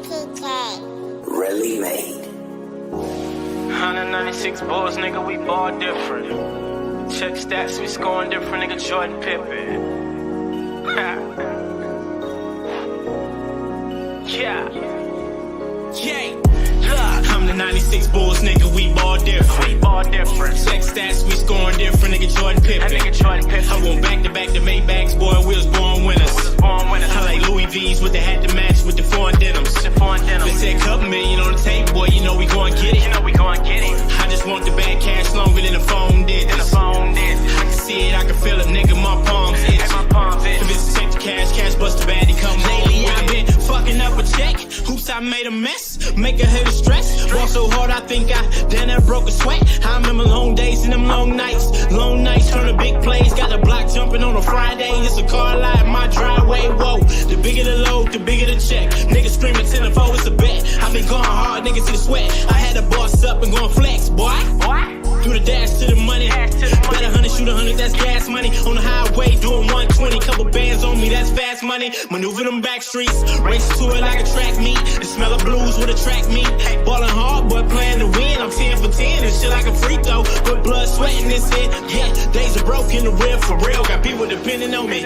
Really made. 196 balls, nigga, we ball different. Check stats, we scoring different, nigga, Jordan Pippen. Yeah. I'm the 96 Bulls, nigga, we ball different. We ball different. Check stats, we scoring different, nigga, Jordan Pippen. I want back-to-back the Maybachs, boy, we was born winners. I like Louis V's with the hat to match with the foreign denims. They said a couple million on the table, boy, you know we gon' get it. I just want the bad cash longer than the phone did. I can see it, I can feel it, nigga, my palms itch. If it's a check the cash bust the baddie, come lately I've been fucking up a check. Hoops, I made a mess, make a hater stress. Walk so hard, I think I damn broke a sweat. I remember long days and them long nights from the big plays. Got the block jumping on a Friday. It's a car lot in my driveway. Whoa, the bigger the load, the bigger the check. Niggas screaming 10-4, it's a bet. I been going hard, niggas see the sweat. I had to boss up and going flex, boy. Do the dash to the money. Bet 100, shoot 100, that's gas money. On the highway, doing 120. Couple bands on me, that's fast money. Maneuver them back streets. Race to it like a track meet. The smell of blues would attract me. Ballin' hard, but playing to win. I'm 10 for 10 and shit like a free throw. Put blood, sweat in this head. Yeah, days are broken, the real for real. Got people depending on me.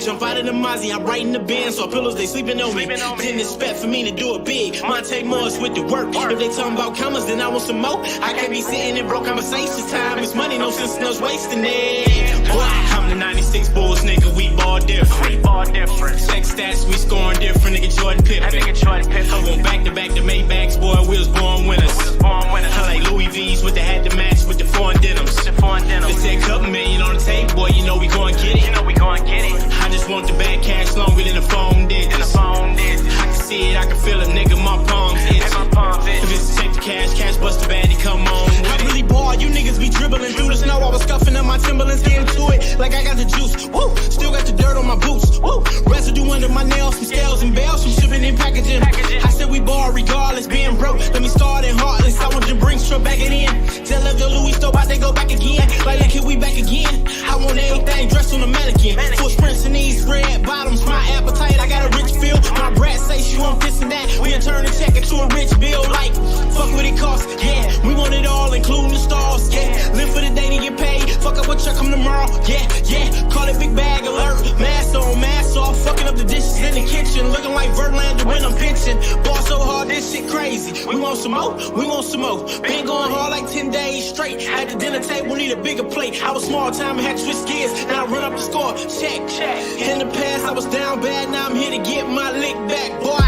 Jump out of the Mozzie, I'm right in the bin. So pillows, they sleeping on me. Didn't expect for me to do it big. Monte Morris with the work. If they talking about commas, then I want some more. I can't be sitting in broke conversations. Time is money, no sense in us wasting it. Boy, I'm the 96 Bulls, nigga, we ball different. Check stats, we scoring different, nigga, Jordan Pippen. I want back-to-back the Maybachs, boy, we was born winners. I like Louis V's with the hat to match with the foreign denims. They said a couple million on the table, boy, you know we gon' get it. I just want the bad cash longer than the phone did. I can see it, I can feel it, nigga, my palms itch. If it's a check the cash bust the baddie, come on with it. I really ball, you niggas be dribbling through the snow. I was scuffing up my Timberlands, getting to it like I got the juice. Woo, still got the dirt on my boots. Woo, residue under my nails, some scales and bells, some shipping and packaging. I said we ball regardless, being broke. Let me start in heartless. I want to bring straight back it in. Tell her the Louis store about they go back again. Like look here, we back again. I want everything dressed on a mannequin. Full sprints and these red bottoms, my appetite. I got a rich feel. My brat say she want this and that. We turn the check into a rich bill. Like fuck what it costs. Yeah, we want it all, including the stars. Yeah, live for the day to get paid. Fuck up what truck come tomorrow. Yeah, call it big bag alert. Mask on, mask off. Fucking up the dishes in the kitchen. Looking like Verlander when I'm pinching. Ball so hard, this shit crazy. We want some more, Been going hard like 10 days straight. At the dinner table, need a bigger plate. I was small time and had to switch gears. Now I run up the score. Check. In the past, I was down bad. Now I'm here to get my lick back, boy.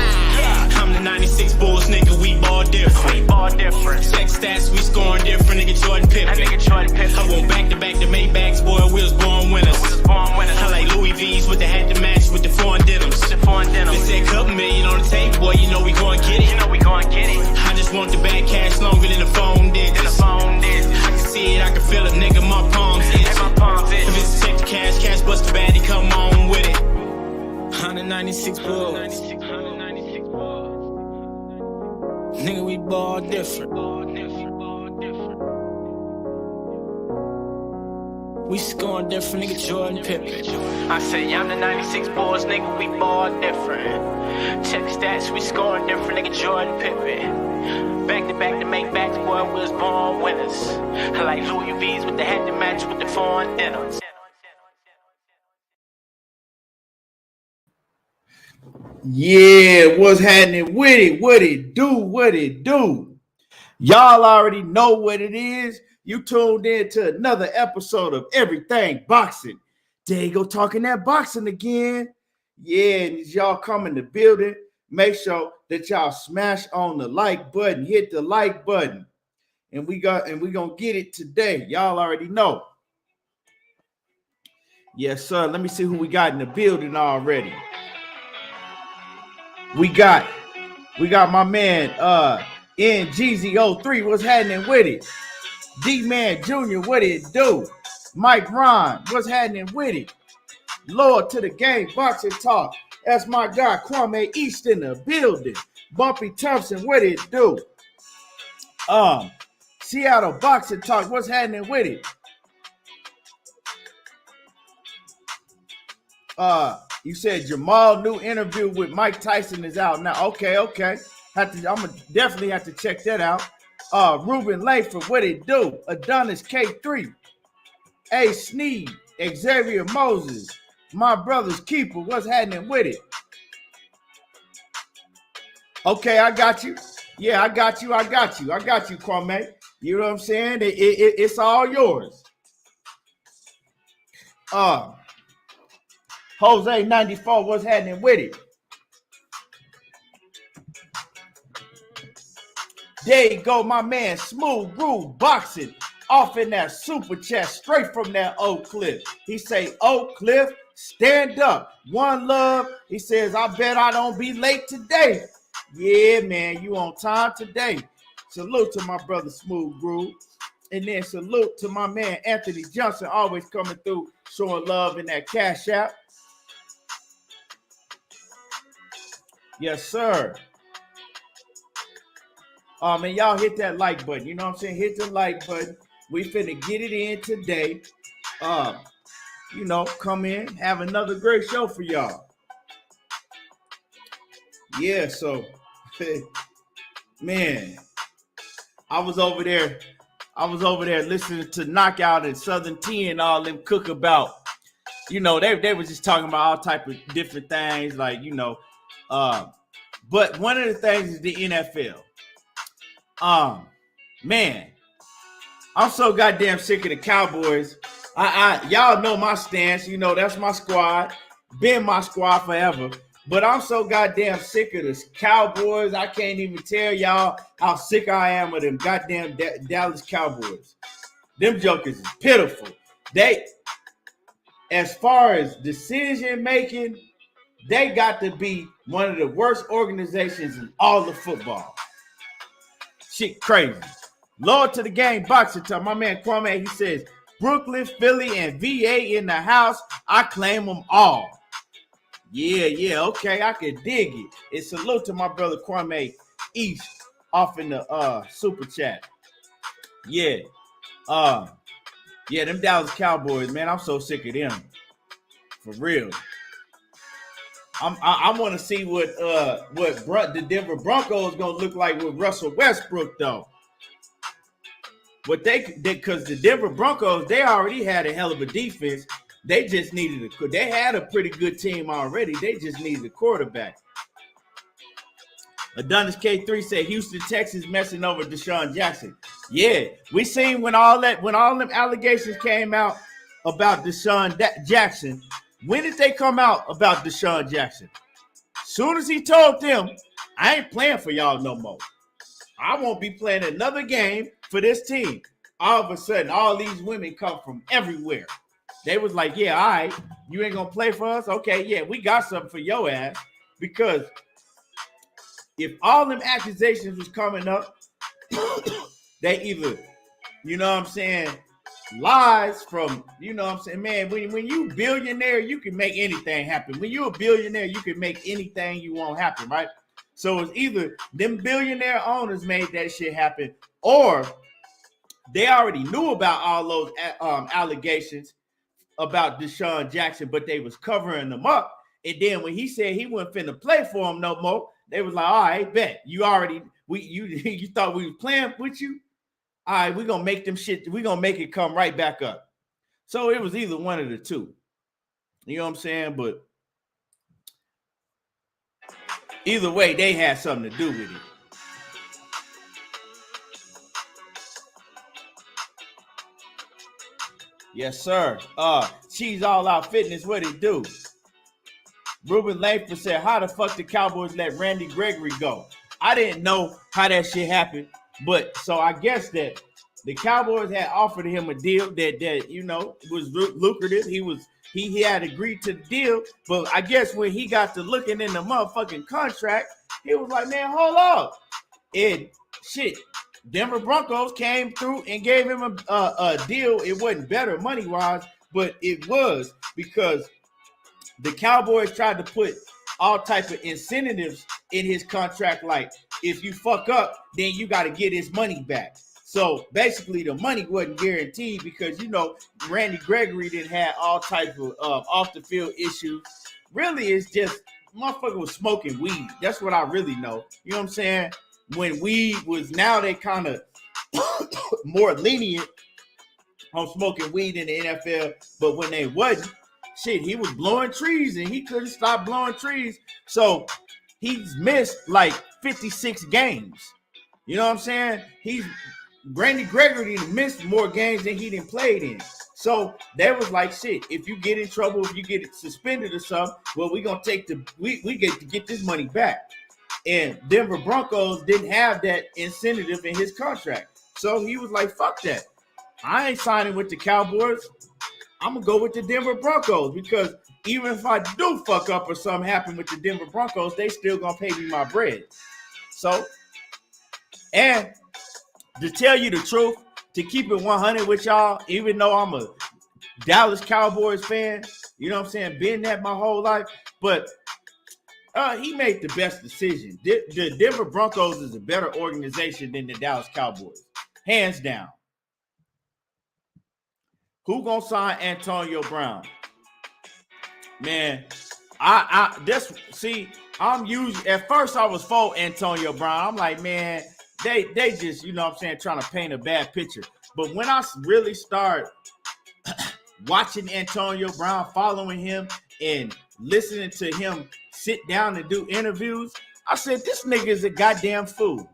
I'm the 96 Bulls, nigga, we ball different. Check stats, we scoring different, nigga, Jordan Pippen. I want back-to-back the Maybachs, boy, we was born winners. I like Louis V's with the hat to match with the foreign denims. They said a couple million on the table, boy, you know we gon' get it. I just want the bad cash longer than the phone did. I can see it, I can feel it, nigga, my palms itch. If it's a check the cash bust the baddie, come on with it. 196 Bulls. Nigga, we ball different. We scoring different, nigga, Jordan Pippen. I say I'm the 96 Bulls, nigga, we ball different. Check the stats, we scoring different, nigga, Jordan Pippen. Back-to-back the Maybachs, boy, we was born winners. I like Louis V's with the hat to match with the foreign denims. Yeah, what's happening with it? What it do? Y'all already know what it is. You tuned in to another episode of Everything Boxing. There you go, talking that boxing again. Yeah, and as y'all come in the building, make sure that y'all smash on the like button, hit the like button. And we gonna get it today. Y'all already know. Yes, sir. Let me see who we got in the building already. We got my man NGZ03. What's happening with it? D-Man Jr. What it do? Mike Ron. What's happening with it? Lord to the game boxing talk. That's my guy Kwame East in the building. Bumpy Thompson. What it do? Seattle boxing talk. What's happening with it? You said Jamal new interview with Mike Tyson is out now. Okay. I'm gonna definitely have to check that out. Ruben Layford, what it do? Adonis K3, A Sneed, Xavier Moses, my brother's keeper. What's happening with it? Okay, I got you. Yeah, I got you, Kwame. You know what I'm saying? It's all yours. Jose 94, what's happening with it? There you go, my man. Smooth Groove Boxing off in that super chat straight from that Oak Cliff. He say, Oak Cliff, stand up. One love. He says, I bet I don't be late today. Yeah, man, you on time today. Salute to my brother Smooth Groove. And then salute to my man Anthony Johnson, always coming through, showing love in that Cash App. Yes, sir. Man, y'all hit that like button. You know what I'm saying? Hit the like button. We finna get it in today. You know, come in, have another great show for y'all. Yeah, so, man, I was over there listening to Knockout and Southern T and all them cook about. You know, they were just talking about all type of different things, like, you know. But one of the things is the NFL. Man, I'm so goddamn sick of the Cowboys. Y'all know my stance. You know, that's my squad. Been my squad forever. But I'm so goddamn sick of the Cowboys. I can't even tell y'all how sick I am of them goddamn Dallas Cowboys. Them jokers is pitiful. They, as far as decision making, they got to be one of the worst organizations in all of football. Shit crazy. Lord to the game boxing time. My man Kwame, he says, Brooklyn, Philly, and VA in the house. I claim them all. Yeah, okay, I can dig it. And salute to my brother Kwame East off in the super chat. Yeah. Yeah, them Dallas Cowboys, man. I'm so sick of them. For real. I want to see what the Denver Broncos gonna look like with Russell Westbrook though. What because the Denver Broncos, they already had a hell of a defense. They just needed they had a pretty good team already. They just needed a quarterback. Adonis K3 said Houston, Texas messing over Deshaun Jackson. Yeah, we seen when all them allegations came out about Deshaun Jackson. When did they come out about Deshaun Jackson? Soon as he told them, I ain't playing for y'all no more. I won't be playing another game for this team. All of a sudden, all these women come from everywhere. They was like, yeah, all right, you ain't going to play for us? Okay, yeah, we got something for your ass. Because if all them accusations was coming up, they either, you know what I'm saying, lies from, you know what I'm saying, man, when you billionaire, you can make anything happen. When you're a billionaire, you can make anything you want happen, right? So it's either them billionaire owners made that shit happen, or they already knew about all those allegations about Deshaun Jackson, but they was covering them up. And then when he said he wasn't finna play for him no more, they was like, all right, bet. You thought we was playing with you? All right, we're gonna make them shit, we're gonna make it come right back up. So it was either one of the two. You know what I'm saying? But either way, they had something to do with it. Yes, sir. She's All Out Fitness, what it do? Ruben Langford said, how the fuck the Cowboys let Randy Gregory go? I didn't know how that shit happened. But so I guess that the Cowboys had offered him a deal that you know was lucrative. He had agreed to the deal, but I guess when he got to looking in the motherfucking contract, he was like, man, hold up. And shit, Denver Broncos came through and gave him a deal. It wasn't better money-wise, but it was because the Cowboys tried to put all type of incentives in his contract, like if you fuck up, then you got to get his money back. So basically, the money wasn't guaranteed because, you know, Randy Gregory didn't have all type of off the field issues. Really, it's just motherfucker was smoking weed. That's what I really know. You know what I'm saying? When weed was, now they kind of more lenient on smoking weed in the NFL, but when they wasn't, shit, he was blowing trees and he couldn't stop blowing trees. So he's missed like 56 games. You know what I'm saying? Randy Gregory missed more games than he didn't played in. So that was like, shit, if you get in trouble, if you get suspended or something, well, we gonna take we get to get this money back. And Denver Broncos didn't have that incentive in his contract. So he was like, fuck that. I ain't signing with the Cowboys. I'm gonna go with the Denver Broncos, because even if I do fuck up or something happen with the Denver Broncos, they still gonna pay me my bread. So, and to tell you the truth, to keep it 100 with y'all, even though I'm a Dallas Cowboys fan, you know what I'm saying, been that my whole life, but he made the best decision. The Denver Broncos is a better organization than the Dallas Cowboys, hands down. Who gonna sign Antonio Brown? Man, I'm usually, at first I was for Antonio Brown. I'm like, man, they just, you know what I'm saying, trying to paint a bad picture. But when I really start watching Antonio Brown, following him and listening to him sit down and do interviews, I said, this nigga is a goddamn fool.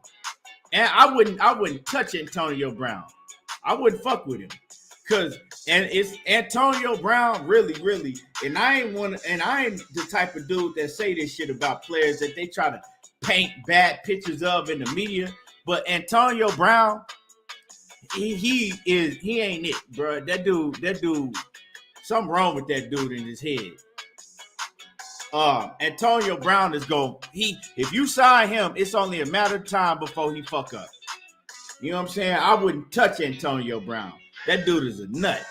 And I wouldn't touch Antonio Brown. I wouldn't fuck with him. And it's Antonio Brown, really, and I ain't the type of dude that say this shit about players that they try to paint bad pictures of in the media. But Antonio Brown, he ain't it, bro. That dude, something wrong with that dude in his head. Antonio Brown is if you sign him, it's only a matter of time before he fuck up. You know what I'm saying? I wouldn't touch Antonio Brown. That dude is a nut.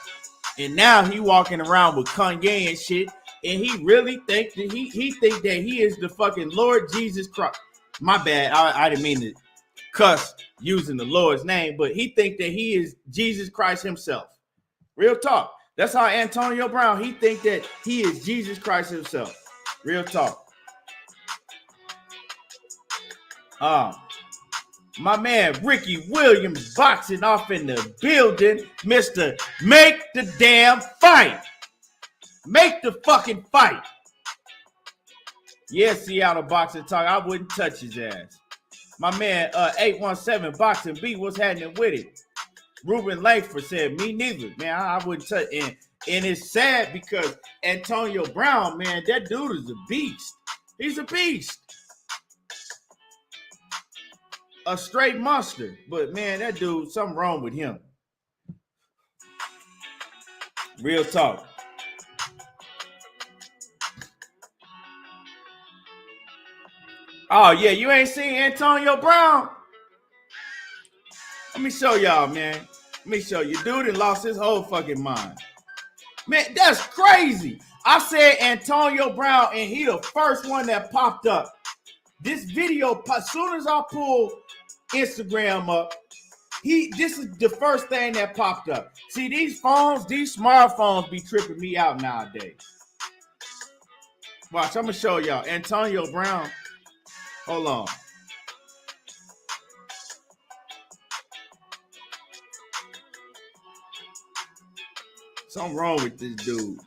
And now he walking around with Kanye and shit, and he really think that he think that he is the fucking Lord Jesus Christ. My bad, I didn't mean to cuss using the Lord's name, but he think that he is Jesus Christ himself. Real talk. That's how Antonio Brown, he think that he is Jesus Christ himself. Real talk. My man Ricky Williams boxing off in the building. Mr. Make the damn fight. Make the fucking fight. Yeah, Seattle Boxing Talk. I wouldn't touch his ass. My man 817 Boxing Beat, what's happening with it? Ruben Langford said, me neither. Man, I wouldn't touch. And it's sad because Antonio Brown, man, that dude is a beast. He's a beast. A straight monster. But, man, that dude, something wrong with him. Real talk. Oh, yeah, you ain't seen Antonio Brown? Let me show y'all, man. Let me show you. Dude that lost his whole fucking mind. Man, that's crazy. I said Antonio Brown, and he the first one that popped up. This video, as soon as I pull Instagram up, this is the first thing that popped up. See, these smartphones be tripping me out nowadays. Watch, I'm going to show y'all. Antonio Brown. Hold on. Something wrong with this dude.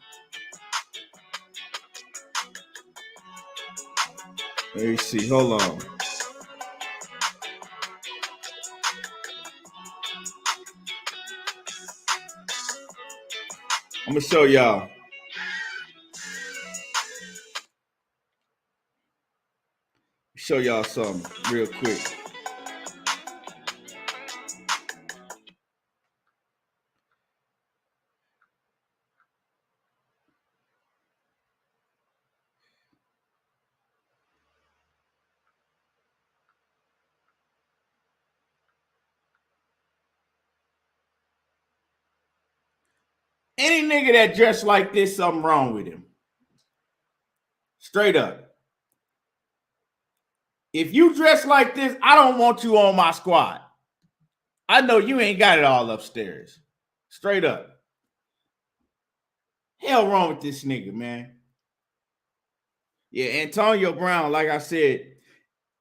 Let me see. Hold on. I'm going to show y'all. Show y'all something real quick. Any nigga that dressed like this, something wrong with him. Straight up. If you dress like this, I don't want you on my squad. I know you ain't got it all upstairs. Straight up. Hell wrong with this nigga, man. Yeah, Antonio Brown, like I said,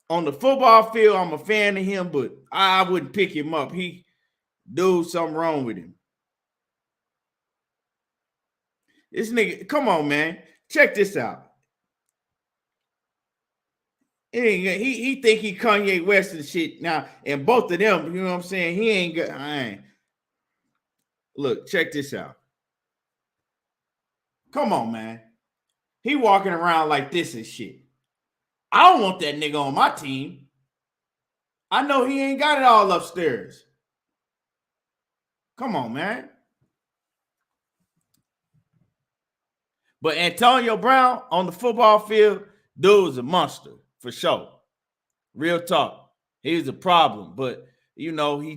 on the football field, I'm a fan of him, but I wouldn't pick him up. Dude, something wrong with him. This nigga, come on, man. Check this out. He think he Kanye West and shit now, and both of them, you know what I'm saying? He ain't good. Look, check this out. Come on, man. He walking around like this and shit. I don't want that nigga on my team. I know he ain't got it all upstairs. Come on, man. But Antonio Brown on the football field, dude's a monster for sure. Real talk. He's a problem, but you know, he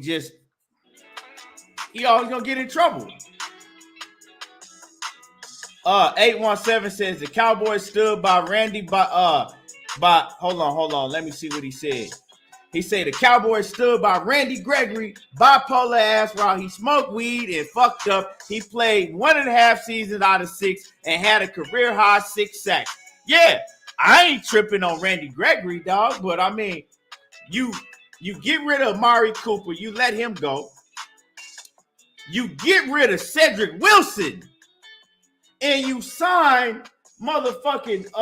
always gonna get in trouble. 817 says the Cowboys stood by Randy hold on. Let me see what he said. He said the Cowboys stood by Randy Gregory, bipolar ass, while he smoked weed and fucked up. He played 1.5 seasons out of 6 and had a career high 6 sacks. Yeah, I ain't tripping on Randy Gregory, dog, but I mean, you get rid of Amari Cooper, you let him go. You get rid of Cedric Wilson, and you sign motherfucking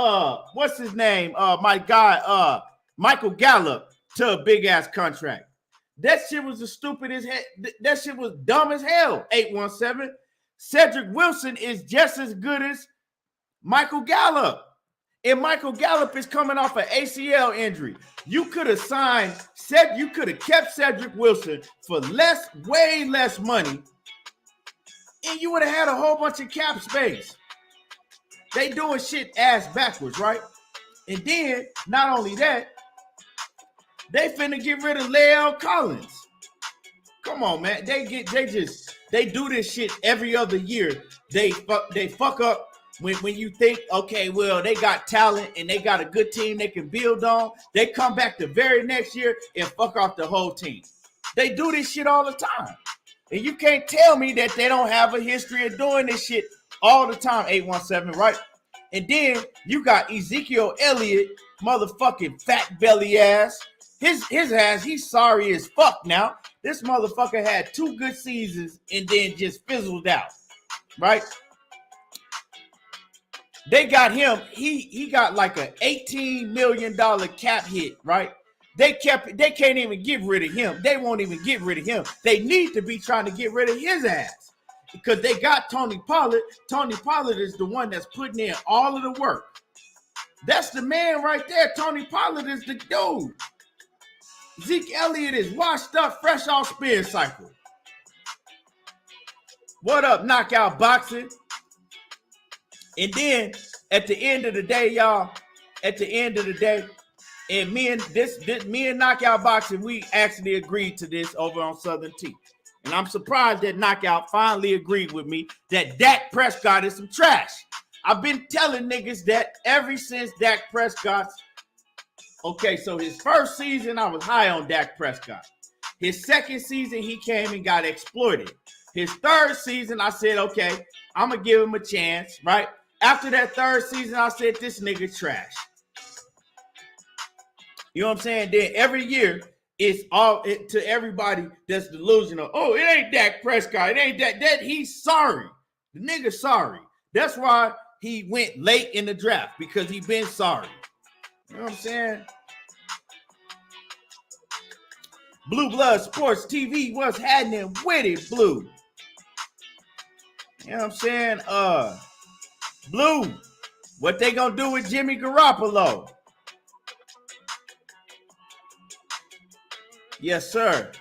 what's his name? My guy, Michael Gallup to a big ass contract. That shit was the stupidest. That shit was dumb as hell. 817. Cedric Wilson is just as good as Michael Gallup, and Michael Gallup is coming off an ACL injury. You could have you could have kept Cedric Wilson for way less money, and you would have had a whole bunch of cap space. They doing shit ass backwards, right? And then, not only that, they finna get rid of La'el Collins. Come on, man. They do this shit every other year. They fuck up when you think, okay, well, they got talent and they got a good team they can build on. They come back the very next year and fuck off the whole team. They do this shit all the time. And you can't tell me that they don't have a history of doing this shit all the time, 817, right? And then you got Ezekiel Elliott, motherfucking fat belly ass. His ass, he's sorry as fuck now. This motherfucker had 2 good seasons and then just fizzled out, right? They got him. He got like an $18 million cap hit, right? They can't even get rid of him. They won't even get rid of him. They need to be trying to get rid of his ass because they got Tony Pollard. Tony Pollard is the one that's putting in all of the work. That's the man right there. Tony Pollard is the dude. Zeke Elliott is washed up, fresh off spin cycle. What up, knockout boxing? And then at the end of the day, y'all, and me and Knockout Boxing, we actually agreed to this over on Southern T. And I'm surprised that Knockout finally agreed with me that Dak Prescott is some trash. I've been telling niggas that ever since Dak Prescott's. Okay, so his first season, I was high on Dak Prescott. His second season, he came and got exploited. His third season, I said, okay, I'm going to give him a chance, right? After that third season, I said, this nigga trash. You know what I'm saying? Then every year, it's all to everybody that's delusional. Oh, it ain't Dak Prescott. It ain't that he's sorry. The nigga's sorry. That's why he went late in the draft, because he been sorry. You know what I'm saying? Blue Blood Sports TV, what's happening with it, Blue? You know what I'm saying? Blue, what they gonna do with Jimmy Garoppolo? Yes, sir.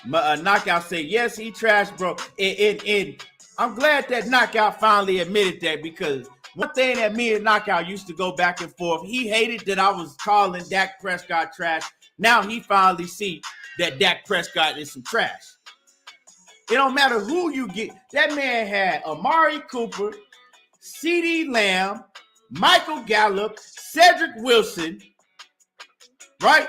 Knockout say, yes, he trash, bro. And I'm glad that Knockout finally admitted that, because one thing that me and Knockout used to go back and forth, he hated that I was calling Dak Prescott trash. Now he finally see that Dak Prescott is some trash. It don't matter who you get. That man had Amari Cooper, CeeDee Lamb, Michael Gallup, Cedric Wilson, right?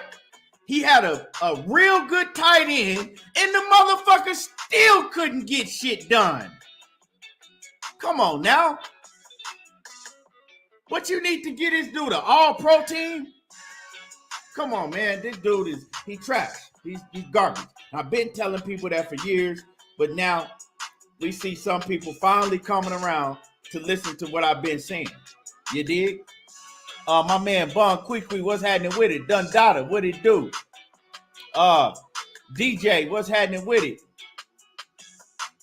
He had a real good tight end, and the motherfucker still couldn't get shit done. Come on now. What you need to get this dude an all-pro team? Come on, man. This dude he trash. He's garbage. I've been telling people that for years, but now we see some people finally coming around to listen to what I've been saying. You dig? My man Bun Quickly, what's happening with it? Dundada, what it do? DJ, what's happening with it?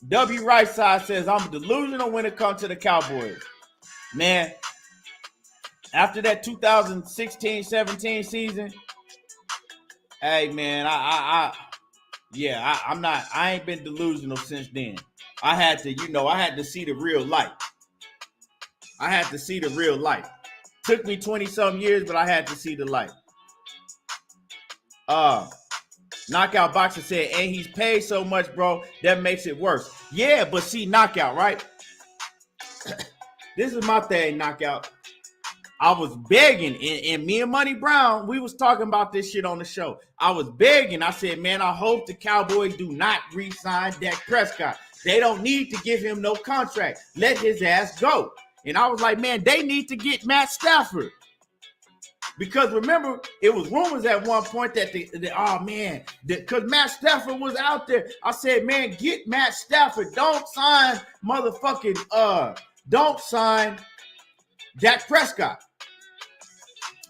W Right Side says, I'm delusional when it comes to the Cowboys. Man, after that 2016-17 season, hey man, I ain't been delusional since then. I had to see the real light. Took me 20-something years, but I had to see the light. Knockout Boxer said, and he's paid so much, bro, that makes it worse. Yeah, but see, Knockout, right? This is my thing, Knockout. I was begging, and me and Money Brown, we was talking about this shit on the show. I was begging. I said, man, I hope the Cowboys do not re-sign Dak Prescott. They don't need to give him no contract. Let his ass go. And I was like, man, they need to get Matt Stafford. Because remember, it was rumors at one point that because Matt Stafford was out there. I said, man, get Matt Stafford. Don't sign Dak Prescott.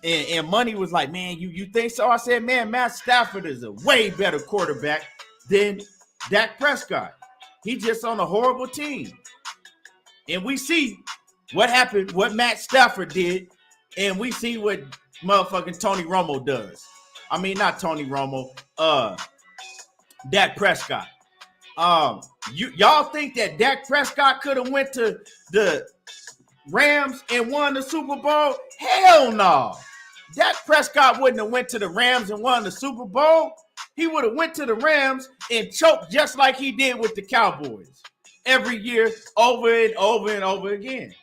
And Money was like, man, you think so? I said, man, Matt Stafford is a way better quarterback than Dak Prescott. He just on a horrible team. And we see what happened, what Matt Stafford did, and we see what motherfucking Tony Romo does. I mean, not Tony Romo, Dak Prescott. Y'all think that Dak Prescott could have went to the Rams and won the Super Bowl? Hell no. Dak Prescott wouldn't have went to the Rams and won the Super Bowl. He would have went to the Rams and choked just like he did with the Cowboys every year, over and over and over again.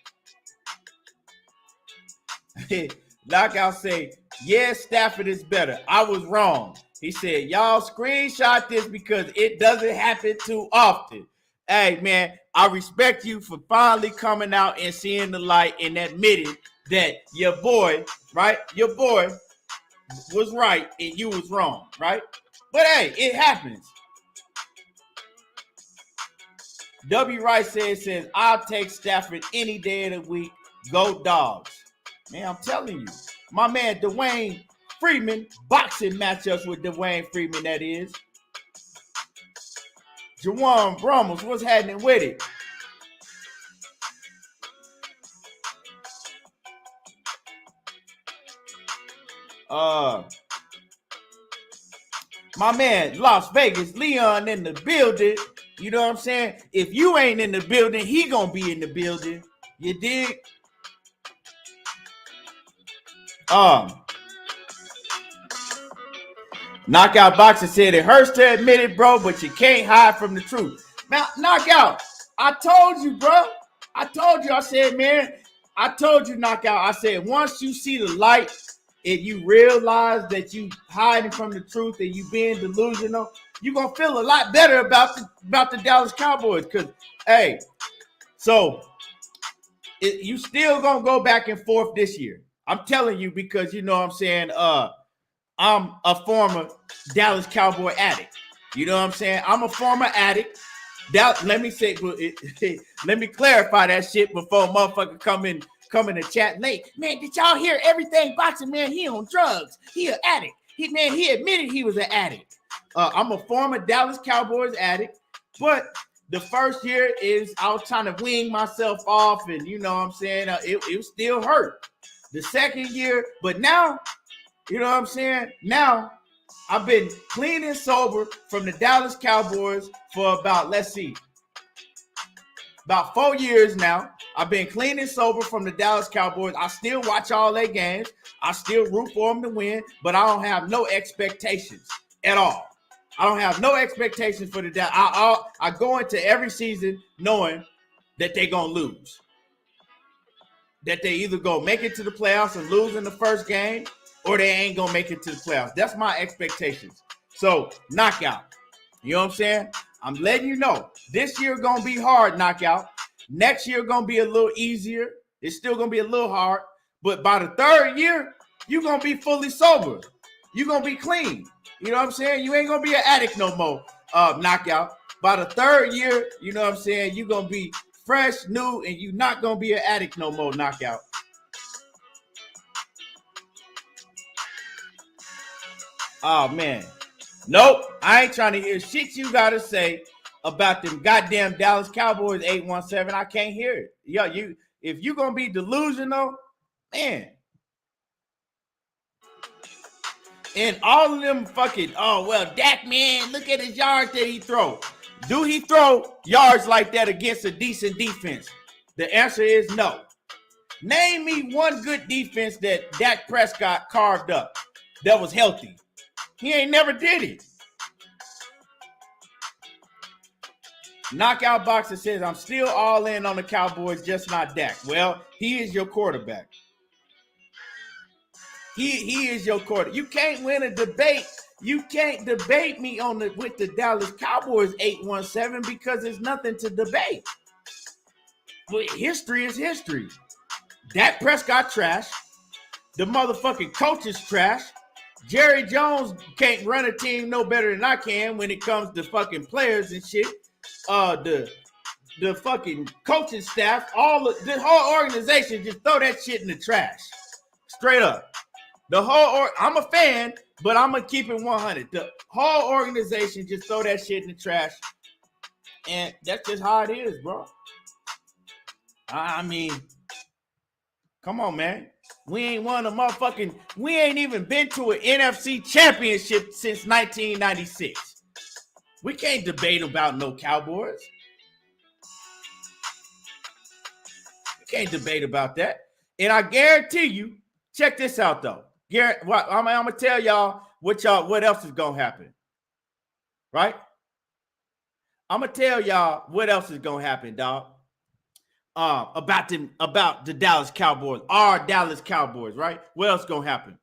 Knockout say, yeah, Stafford is better. I was wrong. He said, y'all screenshot this because it doesn't happen too often. Hey, man, I respect you for finally coming out and seeing the light and admitting that your boy was right and you was wrong, right? But hey, it happens. W. Rice says, I'll take Stafford any day of the week. Go Dogs. Man, I'm telling you. My man, Dwayne Freeman, boxing matchups with Dwayne Freeman, that is. Jawan Brummels, what's happening with it? My man, Las Vegas, Leon in the building. You know what I'm saying? If you ain't in the building, he gonna be in the building. You dig? Knockout Boxer said it hurts to admit it, bro, but you can't hide from the truth. Now, Knockout, I told you, bro. I told you. I said, man, I told you, Knockout. I said, once you see the light and you realize that you hiding from the truth and you being delusional, you're going to feel a lot better about the Dallas Cowboys. Because, hey, so you still going to go back and forth this year. I'm telling you because, you know what I'm saying, I'm a former Dallas Cowboy addict. You know what I'm saying? I'm a former addict. Let me clarify that shit before motherfucker come in the chat late. Man, did y'all hear everything boxing? Man, he on drugs. He an addict. He admitted he was an addict. I'm a former Dallas Cowboys addict, but the first year is I was trying to wean myself off, and you know what I'm saying? It still hurt. The second year, but now, you know what I'm saying? Now, I've been clean and sober from the Dallas Cowboys for about 4 years now. I've been clean and sober from the Dallas Cowboys. I still watch all their games. I still root for them to win, but I don't have no expectations at all. I don't have no expectations for the Dallas. I go into every season knowing that they're going to lose. That they either go make it to the playoffs and lose in the first game, or they ain't going to make it to the playoffs. That's my expectations. So, Knockout. You know what I'm saying? I'm letting you know. This year going to be hard, Knockout. Next year going to be a little easier. It's still going to be a little hard. But by the third year, you're going to be fully sober. You're going to be clean. You know what I'm saying? You ain't going to be an addict no more, knockout. By the third year, you know what I'm saying? You're going to be fresh, new, and you're not going to be an addict no more, knockout. Oh, man. Nope. I ain't trying to hear shit you got to say about them goddamn Dallas Cowboys 817. I can't hear it. Yo, if you're going to be delusional, man. And all of them fucking, oh, well, Dak, man, look at his yards that he throw. Do he throw yards like that against a decent defense? The answer is no. Name me one good defense that Dak Prescott carved up that was healthy. He ain't never did it. Knockout Boxer says, I'm still all in on the Cowboys, just not Dak. Well, he is your quarterback. He is your quarterback. You can't win a debate. You can't debate me with the Dallas Cowboys 817 because there's nothing to debate. But history is history. Dak Prescott trash. The motherfucking coach is trash. Jerry Jones can't run a team no better than I can when it comes to fucking players and shit. The fucking coaching staff, the whole organization, just throw that shit in the trash. Straight up. I'm a fan, but I'm gonna keep it 100. The whole organization just throw that shit in the trash. And that's just how it is, bro. I mean, come on, man. We ain't even been to an NFC championship since 1996. We can't debate about no Cowboys. We can't debate about that. And I guarantee you, check this out though. I'm gonna tell y'all what else is gonna happen. Right? I'm gonna tell y'all what else is gonna happen, dog. About the Dallas Cowboys, our Dallas Cowboys, right? What else gonna happen?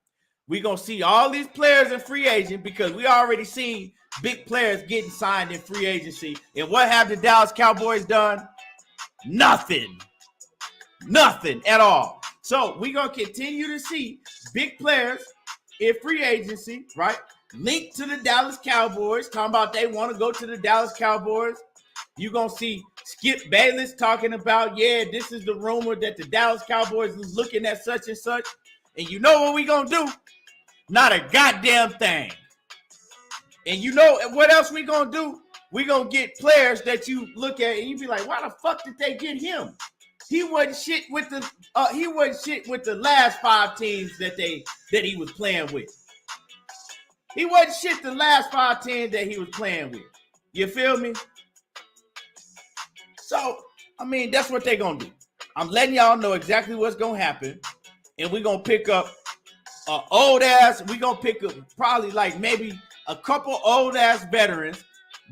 We're gonna see all these players in free agent because we already seen big players getting signed in free agency. And what have the Dallas Cowboys done? Nothing at all. So we're gonna continue to see big players in free agency, right? Linked to the Dallas Cowboys, talking about they want to go to the Dallas Cowboys. You're gonna see Skip Bayless talking about, yeah, this is the rumor that the Dallas Cowboys is looking at such and such. And you know what we gonna do? Not a goddamn thing. And you know what else we gonna do? We gonna get players that you look at and you be like, why the fuck did they get him? He wasn't shit with the last 5 teams that he was playing with. He wasn't shit the last 5 teams that he was playing with. You feel me? So, I mean, that's what they're going to do. I'm letting y'all know exactly what's going to happen. And we're going to pick up we're going to pick up probably like maybe a couple old-ass veterans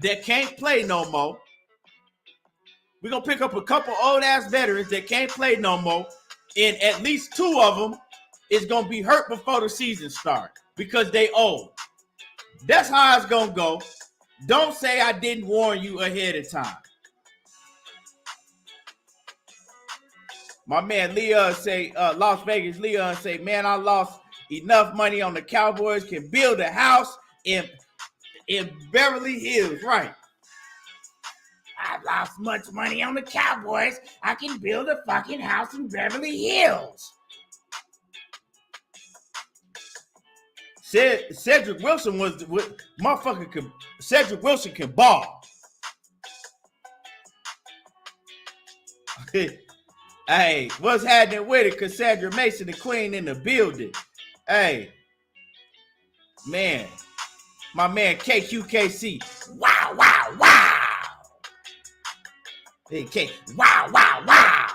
that can't play no more. We're going to pick up a couple old-ass veterans that can't play no more. And at least 2 of them is going to be hurt before the season starts because they old. That's how it's going to go. Don't say I didn't warn you ahead of time. My man Leon say, Las Vegas Leon say, man, I lost enough money on the Cowboys, can build a house in Beverly Hills, right? I lost much money on the Cowboys. I can build a fucking house in Beverly Hills. Cedric Wilson was motherfucker. Cedric Wilson can ball. Hey, what's happening with it? Cassandra Mason, the queen in the building. Hey, man, my man KQKC. Wow, wow, wow. Hey, K. Wow, wow,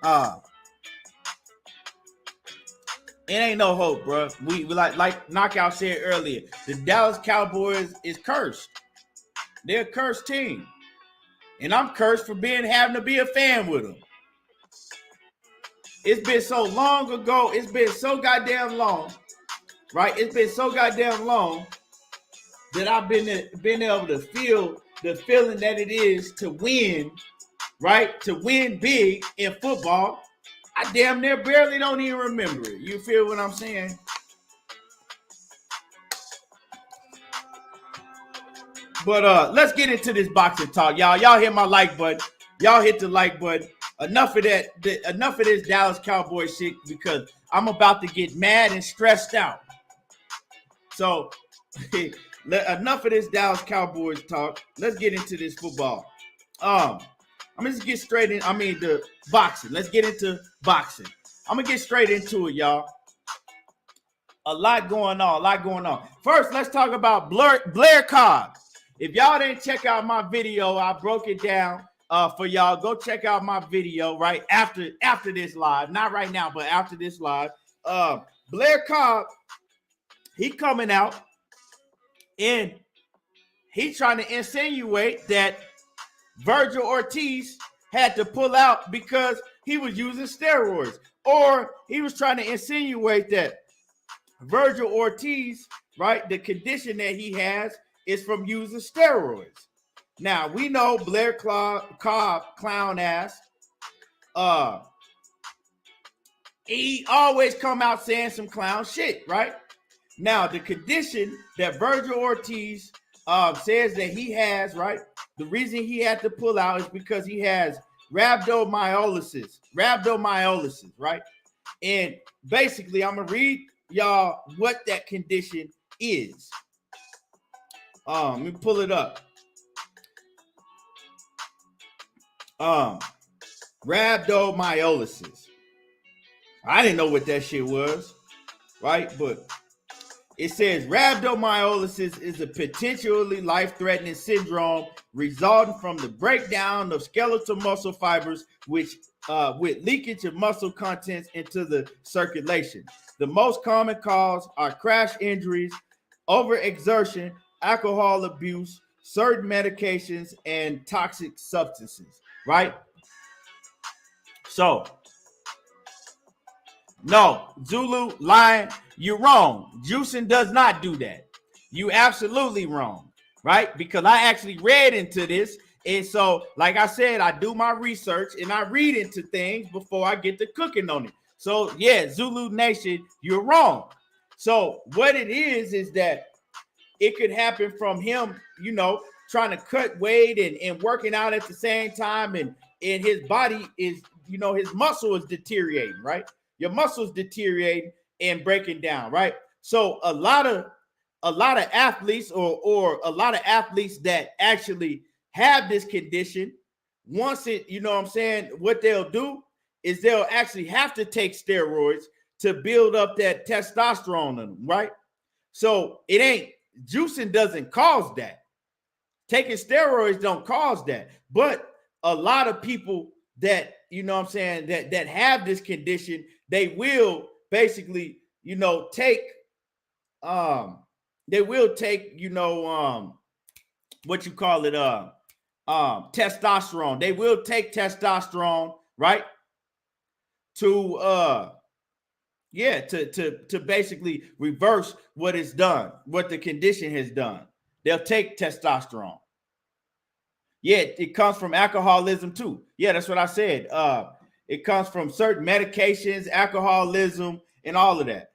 wow. It ain't no hope, bro. We like Knockout said earlier. The Dallas Cowboys is cursed. They're a cursed team, and I'm cursed for having to be a fan with them. It's been so long ago. It's been so goddamn long, right? It's been so goddamn long that I've been able to feel the feeling that it is to win, right? To win big in football. I damn near barely don't even remember it. You feel what I'm saying? But let's get into this boxing talk, y'all. Y'all hit my like button. Y'all hit the like button. Enough of that. Enough of this Dallas Cowboys shit because I'm about to get mad and stressed out. So enough of this Dallas Cowboys talk. Let's get into this football. I'm gonna just get straight in. I mean the boxing. Let's get into boxing. I'm gonna get straight into it, y'all. A lot going on. First, let's talk about Blair Cobb. If y'all didn't check out my video, I broke it down for y'all. Go check out my video right after this live. Not right now, but after this live. Blair Cobb, he coming out and he trying to insinuate that Virgil Ortiz had to pull out because he was using steroids. Or he was trying to insinuate that Virgil Ortiz, right, the condition that he has is from using steroids. Now, we know Blair Cobb, clown ass, he always come out saying some clown shit, right? Now, the condition that Virgil Ortiz says that he has, right, the reason he had to pull out is because he has rhabdomyolysis, right? And basically, I'm going to read y'all what that condition is. Let me pull it up. Rhabdomyolysis. I didn't know what that shit was, right? But it says rhabdomyolysis is a potentially life-threatening syndrome resulting from the breakdown of skeletal muscle fibers, which with leakage of muscle contents into the circulation. The most common cause are crash injuries, overexertion, alcohol abuse, certain medications, and toxic substances, right? So, no, Zulu, lying, you're wrong. Juicing does not do that. You absolutely wrong, right? Because I actually read into this. And so, like I said, I do my research and I read into things before I get to cooking on it. So, yeah, Zulu Nation, you're wrong. So, what it is that it could happen from him, you know, trying to cut weight and working out at the same time. And his body is, you know, his muscle is deteriorating, right? Your muscles deteriorating and breaking down, right? So a lot of athletes or a lot of athletes that actually have this condition, once it, you know what I'm saying, what they'll do is they'll actually have to take steroids to build up that testosterone in them, right? So it ain't, juicing doesn't cause that. Taking steroids don't cause that. But a lot of people that, you know what I'm saying, that have this condition, they will basically, you know, take you know, what you call it, testosterone. They will take testosterone, right? To basically reverse what is done, what the condition has done. They'll take testosterone. Yeah, it comes from alcoholism too. Yeah, that's what I said. It comes from certain medications, alcoholism, and all of that.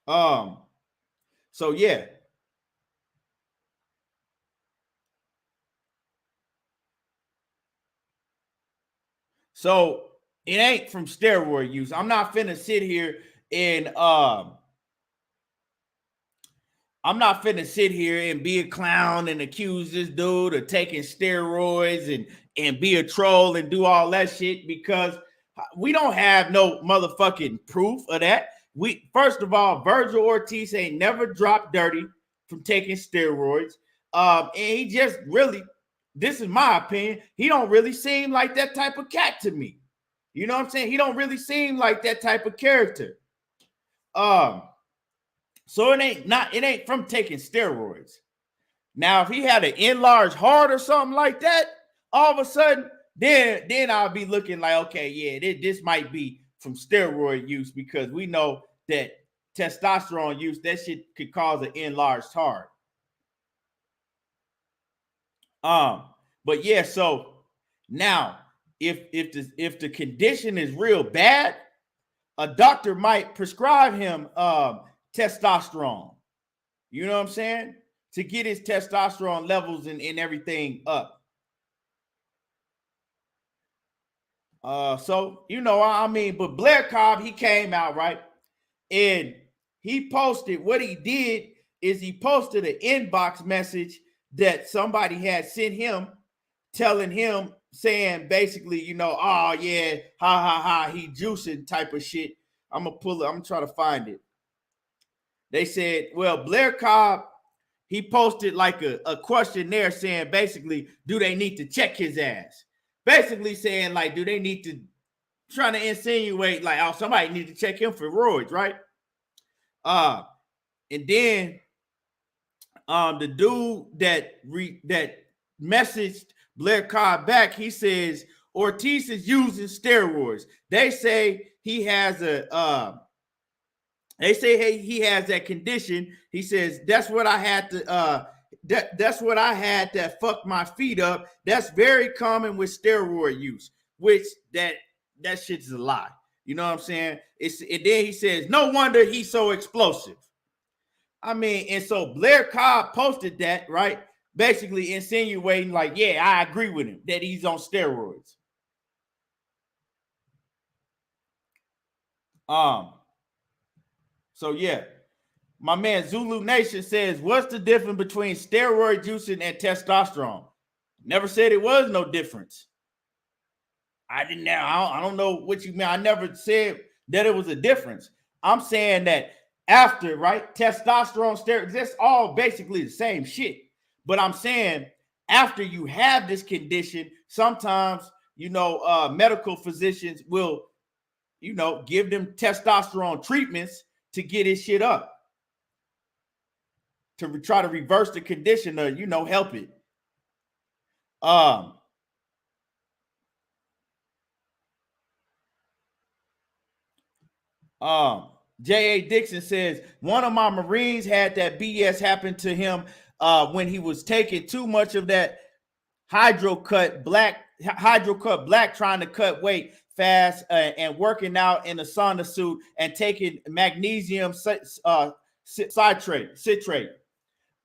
So yeah. So it ain't from steroid use. I'm not finna sit here and be a clown and accuse this dude of taking steroids and be a troll and do all that shit because we don't have no motherfucking proof of that. First of all, Virgil Ortiz ain't never dropped dirty from taking steroids. And he just really, this is my opinion, he don't really seem like that type of cat to me. You know what I'm saying? He don't really seem like that type of character. So it ain't from taking steroids. Now, if he had an enlarged heart or something like that, all of a sudden, then I'll be looking like, okay, yeah, this might be from steroid use because we know that testosterone use, that shit could cause an enlarged heart. But yeah, so now if the condition is real bad, a doctor might prescribe him testosterone. You know what I'm saying? To get his testosterone levels and everything up. So, you know, I mean, but Blair Cobb, he came out, right? And he posted, what he did is he posted an inbox message that somebody had sent him, telling him, saying basically, you know, oh yeah, ha ha ha, he juicing type of shit. I'm gonna try to find it. They said, well, Blair Cobb, he posted like a questionnaire saying basically, do they need to check his ass? Basically saying like, do they need to, trying to insinuate like, oh, somebody need to check him for roids, right? And then the dude that messaged Blair Cobb back, he says Ortiz is using steroids. They say he has he has that condition. He says that's what I had to that's what I had that fucked my feet up. That's very common with steroid use, which that shit's a lie. You know what I'm saying? And then he says, no wonder he's so explosive. I mean, and so Blair Cobb posted that, right? Basically insinuating like, yeah, I agree with him that he's on steroids. So yeah. My man Zulu Nation says, what's the difference between steroid juicing and testosterone? Never said it was no difference. I don't know what you mean. I never said that it was a difference. I'm saying that after, right, testosterone, steroids, that's all basically the same shit. But I'm saying after you have this condition, sometimes, you know, medical physicians will, you know, give them testosterone treatments to get his shit up, to try to reverse the condition or, you know, help it. J.A. Dixon says, one of my Marines had that BS happen to him when he was taking too much of that hydrocut black trying to cut weight fast and working out in a sauna suit and taking magnesium citrate.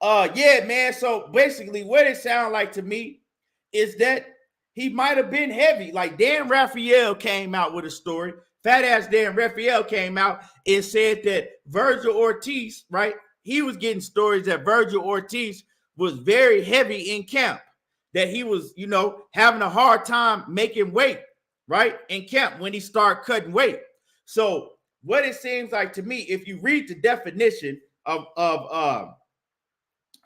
Yeah, man. So basically what it sounds like to me is that he might have been heavy. Like Dan Raphael came out with a story. Fat ass Dan Raphael came out and said that Virgil Ortiz, right? He was getting stories that Virgil Ortiz was very heavy in camp, that he was, you know, having a hard time making weight, right? In camp when he started cutting weight. So what it seems like to me, if you read the definition of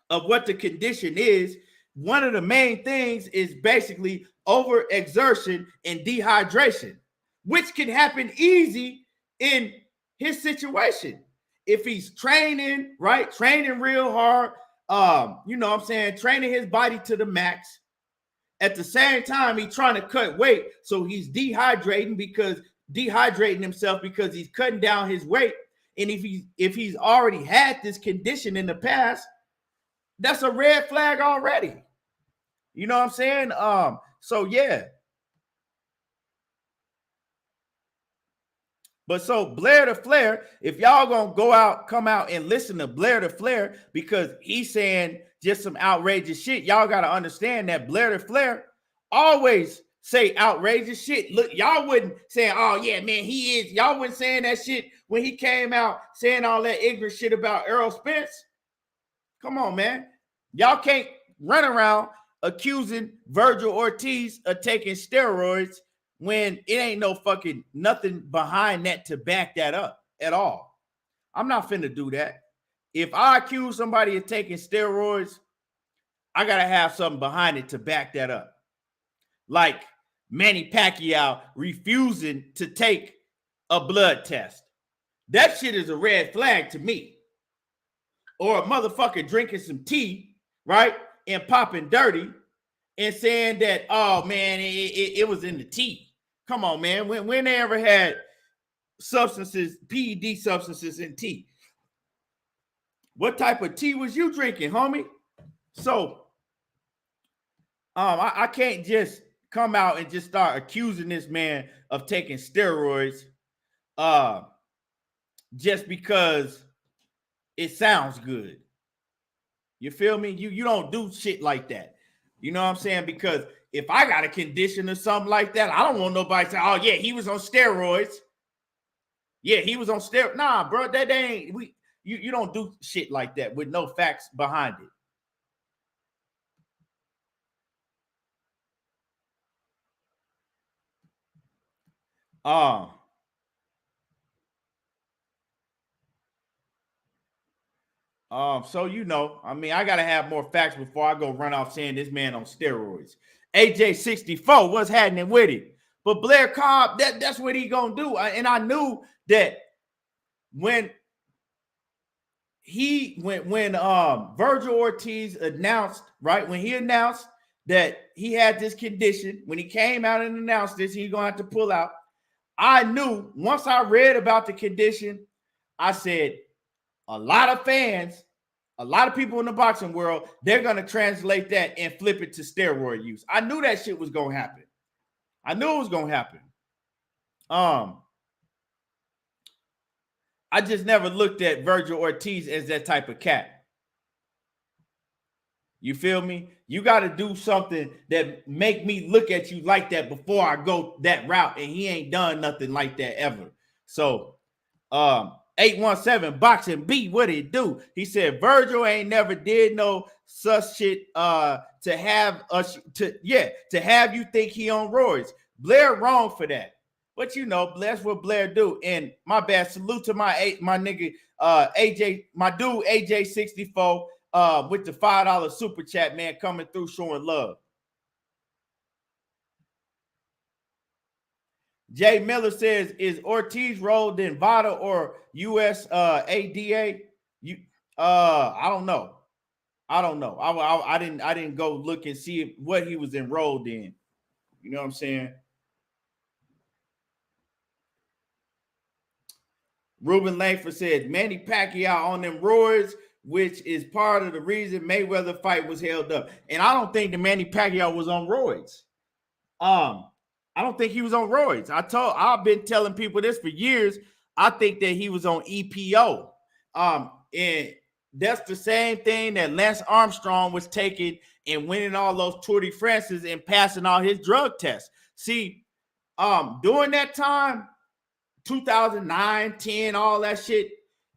what the condition is, one of the main things is basically overexertion and dehydration, which can happen easy in his situation. If he's training, right? Training real hard, you know what I'm saying? Training his body to the max. At the same time, he's trying to cut weight. So he's dehydrating himself because he's cutting down his weight. And if he's already had this condition in the past, that's a red flag already. You know what I'm saying? So yeah. But so Blair the Flair, if y'all gonna come out and listen to Blair the Flair because he's saying just some outrageous shit, y'all gotta understand that Blair the Flair always say outrageous shit. Look, y'all wouldn't say, oh yeah, man, he is. Y'all wasn't saying that shit when he came out saying all that ignorant shit about Errol Spence. Come on, man. Y'all can't run around accusing Virgil Ortiz of taking steroids when it ain't no fucking nothing behind that to back that up at all. I'm not finna do that. If I accuse somebody of taking steroids, I gotta have something behind it to back that up. Like Manny Pacquiao refusing to take a blood test. That shit is a red flag to me. Or a motherfucker drinking some tea, right? And popping dirty and saying that, oh man, it was in the tea. Come on, man. When they ever had substances, PED substances in tea? What type of tea was you drinking, homie? So I can't just come out and just start accusing this man of taking steroids just because it sounds good. You feel me? You don't do shit like that. You know what I'm saying? Because if I got a condition or something like that, I don't want nobody to say, oh, yeah, he was on steroids. Yeah, he was on steroids. Nah, bro, that ain't, you don't do shit like that with no facts behind it. So I mean, I gotta have more facts before I go run off saying this man on steroids. AJ64, what's happening with it? But Blair Cobb, that's what he gonna do. And I knew that when Virgil Ortiz announced, right, when he announced that he had this condition, when he came out and announced this, he's gonna have to pull out. I knew once I read about the condition, I said, a lot of fans, a lot of people in the boxing world, they're going to translate that and flip it to steroid use. I knew that shit was going to happen. I knew it was going to happen. I just never looked at Virgil Ortiz as that type of cat. You feel me? You got to do something that make me look at you like that before I go that route, and he ain't done nothing like that ever. So, 817 Boxing B, what it do? He said Virgil ain't never did no such shit to have you think he on roids. Blair wrong for that. But that's what Blair do. And my bad, salute to my nigga AJ, my dude AJ64 with the $5 super chat, man, coming through showing love. Jay Miller says, is Ortiz rolled in VADA or US ADA? I don't know. I didn't go look and see what he was enrolled in. You know what I'm saying? Ruben Langford said Manny Pacquiao on them roids, which is part of the reason Mayweather fight was held up. And I don't think the Manny Pacquiao was on roids. I don't think he was on roids. I've been telling people this for years. I think that he was on EPO. And that's the same thing that Lance Armstrong was taking and winning all those Tour de France's and passing all his drug tests. See, during that time, 2009, 10, all that shit,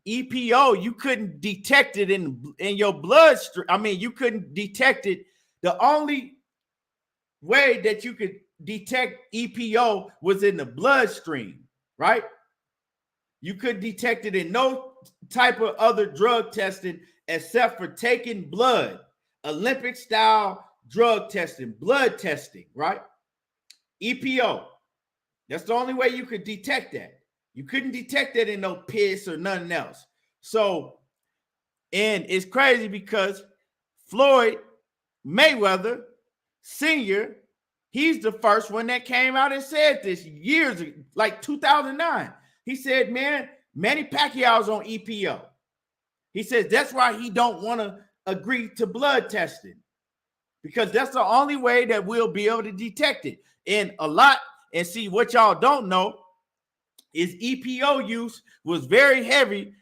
EPO, you couldn't detect it in your bloodstream. I mean, you couldn't detect it. The only way that you could detect EPO was in the bloodstream, right? You couldn't detect it in no type of other drug testing except for taking blood, Olympic style drug testing, blood testing, right? EPO. That's the only way you could detect that. You couldn't detect that in no piss or nothing else. So, and it's crazy because Floyd Mayweather Sr., he's the first one that came out and said this years ago, like 2009. He said, man, Manny Pacquiao's on EPO. He says that's why he don't want to agree to blood testing, because that's the only way that we'll be able to detect it. And see, what y'all don't know is EPO use was very heavy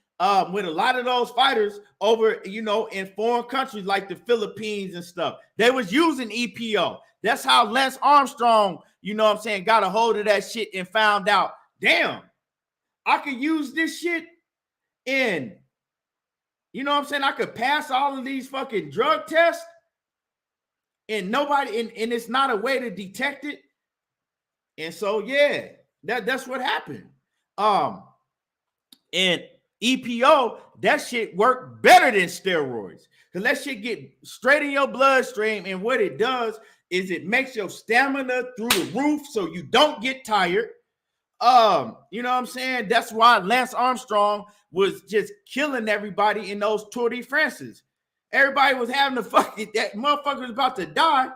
with a lot of those fighters over, in foreign countries like the Philippines and stuff. They was using EPO. That's how Lance Armstrong, got a hold of that shit and found out, damn, I could use this shit in, I could pass all of these fucking drug tests and nobody, and it's not a way to detect it. And so, yeah, that's what happened. And EPO, that shit worked better than steroids, because that shit get straight in your bloodstream, and what it does is it makes your stamina through the roof so you don't get tired. You know what I'm saying? That's why Lance Armstrong was just killing everybody in those Tour de France's. Everybody was having that motherfucker was about to die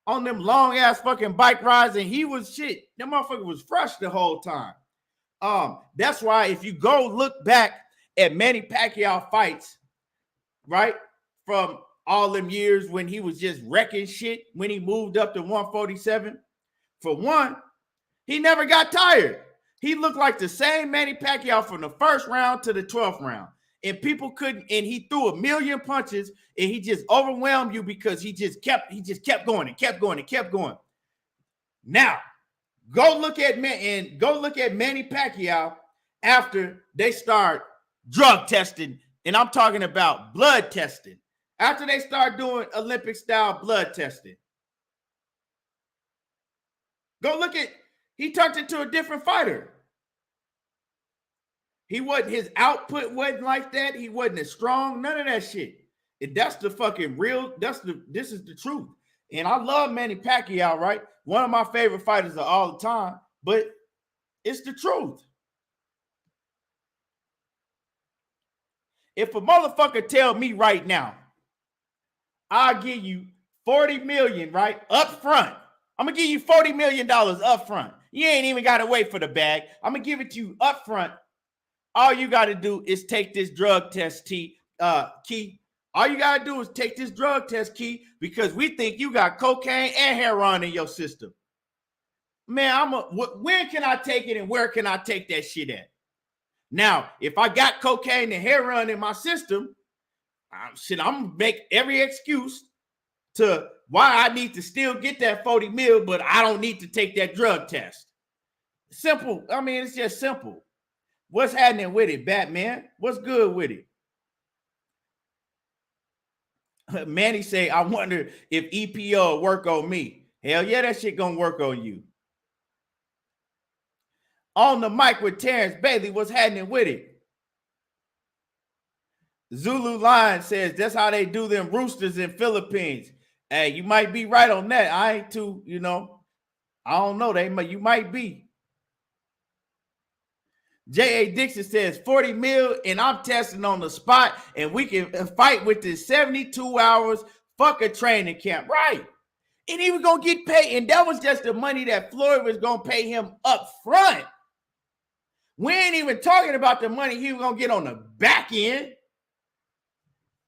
on them long ass fucking bike rides, and he was shit. That motherfucker was fresh the whole time. That's why if you go look back at Manny Pacquiao fights, right, from all them years when he was just wrecking shit, when he moved up to 147, For one, he never got tired. He looked like the same Manny Pacquiao from the first round to the 12th round. And people couldn't, and he threw a million punches and he just overwhelmed you because he just kept going and kept going and kept going. Now, go look at Manny Pacquiao after they start drug testing, and I'm talking about blood testing. After they start doing Olympic style blood testing. Go look at, he turned into a different fighter. His output wasn't like that. He wasn't as strong. None of that shit. That's the fucking real, this is the truth. And I love Manny Pacquiao, right? One of my favorite fighters of all the time, but it's the truth. If a motherfucker tell me right now, I'll give you 40 million, right? Up front. I'm gonna give you $40 million up front. You ain't even gotta wait for the bag. I'm gonna give it to you up front. All you gotta do is take this drug test, Key. All you gotta do is take this drug test, Key, because we think you got cocaine and heroin in your system. Man, when can I take it and where can I take that shit at? Now, if I got cocaine and heroin in my system, I'm gonna make every excuse to why I need to still get that 40 mil, but I don't need to take that drug test. Simple. I mean, it's just simple. What's happening with it, Batman? What's good with it? Manny say, I wonder if EPO will work on me. Hell yeah, that shit gonna work on you. On the mic with Terence Bailey, what's happening with it? Zulu Lion says, that's how they do them roosters in Philippines. Hey, you might be right on that. I ain't too, I don't know. You might be. J.A. Dixon says 40 mil and I'm testing on the spot and we can fight within 72 hours. Fuck a training camp. Right. And he was going to get paid. And that was just the money that Floyd was going to pay him up front. We ain't even talking about the money he was going to get on the back end.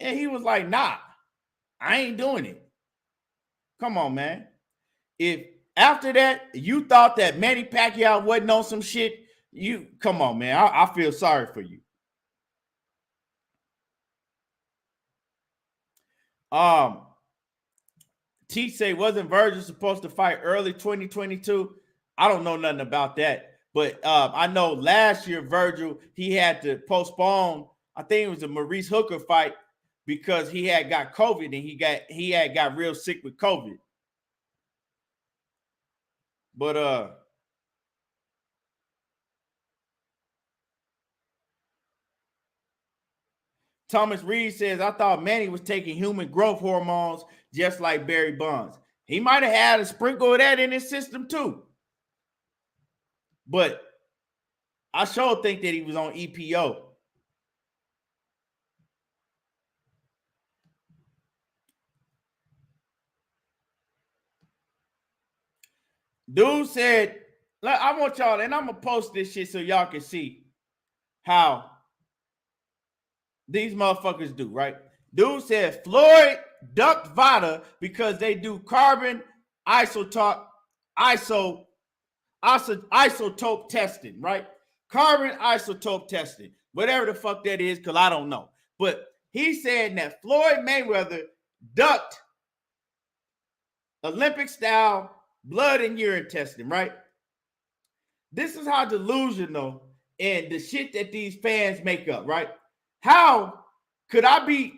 And he was like, nah, I ain't doing it. Come on, man. If after that you thought that Manny Pacquiao wasn't on some shit, come on, man. I feel sorry for you. T say, wasn't Virgil supposed to fight early 2022? I don't know nothing about that. But I know last year Virgil, he had to postpone, I think it was a Maurice Hooker fight because he had got COVID and he had got real sick with COVID. But Thomas Reed says, I thought Manny was taking human growth hormones just like Barry Bonds. He might have had a sprinkle of that in his system too. But I sure think that he was on EPO. Dude said, I want y'all, and I'm going to post this shit so y'all can see how these motherfuckers do, right? Dude said Floyd ducked VADA because they do carbon isotope testing, right? Carbon isotope testing, whatever the fuck that is, because I don't know. But he said that Floyd Mayweather ducked Olympic style blood and urine testing, right? This is how delusional and the shit that these fans make up, right? How could I be?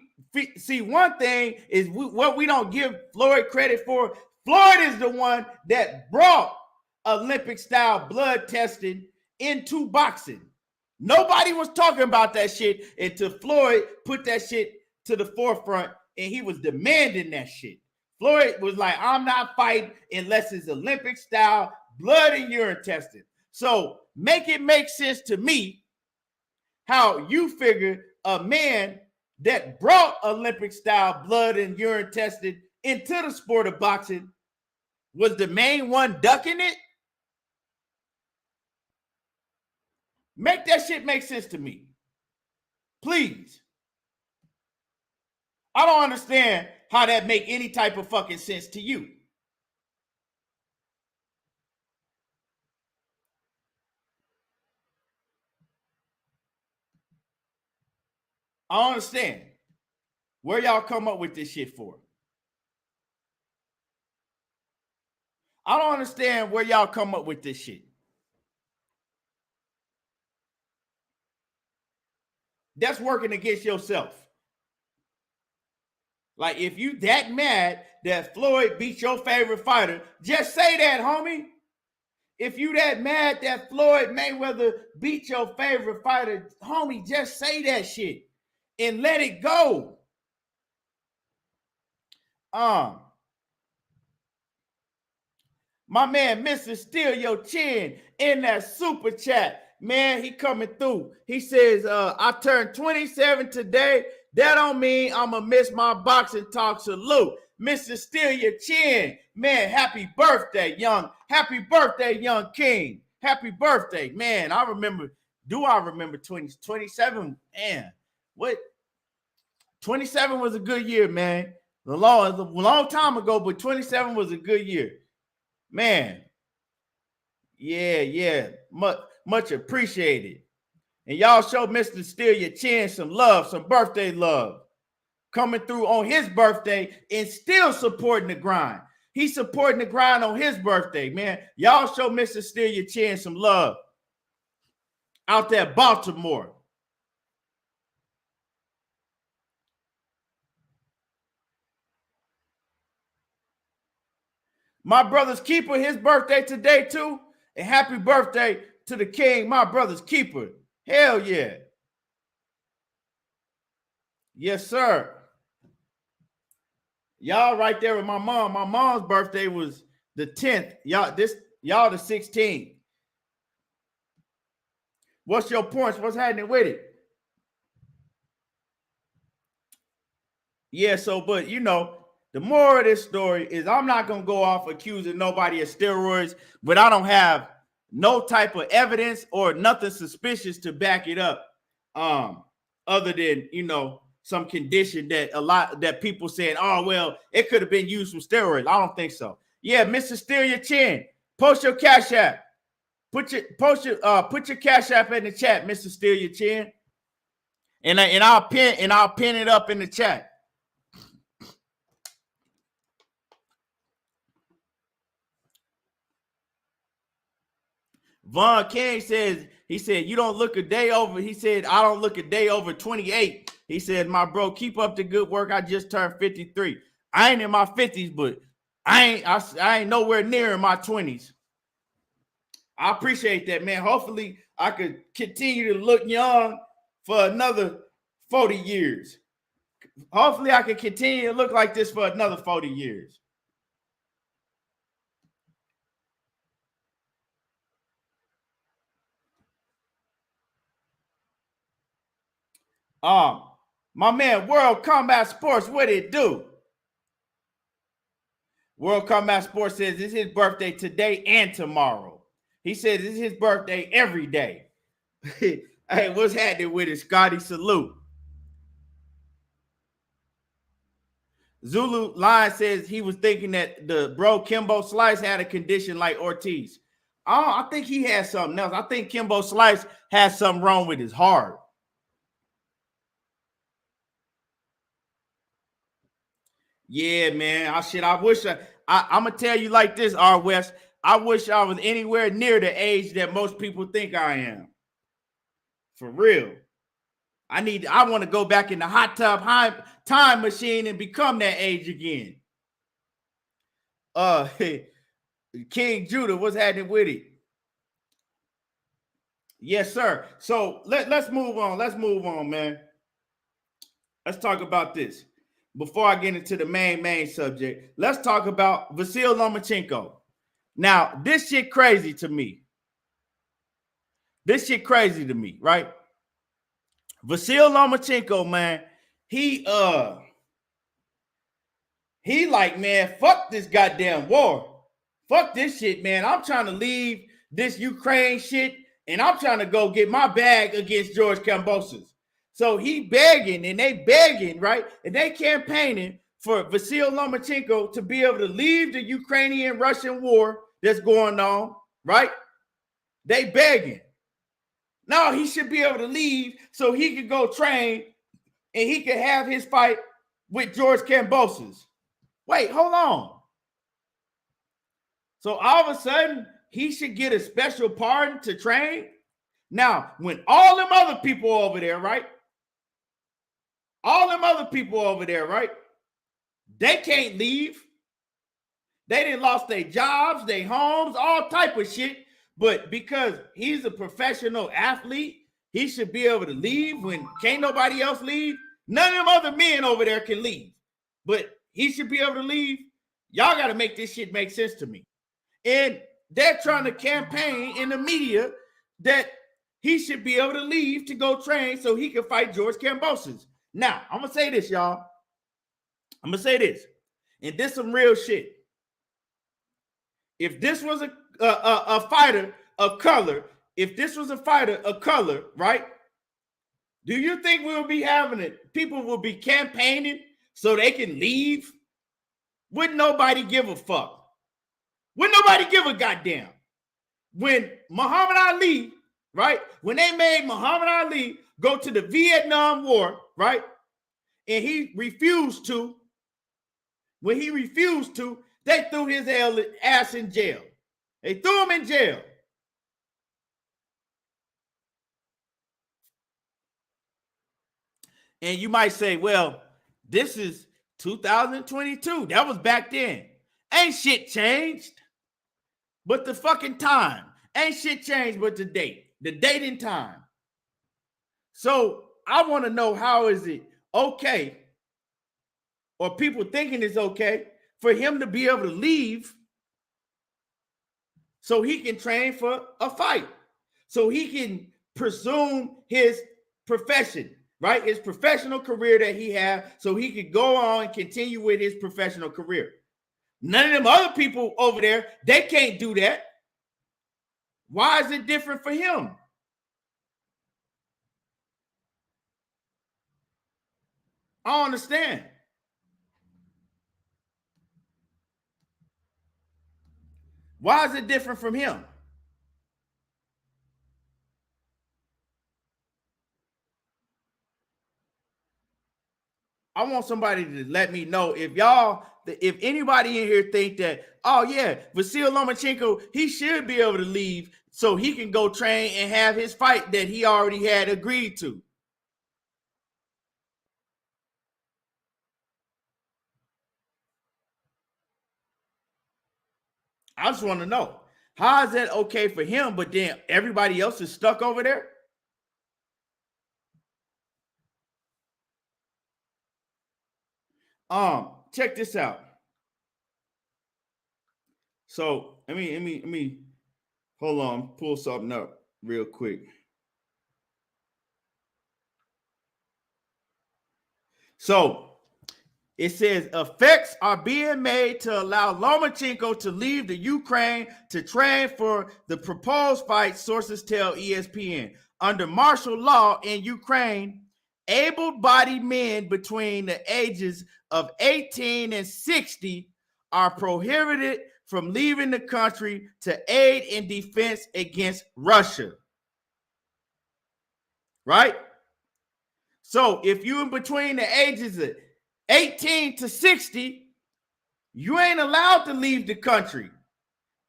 See, one thing is what we don't give Floyd credit for. Floyd is the one that brought Olympic style blood testing into boxing. Nobody was talking about that shit until Floyd put that shit to the forefront and he was demanding that shit. Floyd was like, I'm not fighting unless it's Olympic style blood and urine testing. So make it make sense to me how you figure a man that brought Olympic style blood and urine testing into the sport of boxing was the main one ducking it. Make that shit make sense to me. Please. I don't understand how that make any type of fucking sense to you. I don't understand where y'all come up with this shit for. I don't understand where y'all come up with this shit. That's working against yourself. Like, if you that mad that Floyd beat your favorite fighter, just say that, homie. If you that mad that Floyd Mayweather beat your favorite fighter, homie, just say that shit and let it go. My man, Mr. Steal Your Chin in that super chat. Man, he coming through. He says, I turned 27 today. That don't mean I'm going to miss my boxing talk. Salute. Mr. Steal Your Chin. Man, happy birthday, young. Happy birthday, young king. Happy birthday. Man, I remember 27? Man, what? 27 was a good year, man. A long time ago, but 27 was a good year. Man, yeah, much appreciated. And y'all show Mr. Steal Your Chin some love, some birthday love. Coming through on his birthday and still supporting the grind. He's supporting the grind on his birthday, man. Y'all show Mr. Steal Your Chin some love. Out there, Baltimore. My brother's keeper, his birthday today too. And happy birthday to the king, my brother's keeper. Hell yeah. Yes, sir. Y'all right there with my mom. My mom's birthday was the 10th. Y'all the 16th. What's your points? What's happening with it? Yeah, so, but you know, the moral of this story is I'm not going to go off accusing nobody of steroids, but I don't have no type of evidence or nothing suspicious to back it up. Other than, you know, some condition that people saying, oh, well, it could have been used for steroids. I don't think so. Yeah, Mr. Steal Your Chin. Post your Cash App. Put your Cash App in the chat, Mr. Steal Your Chin. And I'll pin it up in the chat. Von King says, he said, you don't look a day over. He said, I don't look a day over 28. He said, my bro, keep up the good work. I just turned 53. I ain't in my 50s, but I ain't nowhere near in my 20s. I appreciate that, man. Hopefully I could continue to look young for another 40 years. Hopefully I can continue to look like this for another 40 years. My man, World Combat Sports, what it do? World Combat Sports says it's his birthday today and tomorrow. He says it's his birthday every day. Hey, what's happening with it, Scotty? Salute. Zulu Line says he was thinking that the bro Kimbo Slice had a condition like Ortiz. I think he had something else. I think Kimbo Slice has something wrong with his heart. Yeah, man. I wish I'm gonna tell you like this, R West. I wish I was anywhere near the age that most people think I am. For real. I want to go back in the hot tub time machine and become that age again. King Judah, what's happening with it? Yes, sir. So let's move on. Let's move on, man. Let's talk about this. Before I get into the main subject, let's talk about Vasyl Lomachenko. Now, this shit crazy to me. Right? Vasyl Lomachenko, man, he like, man, fuck this goddamn war. Fuck this shit, man. I'm trying to leave this Ukraine shit, and I'm trying to go get my bag against George Kambosos. So he begging, and they begging, right? And they campaigning for Vasyl Lomachenko to be able to leave the Ukrainian-Russian war that's going on, right? They begging. No, he should be able to leave so he could go train and he could have his fight with George Kambosos. Wait, hold on. So all of a sudden, he should get a special pardon to train? Now, when all them other people over there, right? All them other people over there, right? They can't leave. They done lost their jobs, their homes, all type of shit. But because he's a professional athlete, he should be able to leave when can't nobody else leave. None of them other men over there can leave. But he should be able to leave. Y'all got to make this shit make sense to me. And they're trying to campaign in the media that he should be able to leave to go train so he can fight George Kambosos. Now, I'm going to say this, y'all. I'm going to say this. And this some real shit. If this was a fighter of color, right? Do you think we'll be having it? People will be campaigning so they can leave? Wouldn't nobody give a fuck? Wouldn't nobody give a goddamn? When Muhammad Ali, right? When they made Muhammad Ali go to the Vietnam War, right? And he refused to. When he refused to, they threw his ass in jail. They threw him in jail. And you might say, well, this is 2022. That was back then. Ain't shit changed but the fucking time. Ain't shit changed but the date and time. So I want to know, how is it okay, or people thinking it's okay, for him to be able to leave so he can train for a fight, so he can presume his profession, right? His professional career that he had, so he could go on and continue with his professional career. None of them other people over there, they can't do that. Why is it different for him? I don't understand. Why is it different from him? I want somebody to let me know if anybody in here think that, oh yeah, Vasyl Lomachenko, he should be able to leave so he can go train and have his fight that he already had agreed to. I just want to know, how is that okay for him, but then everybody else is stuck over there? Check this out. So let me hold on, pull something up real quick. So it says effects are being made to allow Lomachenko to leave the Ukraine to train for the proposed fight, sources tell ESPN. Under martial law in Ukraine, able-bodied men between the ages of 18 and 60 are prohibited from leaving the country to aid in defense against Russia. Right? So if you're in between the ages of 18 to 60, you ain't allowed to leave the country.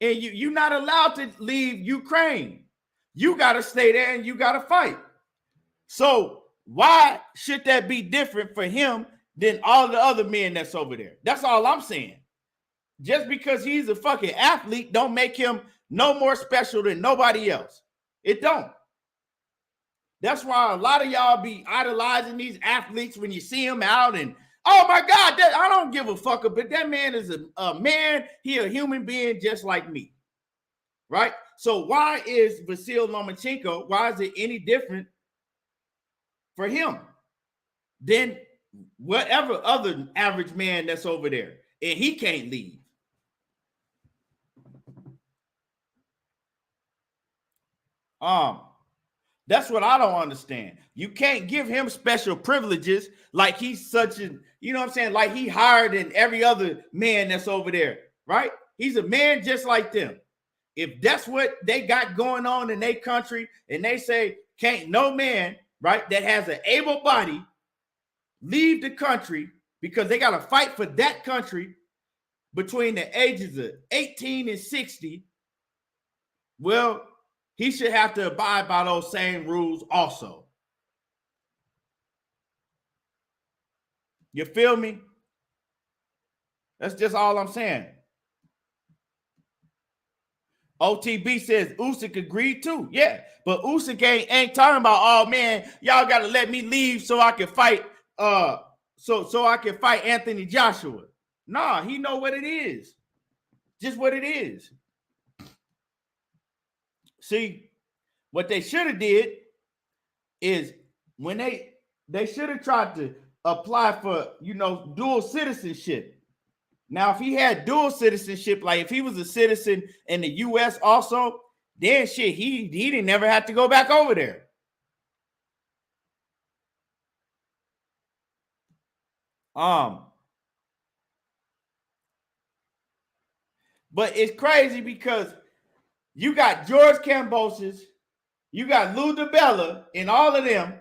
And you're not allowed to leave Ukraine. You got to stay there and you got to fight. So why should that be different for him than all the other men that's over there? That's all I'm saying. Just because he's a fucking athlete don't make him no more special than nobody else. It don't. That's why a lot of y'all be idolizing these athletes when you see them out and, oh my God, I don't give a fuck, but that man is a man. He a human being just like me, right? So why is Vasyl Lomachenko, why is it any different for him than whatever other average man that's over there, and he can't leave? That's what I don't understand. You can't give him special privileges like he's such a, you know what I'm saying? Like he higher than every other man that's over there, right? He's a man just like them. If that's what they got going on in their country and they say can't no man, right, that has an able body leave the country because they got to fight for that country between the ages of 18 and 60, well, he should have to abide by those same rules also. You feel me? That's just all I'm saying. OTB says Usyk agreed too. Yeah, but Usyk ain't talking about, oh man, y'all got to let me leave so I can fight so I can fight Anthony Joshua. Nah, he know what it is. Just what it is. See, what they should have did is when they should have tried to apply for, dual citizenship. Now, if he had dual citizenship, like if he was a citizen in the U.S. also, then shit, he didn't never have to go back over there. But it's crazy because you got George Kambosos, you got Lou DiBella, and all of them.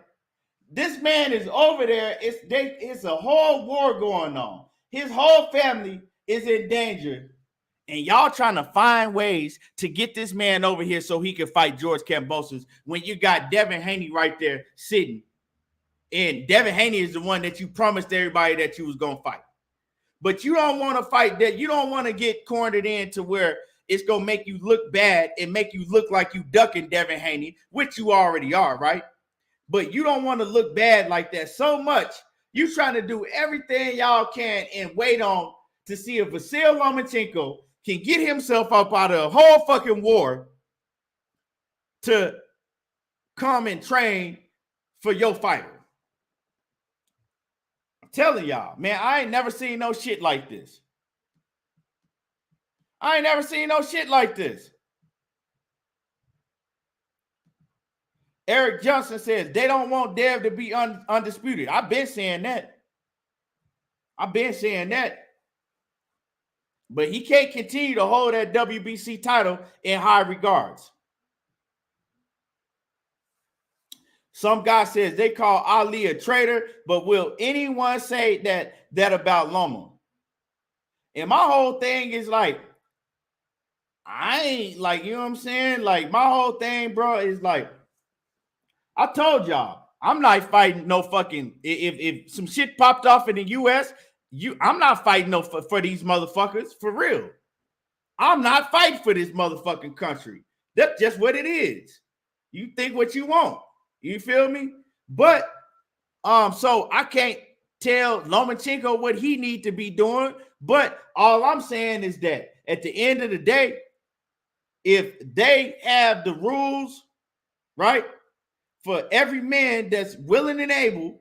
This man is over there. It's a whole war going on. His whole family is in danger. And y'all trying to find ways to get this man over here so he can fight George Kambosos when you got Devin Haney right there sitting. And Devin Haney is the one that you promised everybody that you was going to fight. But you don't want to fight that. You don't want to get cornered in to where it's going to make you look bad and make you look like you ducking Devin Haney, which you already are, right? But you don't want to look bad like that so much. You trying to do everything y'all can and wait on to see if Vasyl Lomachenko can get himself up out of a whole fucking war to come and train for your fighter. I'm telling y'all, man, I ain't never seen no shit like this. I ain't never seen no shit like this. Eric Johnson says they don't want Dev to be undisputed. I've been saying that. But he can't continue to hold that WBC title in high regards. Some guy says they call Ali a traitor, but will anyone say that about Loma? And my whole thing is like, I ain't like, you know what I'm saying? Like my whole thing, bro, is like, I told y'all, I'm not fighting no fucking, if some shit popped off in the U.S., I'm not fighting no for these motherfuckers, for real. I'm not fighting for this motherfucking country. That's just what it is. You think what you want. You feel me? But, so I can't tell Lomachenko what he need to be doing, but all I'm saying is that at the end of the day, if they have the rules, right, for every man that's willing and able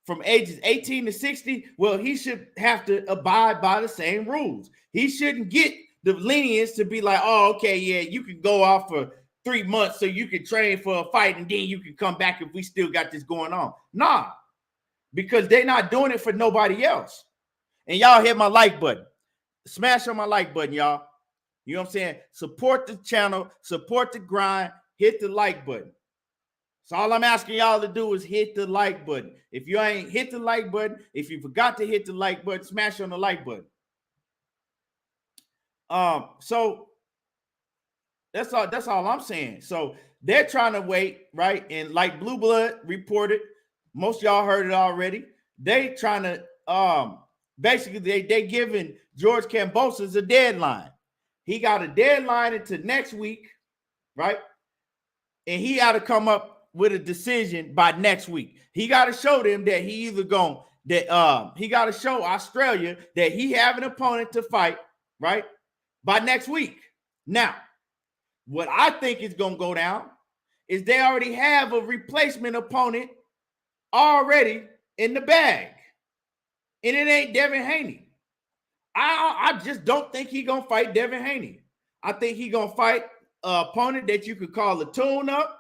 from ages 18 to 60, well, he should have to abide by the same rules. He shouldn't get the lenience to be like, oh, okay, yeah, you can go off for 3 months so you can train for a fight and then you can come back if we still got this going on. Nah, because they're not doing it for nobody else. And y'all hit my like button. Smash on my like button, y'all. You know what I'm saying? Support the channel, support the grind, hit the like button. So all I'm asking y'all to do is hit the like button. If you ain't hit the like button, if you forgot to hit the like button, smash on the like button. So that's all I'm saying. So they're trying to wait, right? And like Blue Blood reported, most of y'all heard it already. They trying to basically they giving George Kambosos a deadline. He got a deadline into next week, right? And he got to come up with a decision by next week. He got to show them that he either he got to show Australia that he have an opponent to fight, right? By next week. Now, what I think is going to go down is they already have a replacement opponent already in the bag. And it ain't Devin Haney. I just don't think he's going to fight Devin Haney. I think he's going to fight an opponent that you could call a tune-up.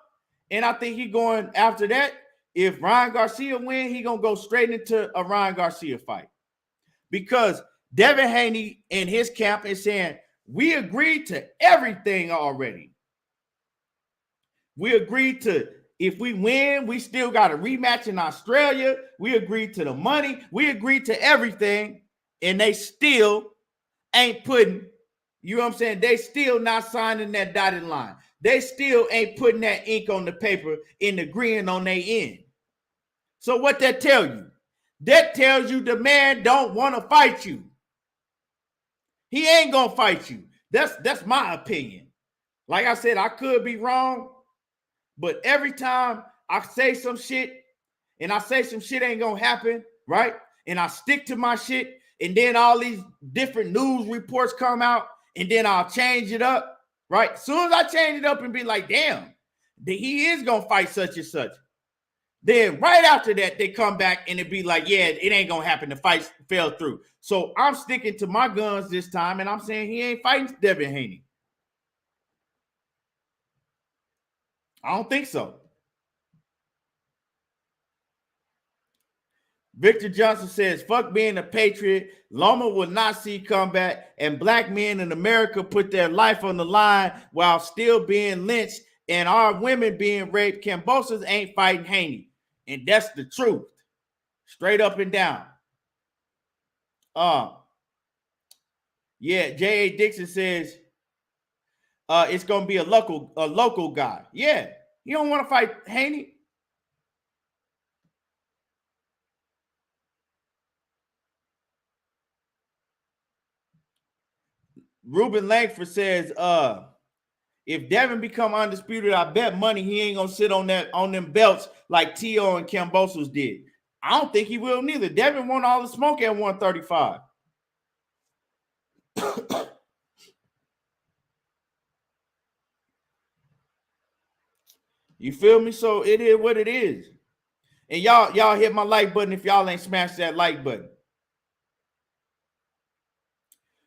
And I think he's going after that. If Ryan Garcia wins, he's going to go straight into a Ryan Garcia fight. Because Devin Haney and his camp is saying, we agreed to everything already. We agreed to If we win, we still got a rematch in Australia. We agreed to the money. We agreed to everything. And they still ain't putting, you know what I'm saying? They still not signing that dotted line. They still ain't putting that ink on the paper and agreeing on their end. So what that tell you? That tells you the man don't want to fight you. He ain't gonna fight you. That's my opinion. Like I said, I could be wrong, but every time I say some shit and I say some shit ain't gonna happen, right? And I stick to my shit, and then all these different news reports come out, and then I'll change it up, right? As soon as I change it up and be like, damn, he is gonna fight such and such. Then right after that, they come back and it be like, yeah, it ain't gonna happen. The fight fell through. So I'm sticking to my guns this time, and I'm saying he ain't fighting Devin Haney. I don't think so. Victor Johnson says, fuck being a patriot. Loma will not see comeback, and black men in America put their life on the line while still being lynched and our women being raped. Kambosos ain't fighting Haney. And that's the truth. Straight up and down. Yeah, J.A. Dixon says it's gonna be a local guy. Yeah, you don't want to fight Haney. Ruben Langford says, if Devin become undisputed, I bet money he ain't gonna sit on them belts like T.O. and Kambosos did. I don't think he will neither. Devin won all the smoke at 135. You feel me? So it is what it is. And y'all hit my like button if y'all ain't smashed that like button.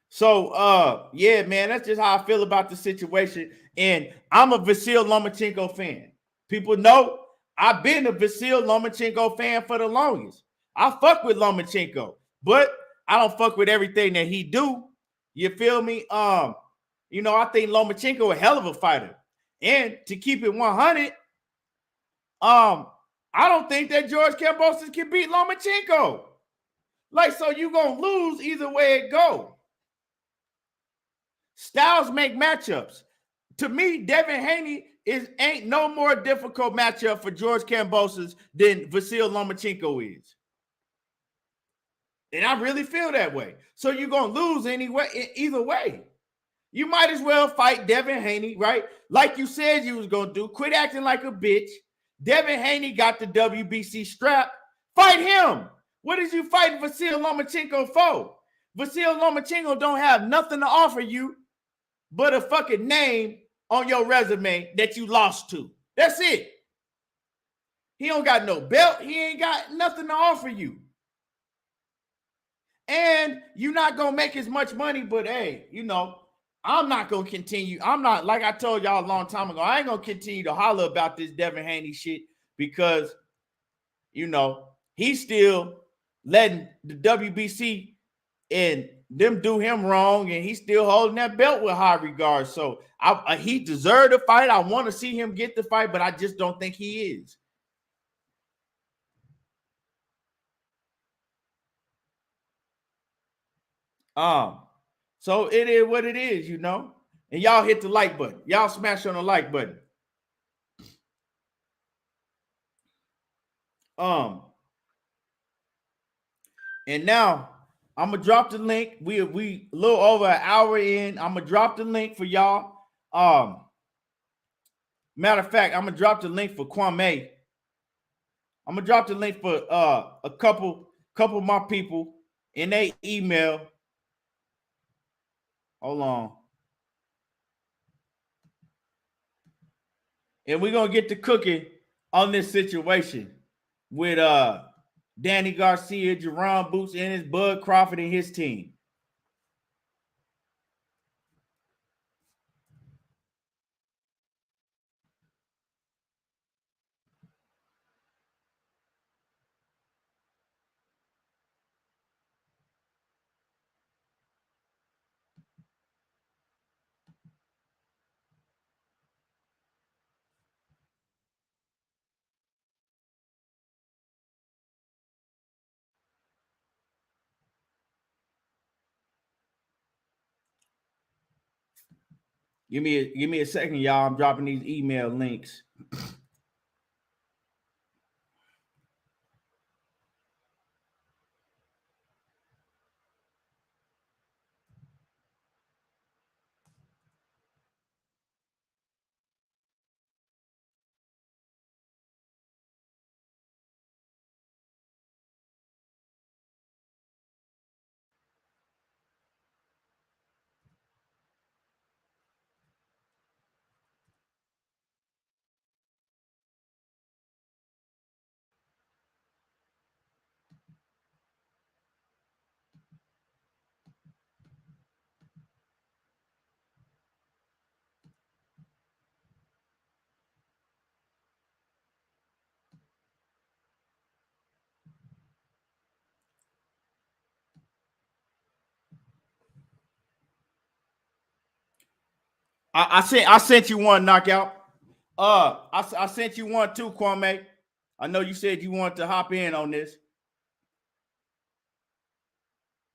So yeah, man, that's just how I feel about the situation. And I'm a Vasyl Lomachenko fan. People know I've been a Vasyl Lomachenko fan for the longest. I fuck with Lomachenko, but I don't fuck with everything that he do. You feel me? You know, I think Lomachenko a hell of a fighter. And to keep it 100, I don't think that George Kambosos can beat Lomachenko. Like, so you gonna lose either way it go. Styles make matchups. To me, Devin Haney ain't no more difficult matchup for George Kambosos than Vasyl Lomachenko is. And I really feel that way. So you're gonna lose anyway, either way. You might as well fight Devin Haney, right? Like you said you was gonna do. Quit acting like a bitch. Devin Haney got the WBC strap. Fight him. What did you fight Vasyl Lomachenko for? Vasyl Lomachenko don't have nothing to offer you but a fucking name on your resume that you lost to. That's it. He don't got no belt. He ain't got nothing to offer you. And you're not going to make as much money, but hey, you know, I'm not going to continue. I'm not, like I told y'all a long time ago, I ain't going to continue to holler about this Devin Haney shit because, you know, he's still letting the WBC and them do him wrong, and he's still holding that belt with high regard. So he deserved a fight. I want to see him get the fight, but I just don't think he is. So it is what it is, you know. And y'all hit the like button. Y'all smash on the like button. And now I'm gonna drop the link. We a little over an hour in. I'm gonna drop the link for y'all. Matter of fact, I'm gonna drop the link for Kwame. I'm gonna drop the link for a couple of my people in their email. Hold on. And we're gonna get to cooking on this situation with Danny Garcia, Jaron Boots Ennis, Bud Crawford, and his team. Give me a second, y'all. I'm dropping these email links. I sent you one, knockout. I sent you one too, Kwame. I know you said you wanted to hop in on this.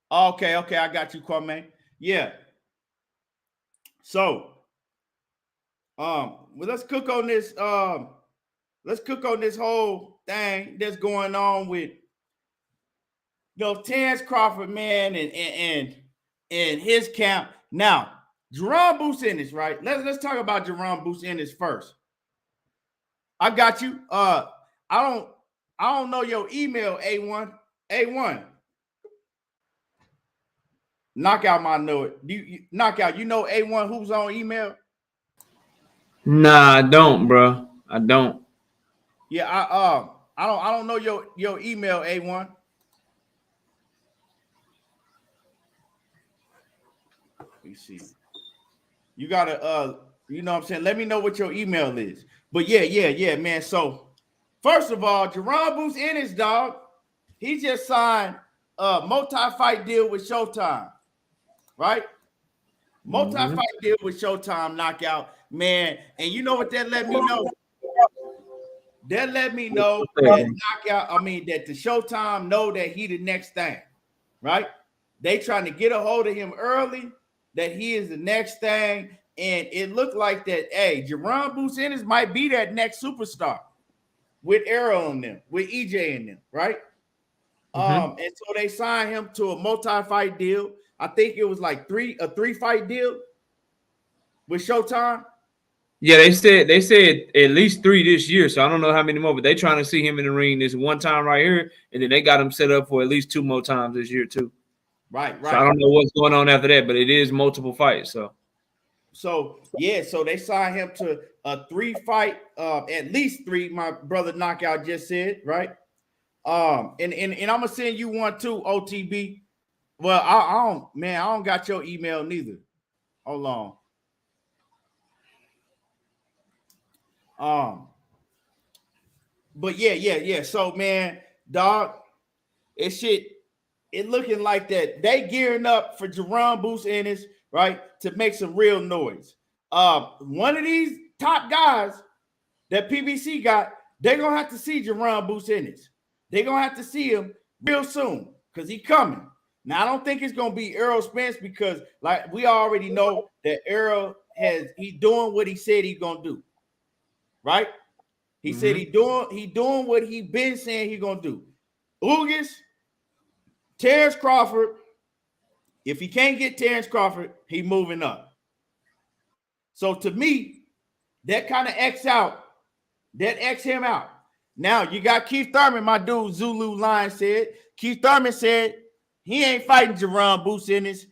Okay, I got you, Kwame. Yeah. So, well, let's cook on this. Let's cook on this whole thing that's going on with Terence Crawford, man, and his camp. Now, Jaron Ennis, right? Let's talk about Jaron Ennis first. I got you. I don't know your email, A1. A1. Knockout might know it. Knockout, you know A1 who's on email? Nah, I don't, bro. I don't. Yeah, I don't know your email, A1. Let me see. You gotta you know what I'm saying? Let me know what your email is. But yeah, man. So first of all, Jaron Ennis, dog, he just signed a multi-fight deal with Showtime, right? Multi-fight deal with Showtime, knockout, man. And you know what that let me know? That let me know that that the Showtime know that he the next thing, right? They trying to get a hold of him early, that he is the next thing. And it looked like that, hey, Jaron Ennis might be that next superstar with Arrow on them, with EJ in them, right? And so they signed him to a multi-fight deal. I think it was like a three-fight deal with Showtime. Yeah, they said at least 3 this year, so I don't know how many more, but they trying to see him in the ring this one time right here, and then they got him set up for at least 2 more times this year too. Right. So I don't know what's going on after that, but it is multiple fights. So they signed him to a 3-fight, at least 3. My brother Knockout just said, right? And I'm gonna send you one too, OTB. Well, I don't got your email neither. Hold on. But yeah. So man, dog, it looking like that they gearing up for Jaron Ennis, right, to make some real noise. One of these top guys that PBC got, they're gonna have to see Jaron Ennis. They're gonna have to see him real soon because he coming. Now, I don't think it's gonna be Errol Spence because, like, we already know that Errol he's doing what he said he's gonna do, right? He said he doing what he been saying he gonna do. Ugas, Terence Crawford. If he can't get Terence Crawford, he moving up. So to me, that kind of X him out. Now you got Keith Thurman, my dude Zulu Lion said. Keith Thurman said he ain't fighting Jaron Ennis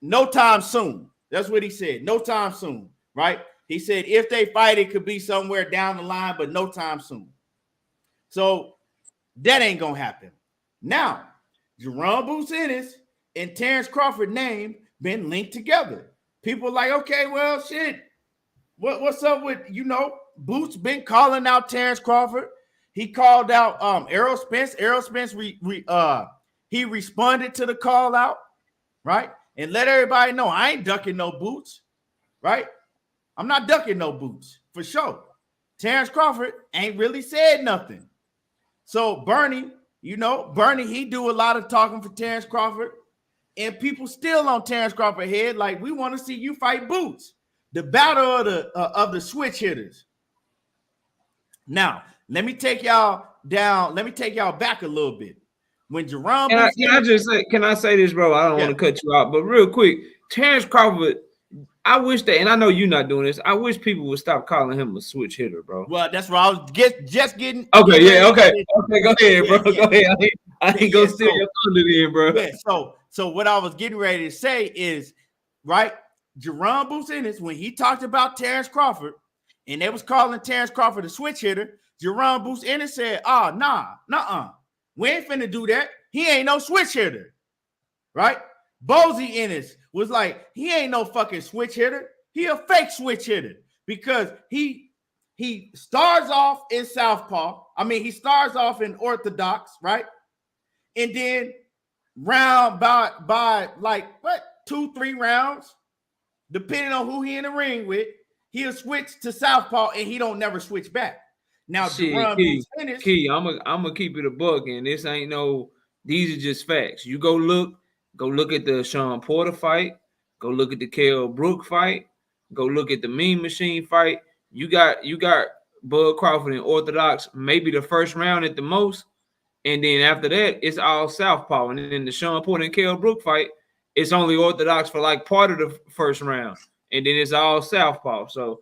no time soon. That's what he said. No time soon, right? He said if they fight, it could be somewhere down the line, but no time soon. So that ain't gonna happen. Now, Jaron Ennis and Terence Crawford name been linked together. People like, okay, well, shit. What's up with, Boots been calling out Terence Crawford. He called out Errol Spence. Errol Spence he responded to the call out, right? And let everybody know I ain't ducking no Boots, right? I'm not ducking no Boots for sure. Terence Crawford ain't really said nothing. So Bernie, he do a lot of talking for Terence Crawford. And people still on Terence Crawford head like, we want to see you fight Boots. The battle of the switch hitters. Now, let me take y'all down. Let me take y'all back a little bit. When Jaron, can I say this, bro? I don't want to cut you out, but real quick, Terence Crawford, I wish that, and I know you're not doing this, I wish people would stop calling him a switch hitter, bro. Well, that's what I was just getting. Okay, yeah, okay, go ahead, bro. Go ahead. I ain't gonna steal your thunder then, bro. Yeah, so what I was getting ready to say is, right, Jaron Ennis, when he talked about Terence Crawford, and they was calling Terence Crawford a switch hitter, Jaron Ennis said, nah, we ain't finna do that. He ain't no switch hitter, right? Vasyl Ennis was like, he ain't no fucking switch hitter. He a fake switch hitter because he starts off in southpaw. I mean, he starts off in orthodox, right? And then round by like 2-3 rounds, depending on who he in the ring with, he'll switch to southpaw and he don't never switch back. Now, Key, I'm gonna keep it a buck, and this ain't no. These are just facts. You go look at the Sean Porter fight. Go look at the Kell Brook fight. Go look at the Mean Machine fight. You got Bud Crawford in orthodox, maybe the first round at the most, and then after that, it's all southpaw. And then the Sean Porter and Kell Brook fight, it's only orthodox for like part of the first round, and then it's all southpaw. So.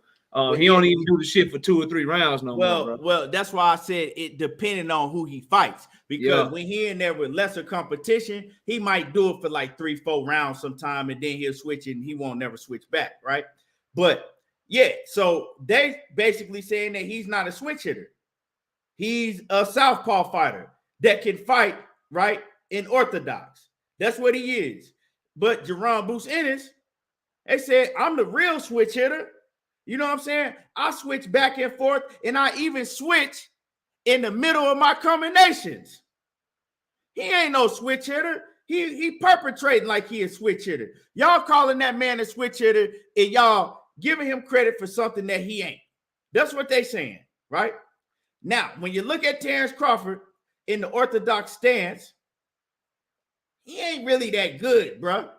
He don't even do the shit for 2 or 3 rounds no more. Bro. Well, that's why I said it depending on who he fights. Because when he in there with lesser competition, he might do it for like 3-4 rounds sometime, and then he'll switch and he won't never switch back, right? But yeah, so they basically saying that he's not a switch hitter. He's a southpaw fighter that can fight right in orthodox. That's what he is. But Jaron Ennis, they said, I'm the real switch hitter. You know what I'm saying? I switch back and forth, and I even switch in the middle of my combinations. He ain't no switch hitter. He perpetrating like he a switch hitter. Y'all calling that man a switch hitter, and y'all giving him credit for something that he ain't. That's what they saying, right? Now, when you look at Terence Crawford in the orthodox stance, he ain't really that good, bro.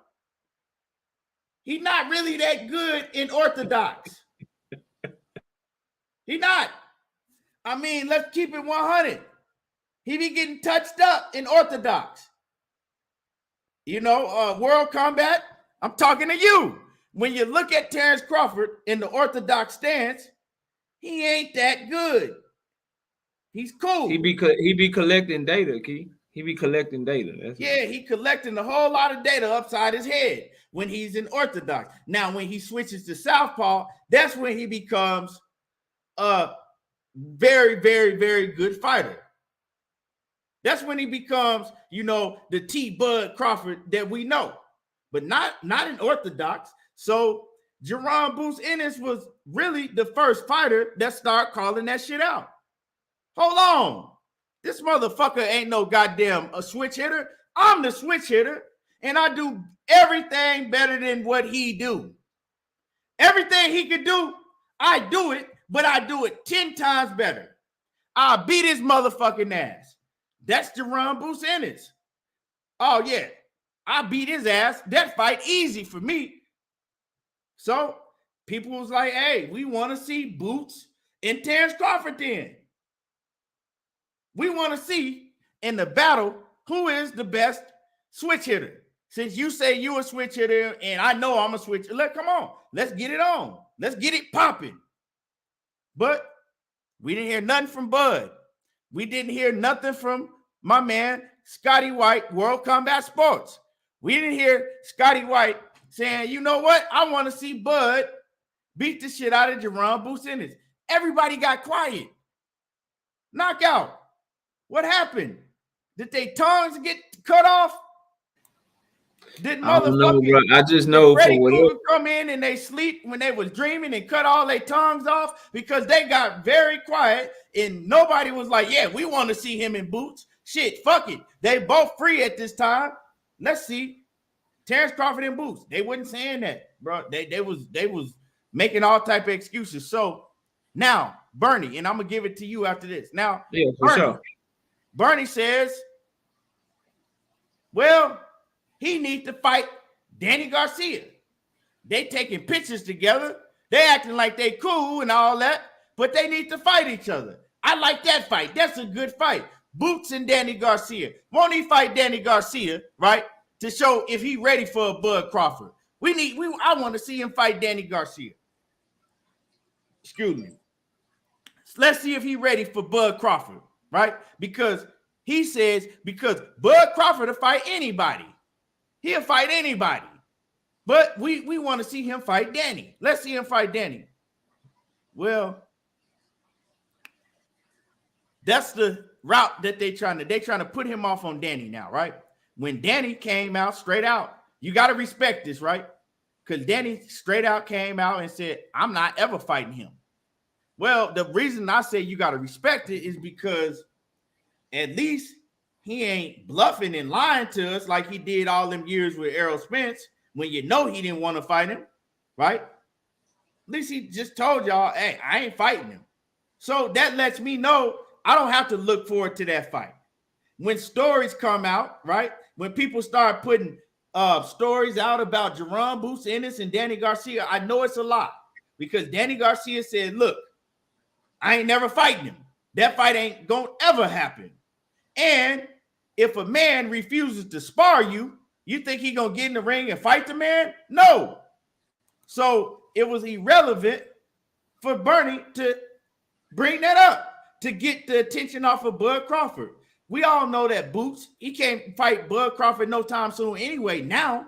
He's not really that good in orthodox. He not. I mean, let's keep it 100. He be getting touched up in orthodox. You know, World Combat, I'm talking to you. When you look at Terence Crawford in the orthodox stance, he ain't that good. He's cool. He be collecting data, Key. He be collecting data. He collecting a whole lot of data upside his head when he's in orthodox. Now, when he switches to southpaw, that's when he becomes a very, very, very good fighter. That's when he becomes, you know, the T. Bud Crawford that we know, but not in orthodox. So Jaron Ennis was really the first fighter that started calling that shit out. Hold on. This motherfucker ain't no goddamn a switch hitter. I'm the switch hitter, and I do everything better than what he do. Everything he could do, I do it, but I do it 10 times better. I beat his motherfucking ass. That's Jaron Ennis. Oh, yeah. I beat his ass. That fight easy for me. So people was like, hey, we want to see Boots and Terence Crawford then. We want to see in the battle who is the best switch hitter. Since you say you a switch hitter and I know I'm a switch hitter, come on. Let's get it on. Let's get it popping. But we didn't hear nothing from Bud. We didn't hear nothing from my man, Scotty White, World Combat Sports. We didn't hear Scotty White saying, you know what? I want to see Bud beat the shit out of Jaron Ennis. Everybody got quiet. Knockout. What happened? Did they tongues get cut off? Did motherfuckers? I just know Freddy Krueger come in and they sleep when they was dreaming and cut all their tongues off because they got very quiet and nobody was like, yeah, we want to see him in Boots. Shit, fuck it. They both free at this time. Let's see. Terence Crawford and Boots. They wasn't saying that, bro. They was making all type of excuses. So now, Bernie, and I'm gonna give it to you after this. Now, yeah, for sure. Bernie says, well, he needs to fight Danny Garcia. They taking pictures together. They acting like they cool and all that, but they need to fight each other. I like that fight. That's a good fight. Boots and Danny Garcia. Won't he fight Danny Garcia, right? To show if he ready for a Bud Crawford. I want to see him fight Danny Garcia. Excuse me. Let's see if he ready for Bud Crawford, right? Because he says, because Bud Crawford will fight anybody. He'll fight anybody. But we want to see him fight Dannny. Let's see him fight Dannny. Well, that's the route that they're trying to put him off on Dannny now, right? When Dannny came out straight out, you got to respect this, right? Because Dannny straight out came out and said, I'm not ever fighting him. Well, the reason I say you got to respect it is because at least he ain't bluffing and lying to us like he did all them years with Errol Spence when you know he didn't want to fight him, right? At least he just told y'all, hey, I ain't fighting him. So that lets me know I don't have to look forward to that fight. When stories come out, right? When people start putting stories out about Jaron Boots Ennis and Danny Garcia, I know it's a lot because Danny Garcia said, look, I ain't never fighting him. That fight ain't gonna ever happen. And if a man refuses to spar you, you think he gonna get in the ring and fight the man? No. So it was irrelevant for Bernie to bring that up to get the attention off of Bud Crawford. We all know that Boots, he can't fight Bud Crawford no time soon anyway now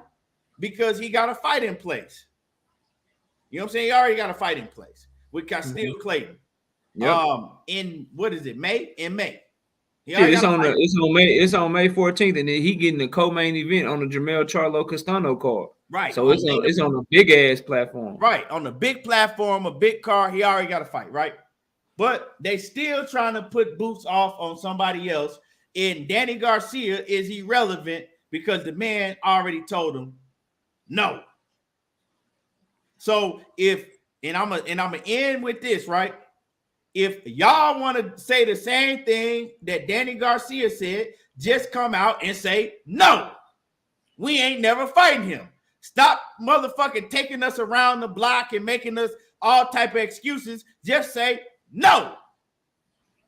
because he got a fight in place. You know what I'm saying? He already got a fight in place with Castile Clayton. Yep. In what is it? May? In May. Yeah, it's on May 14th, and then he getting the co-main event on the Jermell Charlo Castano card. Right. So it's on a big ass platform. Right. On a big platform, a big car. He already got a fight, right? But they still trying to put Boots off on somebody else. And Danny Garcia is irrelevant because the man already told him no. So I'm gonna end with this, right? If y'all want to say the same thing that Danny Garcia said, just come out and say, no, we ain't never fighting him. Stop motherfucking taking us around the block and making us all type of excuses. Just say no.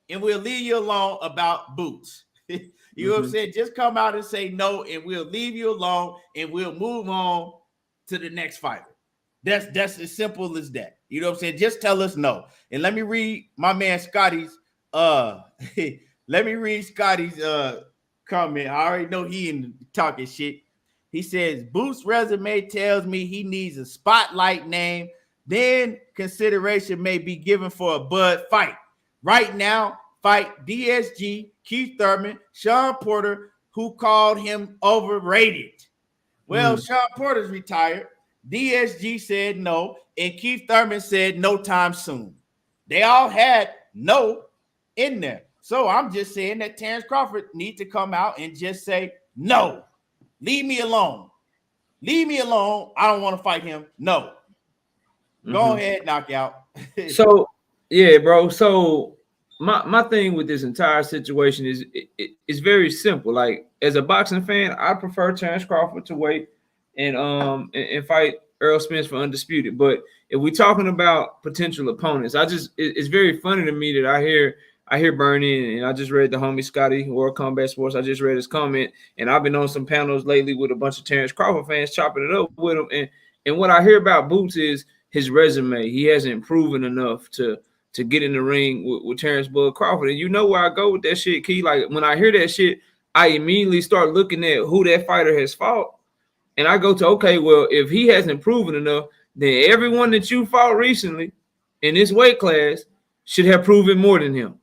And we'll leave you alone about Boots. You know what I'm saying? Just come out and say no, and we'll leave you alone and we'll move on to the next fighter. That's as simple as that. You know what I'm saying? Just tell us no. And let me read my man Scotty's comment. I already know he in talking shit. He says, Boots' resume tells me he needs a spotlight name. Then consideration may be given for a Bud fight. Right now, fight DSG, Keith Thurman, Sean Porter, who called him overrated. Well, Sean Porter's retired. DSG said no, and Keith Thurman said no time soon. They all had no in there. So I'm just saying that Terence Crawford needs to come out and just say no. Leave me alone. Leave me alone. I don't want to fight him. No. Go ahead, knockout. So, yeah, bro. So my thing with this entire situation is it's very simple. Like, as a boxing fan, I prefer Terence Crawford to wait and fight Errol Spence for undisputed. But if we're talking about potential opponents, it's very funny to me that I hear Bernie, and I just read the homie Scotty, World Combat Sports. I just read his comment, and I've been on some panels lately with a bunch of Terence Crawford fans chopping it up with him. And what I hear about Boots is his resume. He hasn't proven enough to get in the ring with Terence Bud Crawford. And you know where I go with that shit, Key? Like, when I hear that shit, I immediately start looking at who that fighter has fought. And I go to, okay, well, if he hasn't proven enough, then everyone that you fought recently in this weight class should have proven more than him.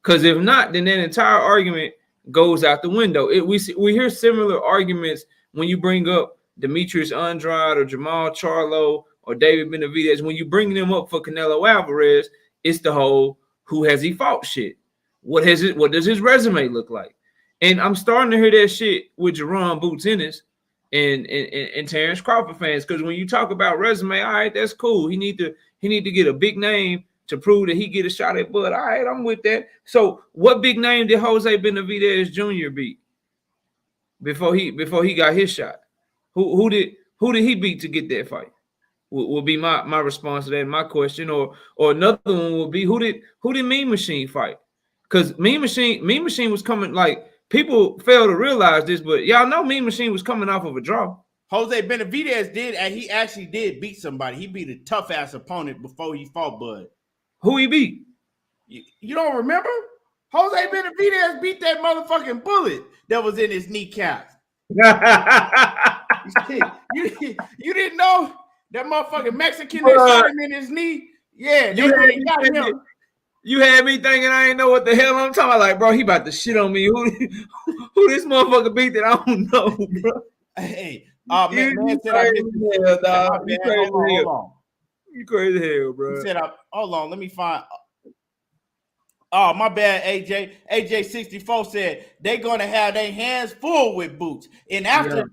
Because if not, then that entire argument goes out the window. We hear similar arguments when you bring up Demetrius Andrade or Jamal Charlo or David Benavidez. When you bring them up for Canelo Alvarez, it's the whole who has he fought shit. What does his resume look like? And I'm starting to hear that shit with Jaron Boots Ennis and Terence Crawford fans. Because when you talk about resume, all right, that's cool. He need to get a big name to prove that he get a shot at Bud. All right, I'm with that. So what big name did Jose Benavidez Jr. beat? before he got his shot? Who did he beat to get that fight? Will be my response to that. My question, or another one will be who did Mean Machine fight? Because Mean Machine was coming, like, people fail to realize this, but y'all know Mean Machine was coming off of a draw. Jose Benavidez did, and he actually did beat somebody. He beat a tough ass opponent before he fought Bud. Who he beat? You don't remember? Jose Benavidez beat that motherfucking bullet that was in his kneecap. you didn't know that motherfucking Mexican that shot him in his knee? Yeah, you had me thinking I ain't know what the hell I'm talking about. Like, bro, he about to shit on me. Who this motherfucker beat that I don't know, bro? Hey, man said I missed it. Hold on. You crazy hell, bro. He said, hold on, let me find. Oh, my bad, AJ. AJ64 said they're gonna have their hands full with Boots. And after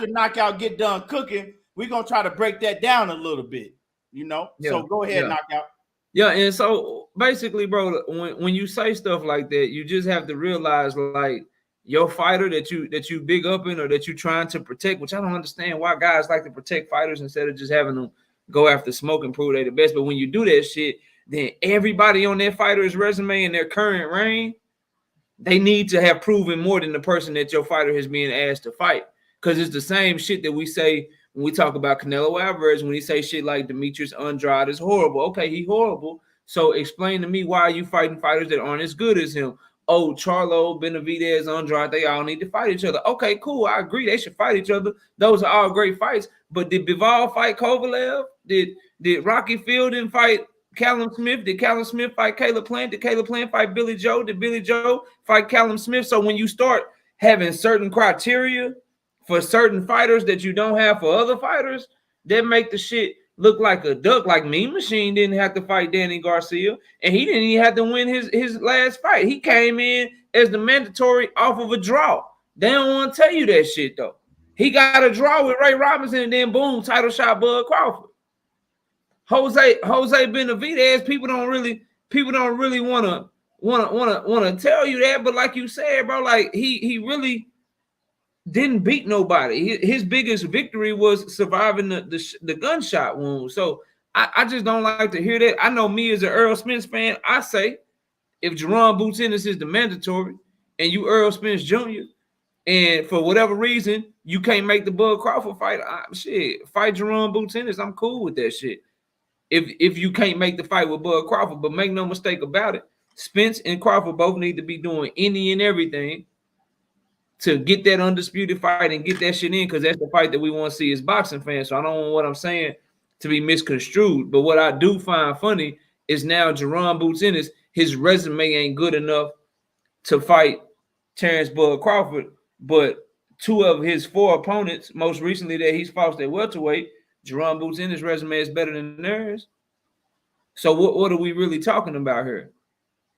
Knockout get done cooking, we're gonna try to break that down a little bit, you know. Yeah. So go ahead, Knockout. Yeah, and so basically, bro, when you say stuff like that, you just have to realize, like, your fighter that you big up in or that you're trying to protect, which I don't understand why guys like to protect fighters instead of just having them go after smoke and prove they the best. But when you do that shit, then everybody on their fighter's resume in their current reign, they need to have proven more than the person that your fighter has been asked to fight. Because it's the same shit that we say when we talk about Canelo Alvarez, when he say shit like Demetrius Andrade is horrible. Okay, he horrible. So explain to me why are you fighting fighters that aren't as good as him? Oh, Charlo, Benavidez, Andrade, they all need to fight each other. Okay, cool. I agree. They should fight each other. Those are all great fights. But did Bivol fight Kovalev? Did Rocky Fielding fight Callum Smith? Did Callum Smith fight Caleb Plant? Did Caleb Plant fight Billy Joe? Did Billy Joe fight Callum Smith? So when you start having certain criteria for certain fighters that you don't have for other fighters, that make the shit look like a duck. Like Mean Machine didn't have to fight Danny Garcia, and he didn't even have to win his last fight. He came in as the mandatory off of a draw. They don't want to tell you that shit, though. He got a draw with Ray Robinson, and then boom, title shot Bud Crawford. Jose Benavidez, people don't really want to tell you that, but like you said, bro, like he really didn't beat nobody. His biggest victory was surviving the gunshot wound. So I just don't like to hear that. I know me as an Earl Spence fan, I say if Jaron Boots Ennis is the mandatory and you Earl Spence Jr., and for whatever reason you can't make the Bud Crawford fight, fight Jaron Boots Ennis. I'm cool with that shit. If you can't make the fight with Bud Crawford, but make no mistake about it, Spence and Crawford both need to be doing any and everything to get that undisputed fight and get that shit in, because that's the fight that we want to see as boxing fans. So I don't want what I'm saying to be misconstrued. But what I do find funny is now Jaron Boots Ennis, his resume ain't good enough to fight Terence Bud Crawford, but 2 of his 4 opponents, most recently that he's fought at welterweight, Jaron Boots Ennis' resume is better than theirs. So what are we really talking about here?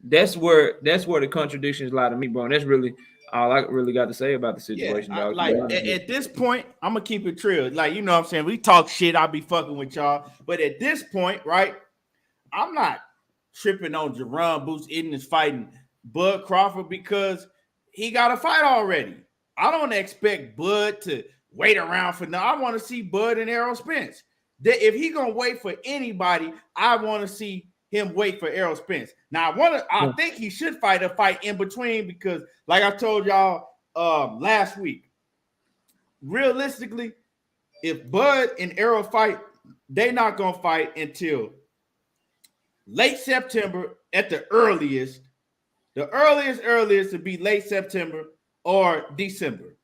That's where the contradictions lie to me, bro. And that's really all I really got to say about the situation, dog. Like at this point, I'm gonna keep it real. Like, you know what I'm saying? We talk shit, I'll be fucking with y'all. But at this point, right, I'm not tripping on Jaron Boots Ennis fighting Bud Crawford because he got a fight already. I don't expect Bud to wait around for now. I want to see Bud and Errol Spence. If he gonna wait for anybody, I want to see him wait for Errol Spence. Now I think he should fight a fight in between, because like I told y'all last week, realistically, if Bud and Errol fight, they not gonna fight until late September at the earliest. The earliest to be late September or December.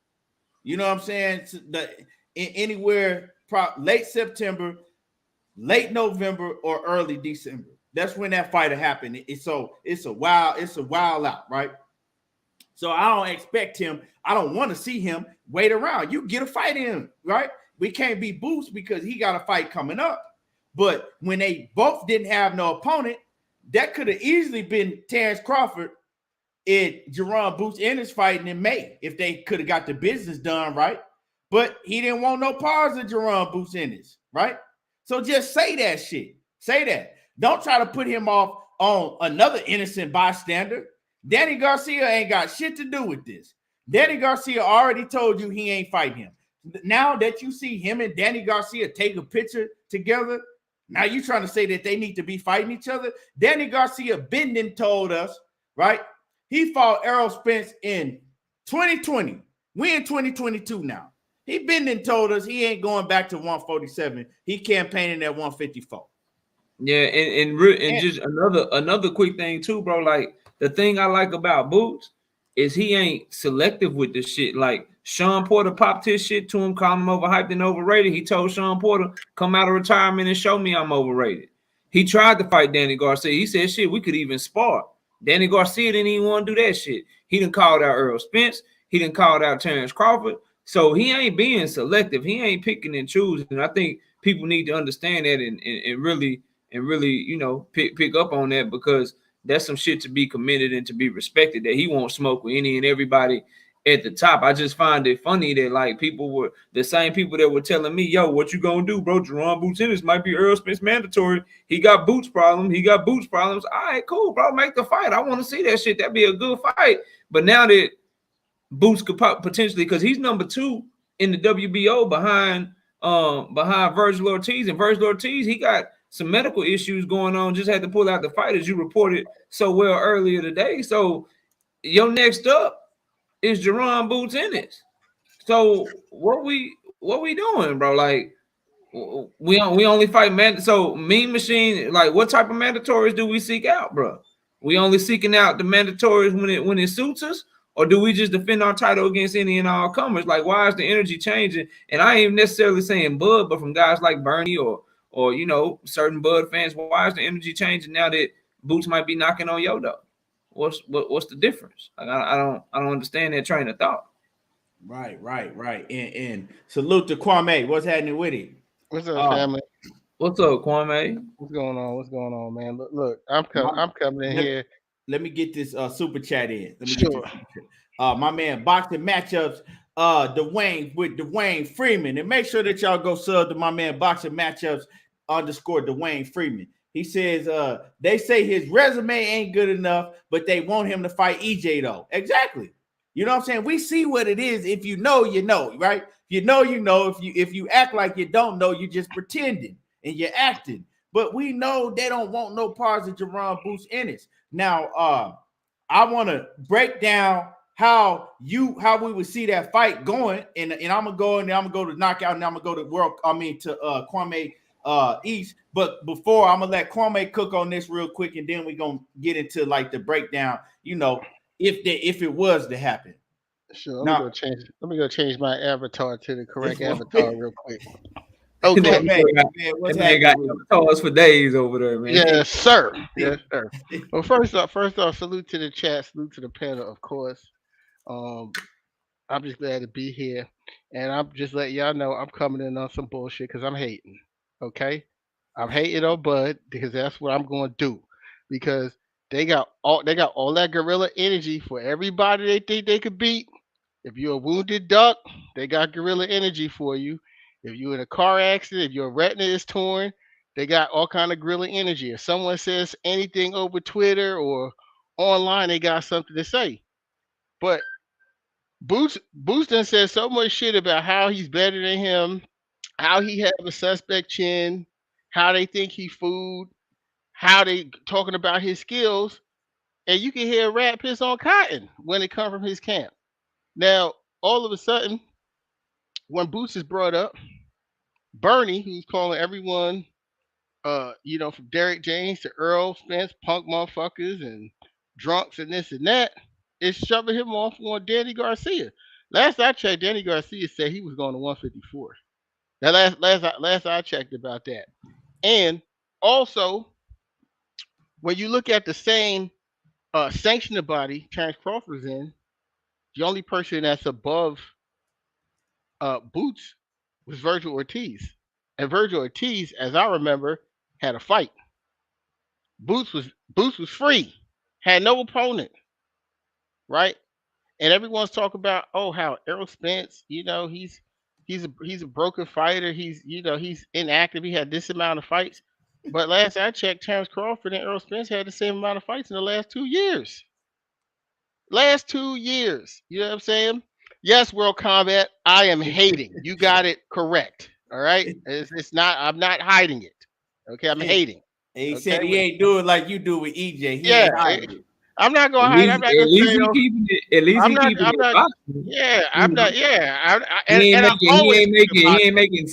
You know what I'm saying? Anywhere late September, late November, or early December. That's when that fight will happen. It's a while out, right? So I don't expect him. I don't want to see him wait around. You get a fight in, right? We can't be Boots because he got a fight coming up. But when they both didn't have no opponent, that could have easily been Terence Crawford and Jaron Boots Ennis fighting in May if they could have got the business done, right? But he didn't want no parts of Jaron Boots Ennis, right? So just say that shit. Say that. Don't try to put him off on another innocent bystander. Danny Garcia ain't got shit to do with this. Danny Garcia already told you he ain't fighting him. Now that you see him and Danny Garcia take a picture together, now you trying to say that they need to be fighting each other? Danny Garcia been told us, right? He fought Errol Spence in 2020. We in 2022 now. He been told us he ain't going back to 147. He campaigning at 154. Yeah, and just another quick thing too, bro. Like the thing I like about Boots is he ain't selective with this shit. Like Sean Porter popped his shit to him, called him overhyped and overrated. He told Sean Porter, come out of retirement and show me I'm overrated. He tried to fight Danny Garcia. He said, shit, we could even spar. Danny Garcia didn't even want to do that shit. He done called out Errol Spence. He done called out Terence Crawford. So he ain't being selective. He ain't picking and choosing. And I think people need to understand that and really, you know, pick up on that, because that's some shit to be commended and to be respected, that he won't smoke with any and everybody at the top. I just find it funny that like people were the same people that were telling me, yo, what you gonna do, bro? Jaron Boots Ennis might be Errol Spence mandatory. He got boots problems. All right, cool, bro. Make the fight. I want to see that shit. That'd be a good fight. But now that Boots could potentially, because he's number 2 in the WBO behind Virgil Ortiz, and Virgil Ortiz, he got some medical issues going on, just had to pull out the fight, as you reported so well earlier today. So your next up is Jaron Boots Ennis. So what we doing, bro? Like we only fight man. So Mean Machine, like what type of mandatories do we seek out, bro? We only seeking out the mandatories when it suits us, or do we just defend our title against any and all comers? Like, why is the energy changing? And I ain't necessarily saying Bud, but from guys like Bernie or you know, certain Bud fans, why is the energy changing now that Boots might be knocking on Yodo? What's the difference? Like, I don't understand that train of thought. Right. And salute to Kwame. What's happening with it? What's up, family? What's up, Kwame? What's going on, man? Look, I'm coming in here. Let me get this super chat in. My man, Boxing Matchups, Dwayne Freeman. And make sure that y'all go sub to my man, Boxing Matchups _Dwayne Freeman. He says they say his resume ain't good enough, but they want him to fight EJ though. Exactly. You know what I'm saying? We see what it is. If you know, you know, right? If you know, you know. If you act like you don't know, you're just pretending and you're acting. But we know they don't want no parts of Jaron Boots Ennis. Now, I want to break down how we would see that fight going, and I'm gonna go to knockout, and I'm gonna go to Kwame East. But before, I'm gonna let Kwame cook on this real quick, and then we're gonna get into like the breakdown. You know, if it was to happen. Sure. Let me go change my avatar to the correct avatar real quick. Okay, man, what's happening? Got us for days over there, man. Yes, sir. Yes, sir. Well, first off, salute to the chat, salute to the panel, of course. I'm just glad to be here, and I'm just letting y'all know I'm coming in on some bullshit because I'm hating. Okay, I'm hating on Bud because that's what I'm going to do, because they got all that gorilla energy for everybody they think they could beat. If you're a wounded duck, they got gorilla energy for you. If you're in a car accident, if your retina is torn, they got all kind of gorilla energy. If someone says anything over Twitter or online, they got something to say. But Boots done said so much shit about how he's better than him, how he have a suspect chin, how they think he food, how they talking about his skills, and you can hear a rat piss on cotton when it comes from his camp. Now, all of a sudden, when Boots is brought up, Bernie, who's calling everyone, from Derek James to Earl Spence, punk motherfuckers and drunks and this and that, is shoving him off on Danny Garcia. Last I checked, Danny Garcia said he was going to 154. Now, last I checked about that. And also, when you look at the same sanctioning body Terence Crawford's in, the only person that's above Boots was Virgil Ortiz. And Virgil Ortiz, as I remember, had a fight. Boots was free, had no opponent, right? And everyone's talking about, how Errol Spence, he's a broken fighter. He's inactive. He had this amount of fights. But last I checked, Terence Crawford and Errol Spence had the same amount of fights in the last 2 years. Last 2 years. You know what I'm saying? Yes, World Combat. I am hating. You got it correct. All right. It's not. I'm not hiding it. Okay. I'm hating. He Okay. said he ain't doing like you do with EJ. He Yeah. ain't hiding it. I'm not gonna At hide. I'm least, not at gonna least say he no. keeping it. At least I'm he not. keeping I'm it not. boxing. Yeah. I'm not. Yeah. He And ain't I'm making. He always ain't keeping making. He ain't boxing. making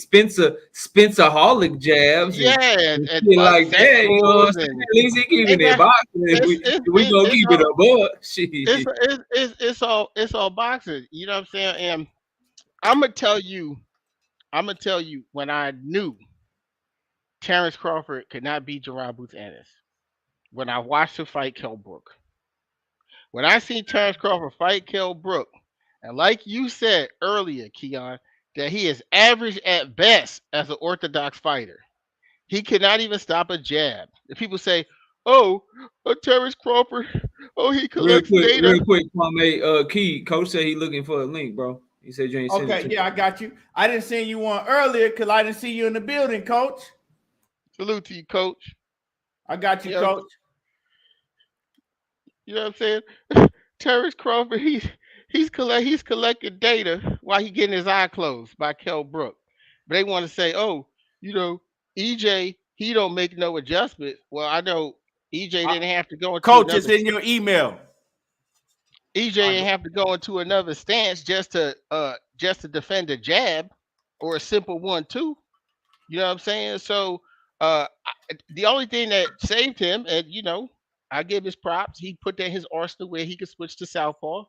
Spencer Holic jabs Yeah. and And shit butt like that. You know what I'm sexuals saying? and At least he keeping it nigga. boxing. If we gonna It's keep it all. above, shit. It's all boxing. You know what I'm saying? And I'm gonna tell you. When I knew Terence Crawford could not beat Jaron Ennis. When I watched him fight Kell Brook. When I seen Terence Crawford fight Kell Brook, and like you said earlier, Keon, that he is average at best as an orthodox fighter. He cannot even stop a jab. If people say, "Oh, Terence Crawford, oh he collects data." Real quick, Kwame. Key coach said he looking for a link, bro. He said you ain't sent it Okay, to yeah, I got you. I didn't send you one earlier because I didn't see you in the building, Coach. Salute to you, coach. I got you, You know, Coach. you know what I'm saying? Terence Crawford, he's collecting data while he getting his eye closed by Kell Brook. But they want to say, oh, EJ, he don't make no adjustments. Well, I know EJ didn't have to go into Coach, it's another in your email. EJ didn't have to go into another stance just to defend a jab or a simple 1-2. You know what I'm saying? So the only thing that saved him, and I give his props. He put that in his arsenal where he could switch to southpaw.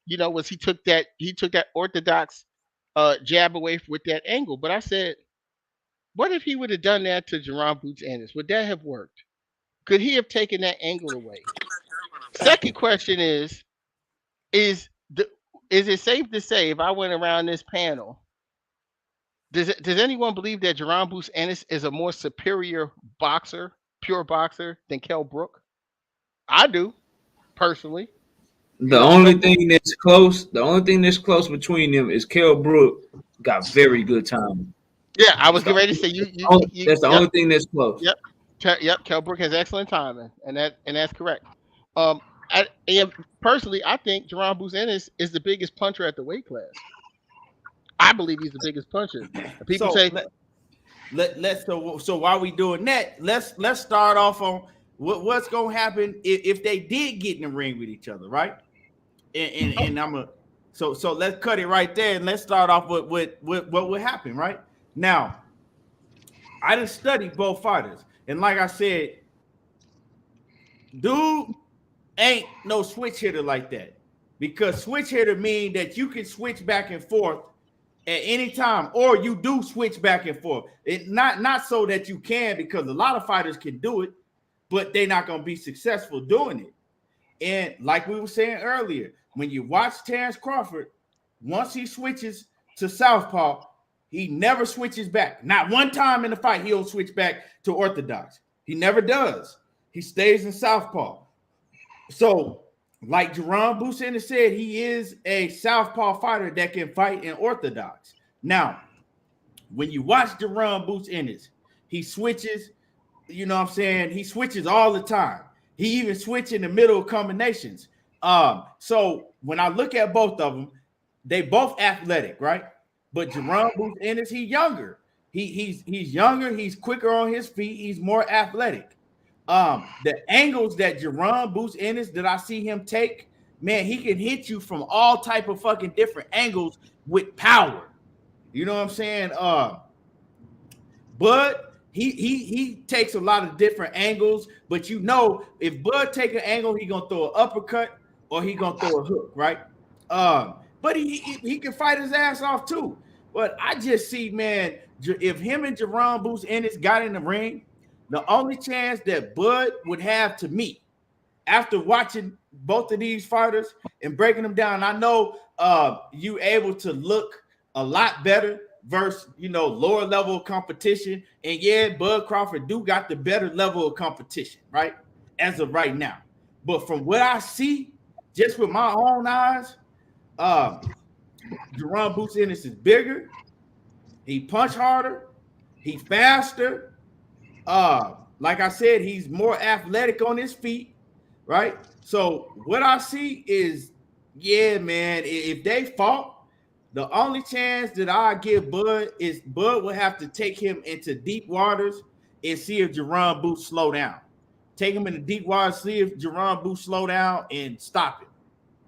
Was he took that orthodox jab away with that angle. But I said, what if he would have done that to Jaron Boots Ennis? Would that have worked? Could he have taken that angle away? Second question is it safe to say if I went around this panel, does anyone believe that Jaron Boots Ennis is a more superior boxer, pure boxer than Kell Brook? I do, personally. The only thing that's close between them is Kell Brook got very good timing. Yeah, I was getting ready to say that's the only thing that's close. Yep. Kell Brook has excellent timing, and that's correct. And personally, I think Jaron Boots Ennis is the biggest puncher at the weight class. I believe he's the biggest puncher. People say, so while we doing that, let's start off on what's gonna happen if they did get in the ring with each other, right? And so let's cut it right there and let's start off with what would happen, right? Now, I done studied both fighters, and like I said, dude ain't no switch hitter like that, because switch hitter mean that you can switch back and forth at any time, or you do switch back and forth. It not so that you can, because a lot of fighters can do it, but they're not going to be successful doing it. And like we were saying earlier, when you watch Terence Crawford, once he switches to southpaw, he never switches back. Not one time in the fight he'll switch back to orthodox. He never does. He stays in southpaw. So, like Jaron Boots Ennis said, he is a southpaw fighter that can fight in orthodox. Now, when you watch Jaron Boots Ennis, he switches, you know what I'm saying? He switches all the time. He even switches in the middle of combinations. So when I look at both of them, they both athletic, right? But Jaron Boots Ennis, he's younger. He's younger. He's quicker on his feet. He's more athletic. The angles that Jaron Boots Ennis that I see him take, man, he can hit you from all type of fucking different angles with power. You know what I'm saying? Bud, he takes a lot of different angles, but if Bud take an angle, he gonna throw an uppercut or he gonna throw a hook, right? But he can fight his ass off too. But I just see, man, if him and Jaron Boots Ennis got in the ring, the only chance that Bud would have, to me, after watching both of these fighters and breaking them down, I know you able to look a lot better versus lower level of competition. And yeah, Bud Crawford do got the better level of competition, right? As of right now. But from what I see, just with my own eyes, Jaron Boots Ennis is bigger. He punch harder. He faster. Like I said, he's more athletic on his feet. right? So what I see is, yeah, man, if they fought, the only chance that I give Bud is Bud will have to take him into deep waters and see if Jaron Booth slow down. Take him into deep waters, see if Jaron Booth slow down and stop it.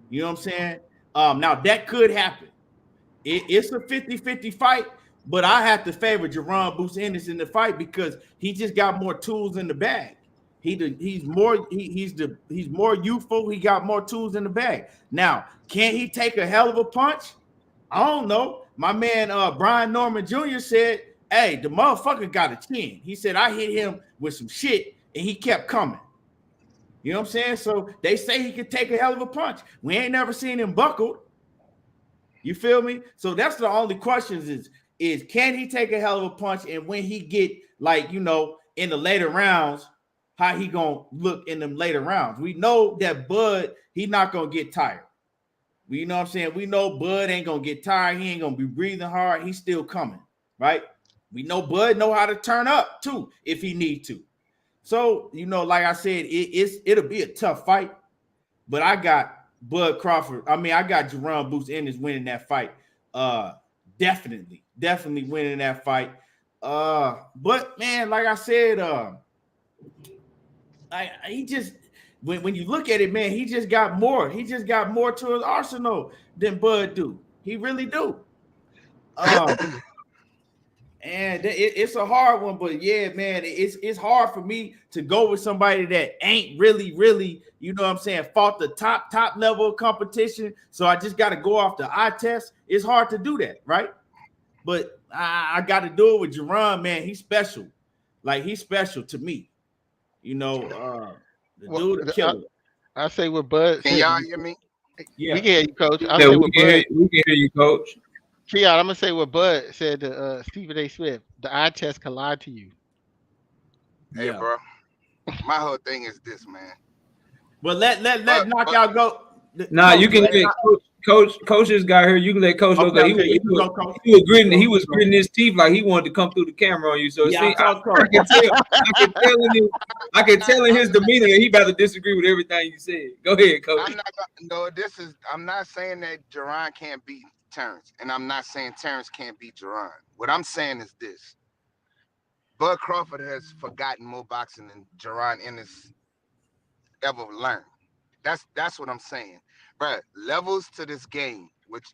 You know what I'm saying? Now that could happen. It's a 50-50 fight, but I have to favor Jaron Booth Ennis in the fight because he just got more tools in the bag. He's more youthful. He got more tools in the bag. Now, can he take a hell of a punch? I don't know. My man Brian Norman Jr. said, "Hey, the motherfucker got a chin." He said, "I hit him with some shit and he kept coming." You know what I'm saying? So they say he could take a hell of a punch. We ain't never seen him buckled. You feel me? So that's the only questions is can he take a hell of a punch, and when he get like, you know, in the later rounds, how he gonna look in them later rounds? We know that Bud, he not gonna get tired. You know what I'm saying? We know Bud ain't gonna get tired. He ain't gonna be breathing hard. He's still coming, right? We know Bud know how to turn up too if he need to. So, you know, like I said, it'll be a tough fight, but I got Bud Crawford. I mean, I got Jaron Booth Ennis winning that fight. Definitely winning that fight. But man, like I said, he just when you look at it, man, he just got more. He just got more to his arsenal than Bud do. He really do. And it's a hard one, but yeah, man, it's hard for me to go with somebody that ain't really, you know what I'm saying, fought the top level of competition. So I just got to go off the eye test. It's hard to do that, right? But I got to do it with Jaron, man. He's special. Like, he's special to me. You know, the dude, the killer. I say with Bud. Can y'all hear me? Yeah. We can hear you, Coach. We can hear you, Coach. Triad, I'm gonna say what Bud said to Stephen A. Smith. The eye test can lie to you. Hey, bro. My whole thing is this, man. Well, let knockout go. Nah, you can let Coach just got here. You can let Coach go. He was gritting his teeth like he wanted to come through the camera on you. So yeah, I can tell in his demeanor that he about to disagree with everything you said. Go ahead, Coach. I'm not saying that Jaron can't beat Terence, and I'm not saying Terence can't beat Jaron. What I'm saying is this: Bud Crawford has forgotten more boxing than Jaron Ennis ever learned. That's what I'm saying, bro. Levels to this game,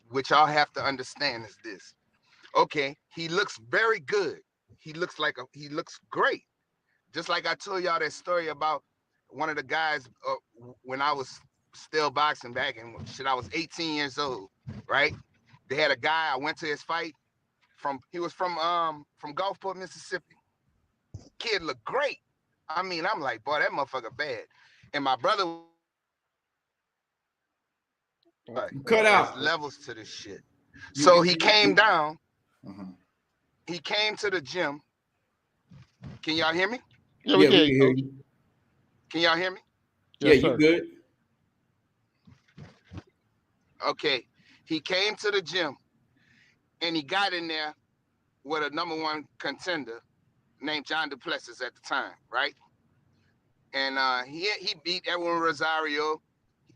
which y'all have to understand is this. Okay, he looks very good. He looks great. Just like I told y'all that story about one of the guys when I was still boxing back and shit. I was 18 years old, right? They had a guy. I went to his fight. He was from Gulfport, Mississippi. Kid looked great. I mean, I'm like, boy, that motherfucker bad. And my brother cut out levels to this shit. So he came down. He came to the gym. Can y'all hear me? Yeah, we can hear you. Can y'all hear me? Yeah, you good. Okay. He came to the gym and he got in there with a #1 contender named John Duplessis at the time, right? And he beat Edwin Rosario.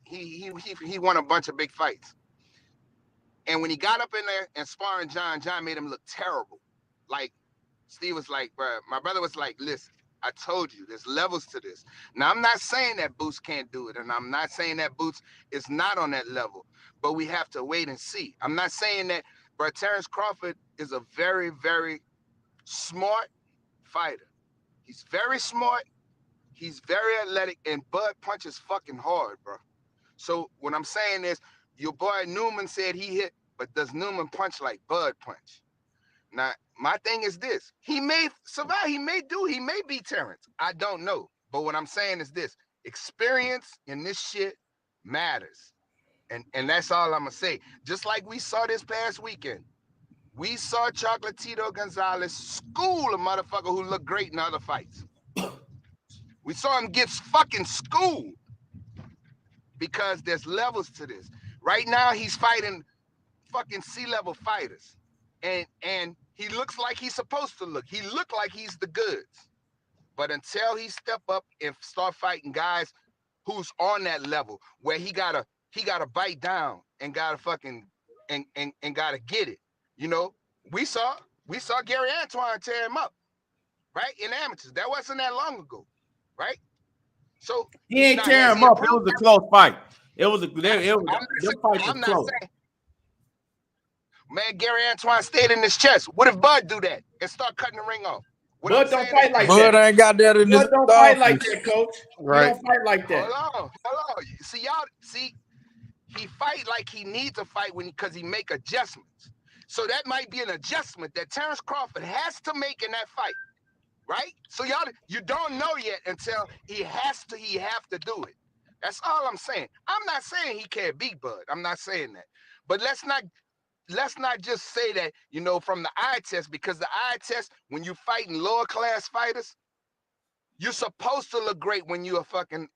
He won a bunch of big fights. And when he got up in there and sparring John made him look terrible. Like, Steve was like, bro, my brother was like, listen, I told you, there's levels to this. Now, I'm not saying that Boots can't do it, and I'm not saying that Boots is not on that level, but we have to wait and see. I'm not saying that, but Terence Crawford is a very, very smart fighter. He's very smart. He's very athletic, and Bud punches fucking hard, bro. So what I'm saying is, your boy Newman said he hit, but does Newman punch like Bud punch? Now, my thing is this. He may survive. He may beat Terence. I don't know. But what I'm saying is this. Experience in this shit matters. And that's all I'm going to say. Just like we saw this past weekend. We saw Chocolatito Gonzalez school a motherfucker who looked great in other fights. We saw him get fucking schooled. Because there's levels to this. Right now, he's fighting fucking C-level fighters. And he looks like he's supposed to look. He looked like he's the goods. But until he step up and start fighting guys who's on that level where he gotta bite down and gotta fucking and gotta get it. You know, we saw Gary Antoine tear him up, right? In amateurs. That wasn't that long ago, right? So he ain't tearing him up. It was a close fight. Them fights were close. Man, Gary Antoine stayed in his chest. What if Bud do that and start cutting the ring off? Bud don't fight like that. Bud ain't got that in his Bud don't fight like that, coach. Right. He don't fight like that. Hold on. See, he fight like he needs to fight because he make adjustments. So that might be an adjustment that Terence Crawford has to make in that fight, right? So you don't know yet until he have to do it. That's all I'm saying. I'm not saying he can't beat Bud. I'm not saying that. But let's not just say that, you know, from the eye test, because the eye test, when you fighting lower class fighters, you're supposed to look great when you are fucking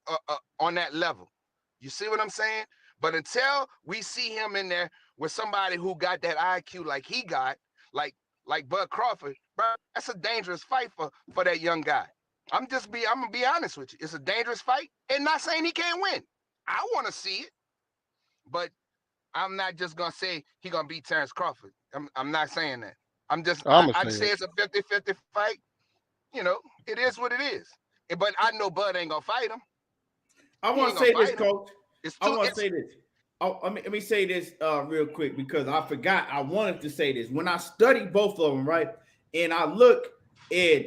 on that level. You see what I'm saying? But until we see him in there with somebody who got that IQ like he got, like Bud Crawford, bro, that's a dangerous fight for that young guy. I'm gonna be honest with you. It's a dangerous fight, and not saying he can't win. I want to see it, but I'm not just gonna say he gonna beat Terence Crawford. I'm not saying that. I'd say it's a 50-50 fight. You know, it is what it is. But I know Bud ain't gonna fight him. I want to say this, coach. I want to say this. Let me say this real quick, because I forgot. I wanted to say this. When I studied both of them, right, and I look at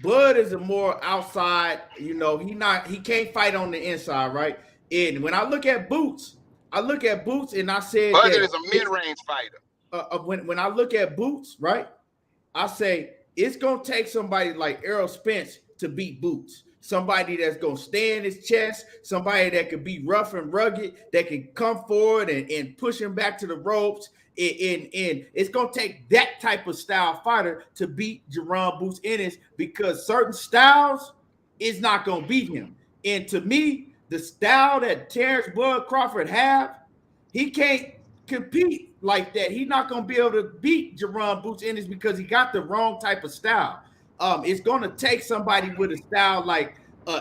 Bud is a more outside, you know, he can't fight on the inside, right? And when I look at Boots and I said Bud is a mid-range fighter. When I look at Boots, right, I say it's gonna take somebody like Errol Spence to beat Boots. Somebody that's gonna stay in his chest, somebody that could be rough and rugged, that can come forward and push him back to the ropes. And it's gonna take that type of style fighter to beat Jaron Boots Ennis, because certain styles is not gonna beat him. And to me, the style that Terence Bud Crawford have, he can't compete like that. He's not gonna be able to beat Jaron Boots Ennis because he got the wrong type of style. It's gonna take somebody with a style like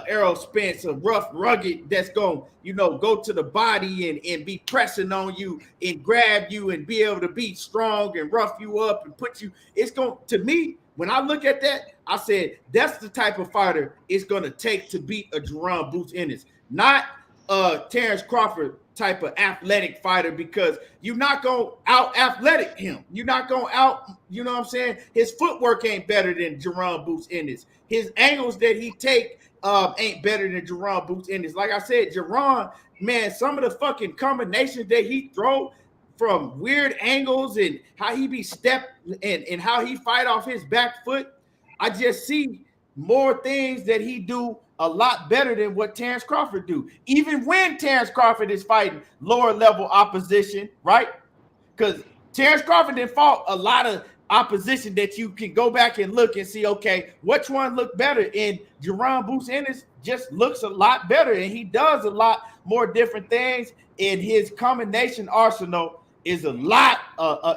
Errol Spence, a rough, rugged, that's gonna, you know, go to the body and be pressing on you and grab you and be able to be strong and rough you up and put you. It's going to me, when I look at that, I said that's the type of fighter it's gonna take to beat a Jaron Boots Ennis, not Terence Crawford type of athletic fighter, because you're not gonna out athletic him. You're not gonna out, you know what I'm saying? His footwork ain't better than Jaron Boots Ennis. His angles that he take ain't better than Jaron Boots Ennis. Like I said, Jaron, man, some of the fucking combinations that he throw from weird angles and how he be stepped and how he fight off his back foot, I just see more things that he do a lot better than what Terence Crawford do. Even when Terence Crawford is fighting lower level opposition, right? Because Terence Crawford didn't fought a lot of opposition that you can go back and look and see, okay, which one looked better? And Jaron Boots Ennis just looks a lot better, and he does a lot more different things, and his combination arsenal is a lot.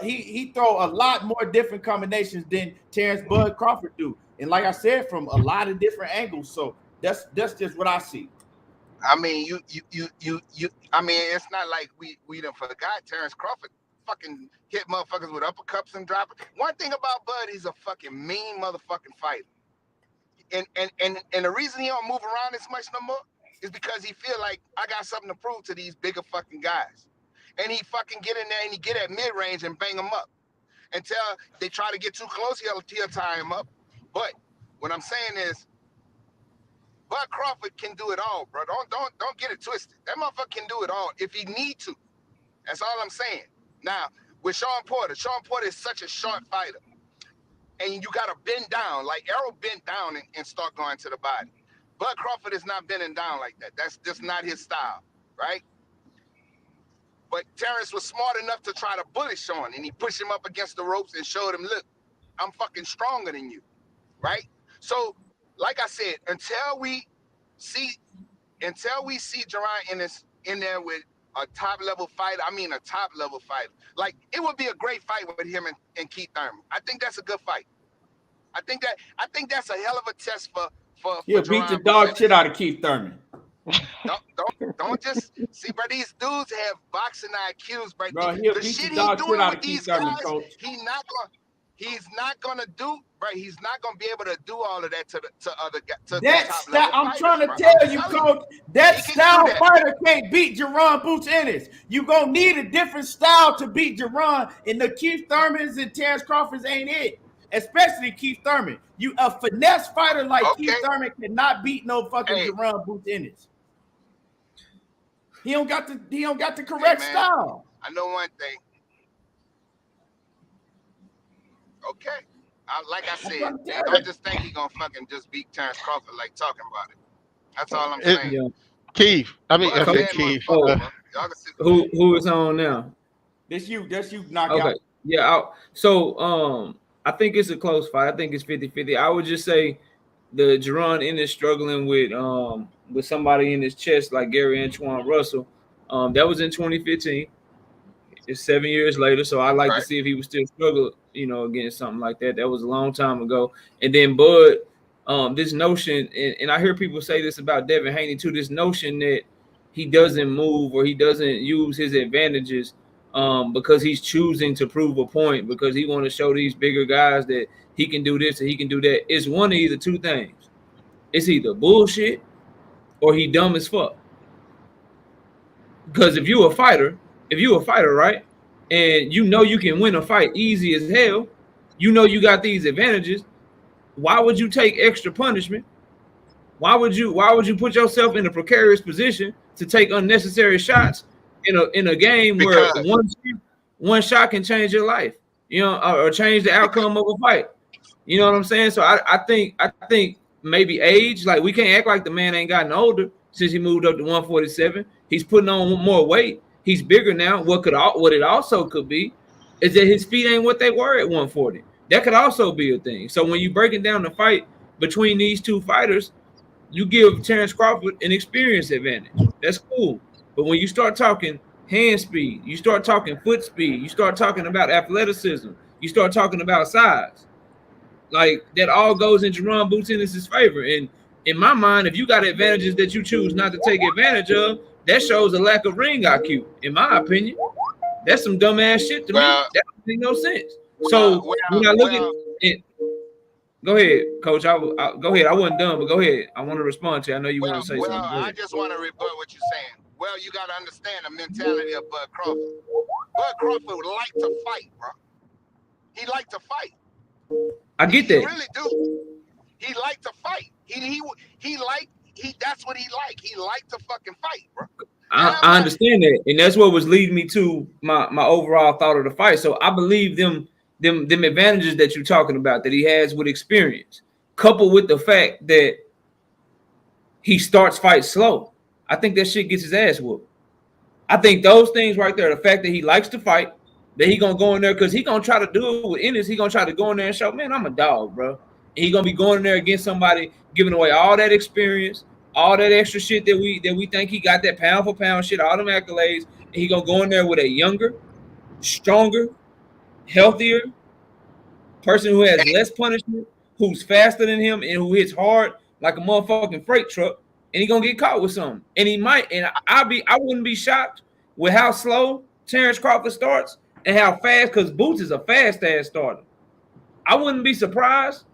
He throw a lot more different combinations than Terence Bud Crawford do, and like I said, from a lot of different angles. So that's just what I see. I mean, you. I mean, it's not like we done forgot Terence Crawford fucking hit motherfuckers with uppercuts and drop. One thing about Bud, he's a fucking mean motherfucking fighter. And the reason he don't move around as much no more is because he feel like I got something to prove to these bigger fucking guys. And he fucking get in there and he get at mid-range and bang them up. Until they try to get too close, he'll tie him up. But what I'm saying is, Bud Crawford can do it all, bro. Don't get it twisted. That motherfucker can do it all if he need to. That's all I'm saying. Now, with Sean Porter is such a short fighter. And you got to bend down. Like Errol bent down and start going to the body. Bud Crawford is not bending down like that. That's just not his style, right? But Terence was smart enough to try to bully Sean, and he pushed him up against the ropes and showed him, look, I'm fucking stronger than you, right? So, like I said, until we see Jaron Ennis in there with a top level fighter, like it would be a great fight with him and Keith Thurman. I think that's a good fight. I think that's a hell of a test for He'll beat the dog shit out of Keith Thurman. Don't just see, bro. These dudes have boxing IQs, bro. Bro, he'll The beat shit the dog he's shit doing out with of Keith these Thurman, guys, coach. he's not gonna do, bro. He's not gonna be able to do all of that to other guys. That style, I'm trying to tell you, coach. That style fighter can't beat Jaron Boots Ennis. You gonna need a different style to beat Jaron, and the Keith Thurmans and Terence Crawfords ain't it. Especially Keith Thurman. You a finesse fighter like Keith Thurman cannot beat no fucking Jaron Boots Ennis. He don't got the correct style. I know one thing. Okay. Like I said, don't just think he's gonna fucking just beat Terence Crawford like talking about it. That's all I'm saying. Keith. I said Keith. Who is on now? That's you knockout. Okay. Yeah. I think it's a close fight. I think it's 50-50. I would just say the Jaron Ennis struggling with somebody in his chest like Gary Antoine Russell. That was in 2015. It's 7 years later, so I like to see if he would still struggle, against something like that. That was a long time ago. And then Bud, this notion, and I hear people say this about Devin Haney too, this notion that he doesn't move or he doesn't use his advantages because he's choosing to prove a point, because he want to show these bigger guys that he can do this and he can do that. It's one of either two things. It's either bullshit or he dumb as fuck. Because if you a fighter, right, and you can win a fight easy as hell, you got these advantages, why would you take extra punishment? Why would you put yourself in a precarious position to take unnecessary shots in a game where one shot can change your life, or change the outcome of a fight? You know what I'm saying? So I think maybe age, like we can't act like the man ain't gotten older since he moved up to 147. He's putting on more weight. He's bigger now. What it also could be is that his feet ain't what they were at 140. That could also be a thing. So when you're breaking down the fight between these two fighters, you give Terence Crawford an experience advantage. That's cool. But when you start talking hand speed, you start talking foot speed, you start talking about athleticism, you start talking about size, like that all goes in Jaron Boots Ennis' favor. And in my mind, if you got advantages that you choose not to take advantage of, that shows a lack of ring IQ, in my opinion. That's some dumbass shit to me. That doesn't make no sense. So when I look at it, go ahead, Coach. Go ahead. I wasn't done, but go ahead. I want to respond to you. I know you want to say something. I just want to rebut what you're saying. Well, you got to understand the mentality of Bud Crawford. Bud Crawford would like to fight, bro. He like to fight. I get that. He really do. He like to fight. That's what he like. He like to fucking fight, bro. I understand that, and that's what was leading me to my overall thought of the fight. So I believe them advantages that you're talking about that he has with experience, coupled with the fact that he starts fights slow. I think that shit gets his ass whooped. I think those things right there, the fact that he likes to fight, that he gonna go in there because he gonna try to do it with Ennis. He gonna try to go in there and show, man, I'm a dog, bro. And he gonna be going in there against somebody giving away all that experience, all that extra shit that we think he got, that pound for pound shit, all them accolades. And he gonna go in there with a younger, stronger, healthier person who has less punishment, who's faster than him, and who hits hard like a motherfucking freight truck. And he gonna get caught with something. And he might. And I wouldn't be shocked with how slow Terence Crawford starts and how fast, because Boots is a fast ass starter. I wouldn't be surprised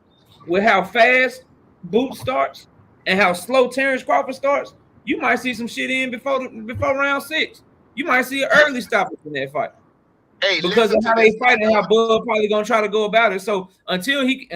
with how fast Boots starts and how slow Terence Crawford starts. You might see some shit in before round 6. You might see an early stoppage in that fight. Because of how they fight and how Bud probably gonna try to go about it. So until he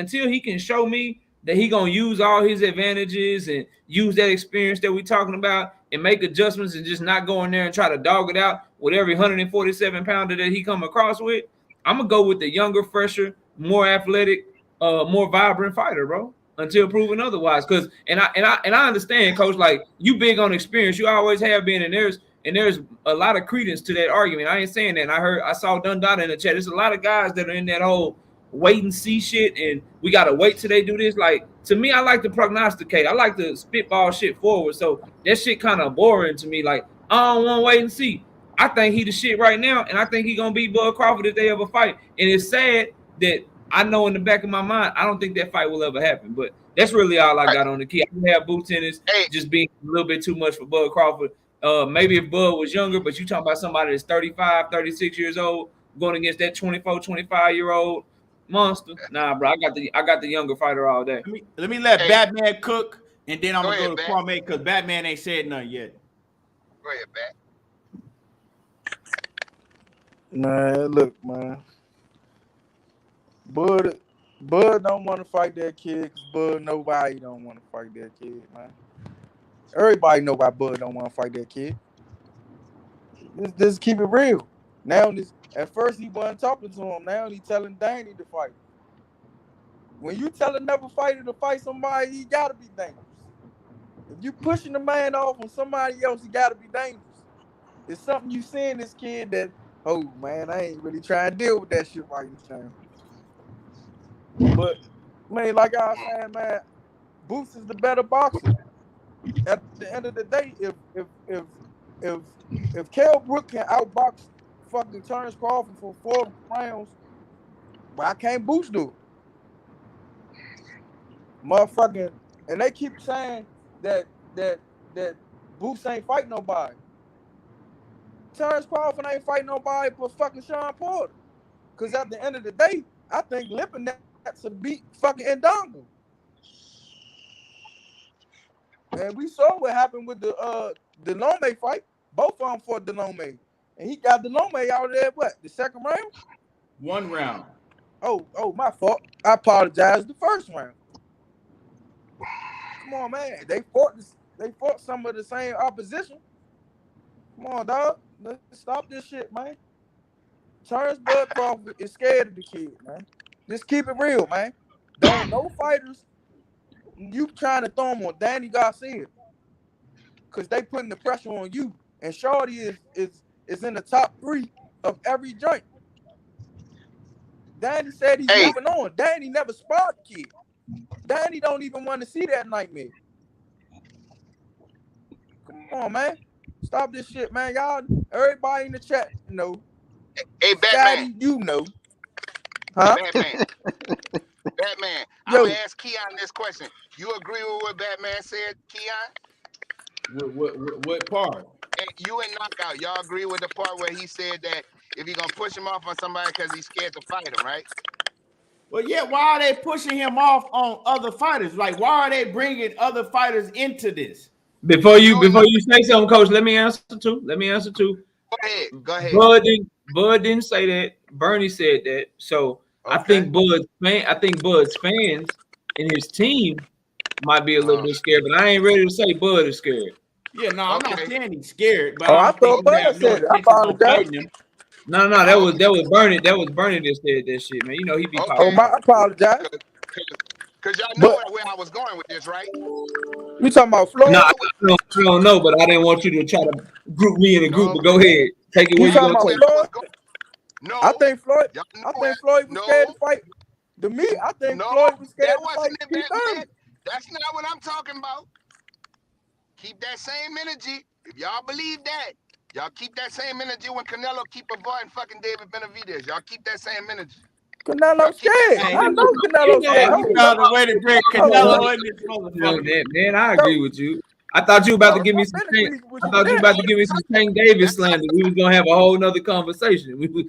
can show me that he gonna use all his advantages and use that experience that we're talking about and make adjustments and just not go in there and try to dog it out with every 147 pounder that he come across with, I'm gonna go with the younger, fresher, more athletic, more vibrant fighter, bro. Until proven otherwise. Because I understand, Coach, like you big on experience, you always have been, and there's a lot of credence to that argument. I ain't saying that. And I saw Dundada in the chat. There's a lot of guys that are in that whole wait and see shit, and we gotta wait till they do this. Like, to me, I like to prognosticate. I like to spitball shit forward. So that shit kind of boring to me. Like, I don't want to wait and see. I think he the shit right now, and I think he gonna beat Bud Crawford if they ever fight. And it's sad that I know in the back of my mind, I don't think that fight will ever happen. But That's really all I got on the key. I can have Boots Ennis just being a little bit too much for Bud Crawford. Maybe if Bud was younger, but you talking about somebody that's 35, 36 years old going against that 24, 25-year-old monster. Nah, bro, I got the younger fighter all day. Let me let Batman cook, and then I'm gonna go to Bat. Kwame because Batman ain't said nothing yet. Go ahead, Bat. Man, look, man. Bud don't want to fight that kid because Bud nobody don't want to fight that kid, man. Everybody know why Bud don't want to fight that kid. Just keep it real. Now, at first he wasn't talking to him. Now he telling Dannny to fight. When you tell another fighter to fight somebody, he gotta be dangerous. If you pushing the man off on somebody else, he gotta be dangerous. It's something you see in this kid that, oh man, I ain't really trying to deal with that shit right now. But man, like I was saying, man, Boots is the better boxer. At the end of the day, if Kell Brook can outbox fucking Terence Crawford for 4 rounds, why can't Boots do it? Motherfucking, and they keep saying that Boots ain't fight nobody. Terence Crawford ain't fight nobody but fucking Sean Porter. Cause at the end of the day, I think Lipinets to beat fucking Ndongo. And we saw what happened with the Lomachenko fight. Both of them fought Lomachenko. And he got Lomachenko out of there, what, the second round? 1 round. Oh, my fault. I apologize. The first round. Come on, man. They fought some of the same opposition. Come on, dog. Let's stop this shit, man. Terence Bud Crawford is scared of the kid, man. Just keep it real, man. No fighters. You trying to throw them on Danny Garcia. Because they putting the pressure on you. And Shorty is in the top 3 of every joint. Dannny said he's moving on. Dannny never sparred the kid. Dannny don't even want to see that nightmare. Come on, man. Stop this shit, man. Y'all, everybody in the chat know. Hey, Batman. Scotty, you know. Huh? Batman. I'm going to ask Keon this question. You agree with what Batman said, Keon? What part? And you and Knockout, y'all agree with the part where he said that if he's going to push him off on somebody because he's scared to fight him, right? Well, yeah, why are they pushing him off on other fighters? Like, why are they bringing other fighters into this? Before you say something, Coach, let me answer too. Go ahead. Bud didn't say that. Bernie said that. So okay. I think Bud's fans and his team might be a little bit scared, but I ain't ready to say Bud is scared. Yeah, no, I'm not saying he's scared, but I thought Bud said it. I apologize. No, that was Bernie. That was Bernie that said that shit, man. You know he be popping. I apologize. Because y'all know where I was going with this, right? You talking about Floyd? No, I don't know, but I didn't want you to try to group me in a group. But go ahead, take it where you gonna take it. No, I think Floyd was scared to fight. To me, I think Floyd was scared to fight. That's not what I'm talking about. Keep that same energy. If y'all believe that, y'all keep that same energy when Canelo keep avoiding fucking David Benavidez. Y'all keep that same energy. Canelo scared. I know Canelo scared. You found a way to bring Canelo in this motherfucker. Man, I agree with you. I thought you were about to give me some Tank Davis slander. We was gonna have a whole nother conversation. We was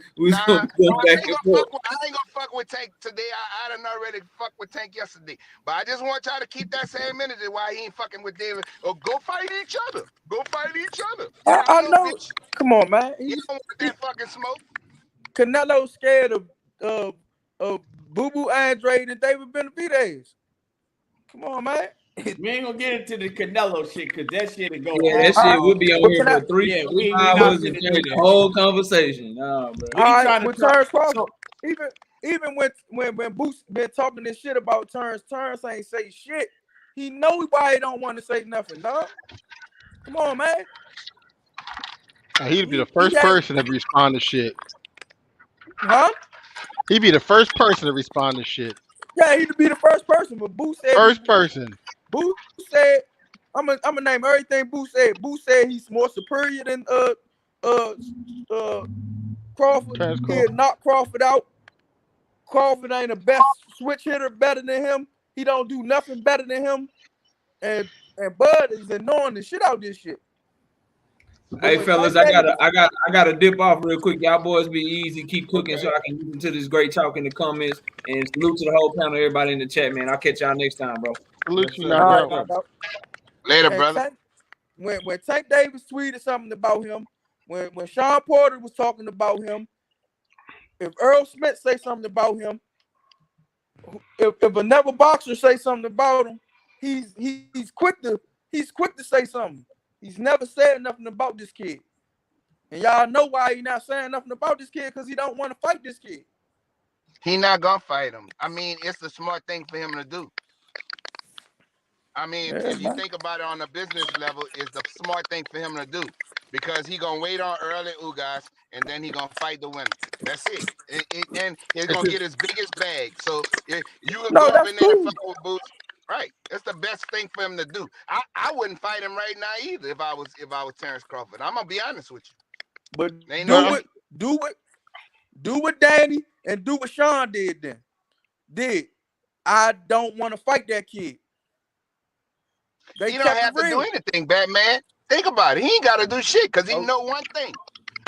gonna go back and forth. I ain't gonna fuck with Tank today. I done already fucked with Tank yesterday. But I just want y'all to keep that same energy while he ain't fucking with David. Or go fight each other. I know. Bitch. Come on, man. You don't want that fucking smoke. Canelo scared of Boo Boo Andre and David Benavidez. Come on, man. We ain't gonna get into the Canelo shit because that shit will go. Yeah, that shit would be on here for 3 hours and the whole conversation. No, bro. All right, with Terence Crawford, even when Boots been talking this shit about Terence ain't say shit. He know why he don't want to say nothing, dog. Come on, man. He'd be the first person to respond to shit. Huh? He'd be the first person to respond to shit. Yeah, he'd be the first person, but Boots said first person. Boots said, I'm gonna name everything Boots said. Boots said he's more superior than Crawford. He had knocked Crawford out. Crawford ain't the best switch hitter better than him. he don't do nothing better than him, and Bud is ignoring the shit out this shit. Hey fellas, I gotta dip off real quick. Y'all boys be easy, keep cooking so I can listen to this great talk in the comments. And salute to the whole panel, everybody in the chat, man. I'll catch y'all next time, bro. Salute you, Later, And brother. when Tank Davis tweeted something about him, when Sean Porter was talking about him, if Earl Smith say something about him, if another boxer say something about him, he's quick to say something. He's never said nothing about this kid. And y'all know why he's not saying nothing about this kid, because he don't want to fight this kid. He not gonna fight him. I mean, it's the smart thing for him to do. I mean, if you think about it on a business level, it's the smart thing for him to do. Because he gonna wait on early Ugas and then he gonna fight the winner. That's it. And he's gonna get his biggest bag. So if you would go up in there and fight with Boots. Right, that's the best thing for him to do. I wouldn't fight him right now either if I was Terence Crawford. I'm gonna be honest with you. But do what Dannny and do what Sean did then. I don't want to fight that kid. He don't have to do anything, Batman. Think about it. He ain't got to do shit because he know one thing.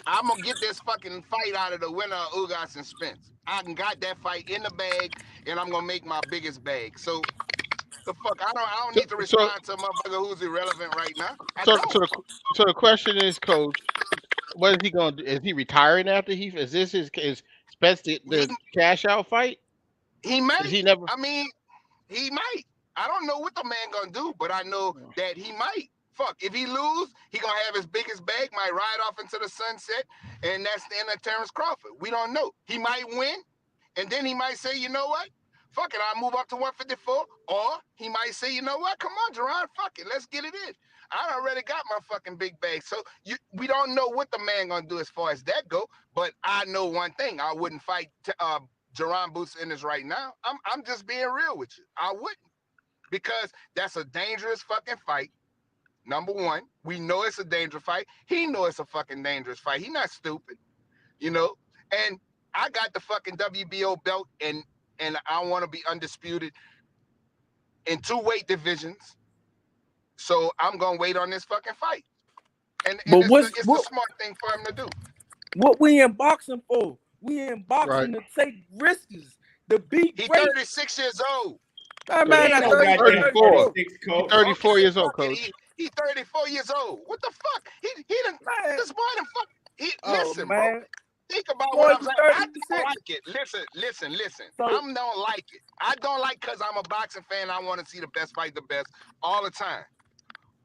I'm gonna get this fucking fight out of the winner of Ugas and Spence. I got that fight in the bag, and I'm gonna make my biggest bag. So. The fuck, I don't need to respond to a motherfucker who's irrelevant right now. So the question is, Coach, what is he gonna do? Is he retiring after is this his Spence the cash out fight? He might. He never. I mean, he might. I don't know what the man gonna do, but I know that he might. Fuck, if he lose, he gonna have his biggest bag, might ride off into the sunset, and that's the end of Terence Crawford. We don't know. He might win, and then he might say, you know what? Fuck it, I'll move up to 154. Or he might say, you know what? Come on, Jaron, fuck it. Let's get it in. I already got my fucking big bag. So we don't know what the man gonna do as far as that go. But I know one thing. I wouldn't fight Jaron Boots Ennis right now. I'm just being real with you. I wouldn't. Because that's a dangerous fucking fight. Number one, we know it's a dangerous fight. He knows it's a fucking dangerous fight. He's not stupid. You know? And I got the fucking WBO belt and I want to be undisputed in 2 weight divisions. So I'm going to wait on this fucking fight. And it's the smart thing for him to do. What we in boxing for? We in boxing to take risks. The beat. He's 36 years old. That man is 34 years old, Coach. He's 34 years old. What the fuck? He done, this boy done fuck. Listen, man. Bro. Think about what I'm saying. I don't like it. Listen. I don't like it. I don't like because I'm a boxing fan. I want to see the best fight the best all the time.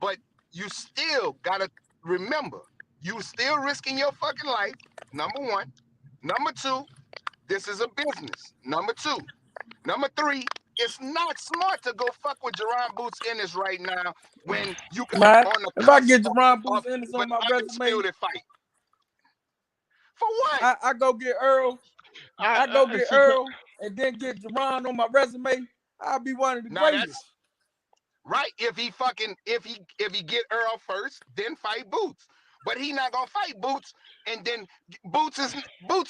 But you still got to remember, you still risking your fucking life, number one. Number two, this is a business. Number two. Number three, it's not smart to go fuck with Jaron Boots Ennis right now when you can if I get Jaron Boots Ennis on my resume, fight. For what? I go get Earl. I go get Earl and then get Jaron on my resume. I'll be one of the greatest. Right. If he get Earl first, then fight Boots. But he not gonna fight Boots, and then Boots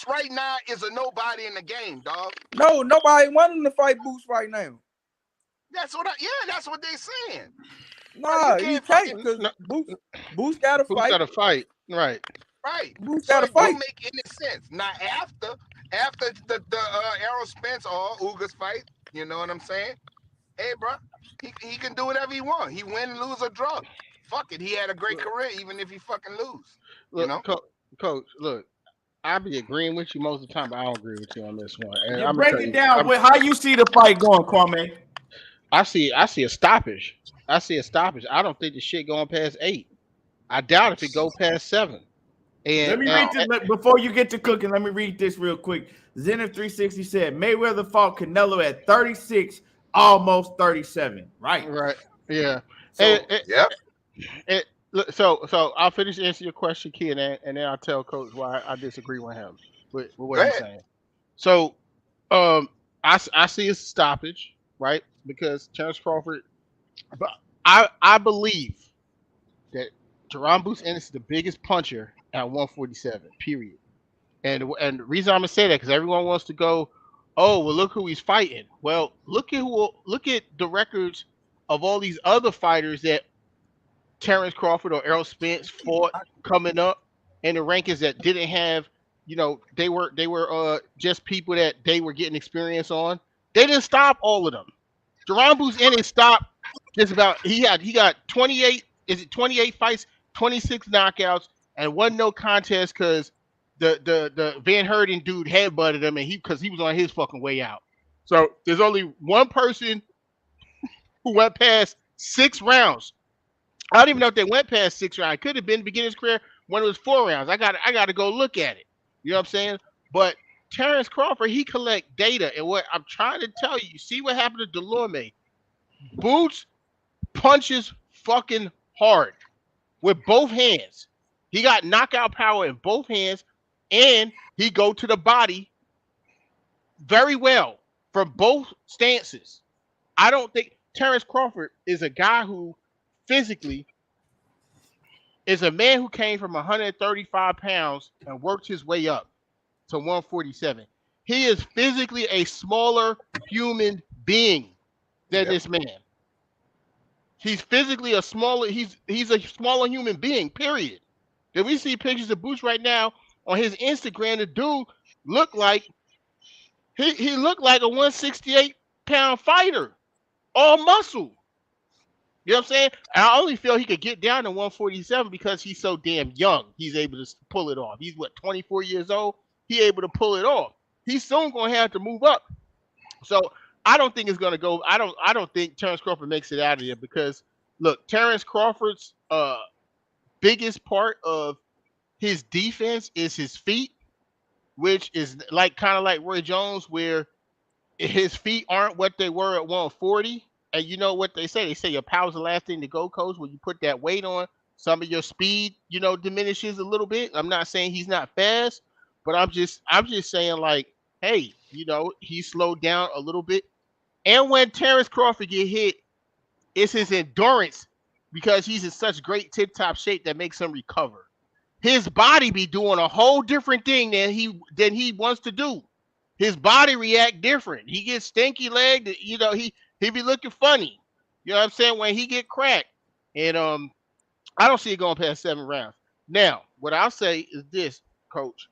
right now is a nobody in the game, dog. No, nobody wanting to fight Boots right now. That's what they saying. Nah, he can't because Boots gotta fight. Boots gotta fight. Right. Right. Boots gotta fight. Don't make any sense. Now after the Errol Spence or Ugas fight, you know what I'm saying? Hey, bro, he can do whatever he wants. He win, lose, or draw. Fuck it. He had a great career, even if he fucking lose. Look, you know, Coach. Look, I be agreeing with you most of the time, but I don't agree with you on this one. And I'm break it down. How you see the fight going, Kwame? I see a stoppage. I don't think the shit going past 8. I doubt if it go past 7. And let me read this before you get to cooking. Let me read this real quick. Zenith 360 said Mayweather fought Canelo at 36, almost 37. Right. Yeah. So, So I'll finish answering your question, Kid, and then I'll tell Coach why I disagree with him with what he's saying. So, I see a stoppage, right? Because Terence Crawford, but I believe that Jaron Boots Ennis is the biggest puncher at 147. Period. And the reason I'm gonna say that because everyone wants to go, Oh, well, look who he's fighting. Well, look at the records of all these other fighters that Terence Crawford or Errol Spence fought coming up in the rankings that didn't have, they were just people that they were getting experience on. They didn't stop all of them. Jaron Ennis stopped just about. He got 28. Is it 28 fights, 26 knockouts, and one no contest because the Van Herden dude headbutted him, and because he was on his fucking way out. So there's only one person who went past 6 rounds. I don't even know if they went past 6 rounds. It could have been the beginning of his career when it was 4 rounds. I got to go look at it. You know what I'm saying? But Terence Crawford, he collect data, and what I'm trying to tell you, see what happened to Delorme. Boots punches fucking hard with both hands. He got knockout power in both hands, and he go to the body very well from both stances. I don't think Terence Crawford is a guy who physically is a man who came from 135 pounds and worked his way up to 147. He is physically a smaller human being than this man. He's physically a smaller. He's a smaller human being. Period. If we see pictures of Boots right now on his Instagram, the dude looked like he looked like a 168-pound fighter, all muscle. You know what I'm saying? I only feel he could get down to 147 because he's so damn young. He's able to pull it off. He's 24 years old. He able to pull it off. He's soon going to have to move up. So I don't think it's going to go. I don't think Terence Crawford makes it out of here because look, Terence Crawford's biggest part of his defense is his feet, which is kind of like Roy Jones, where his feet aren't what they were at 140. And you know what they say? They say your power's the last thing to go, coach. When you put that weight on, some of your speed, diminishes a little bit. I'm not saying he's not fast, but I'm just saying like, hey, he slowed down a little bit. And when Terence Crawford get hit, it's his endurance because he's in such great tip-top shape that makes him recover. His body be doing a whole different thing than he wants to do. His body react different. He gets stinky legged. He be looking funny. You know what I'm saying? When he get cracked. And I don't see it going past 7 rounds. Now, what I'll say is this, coach.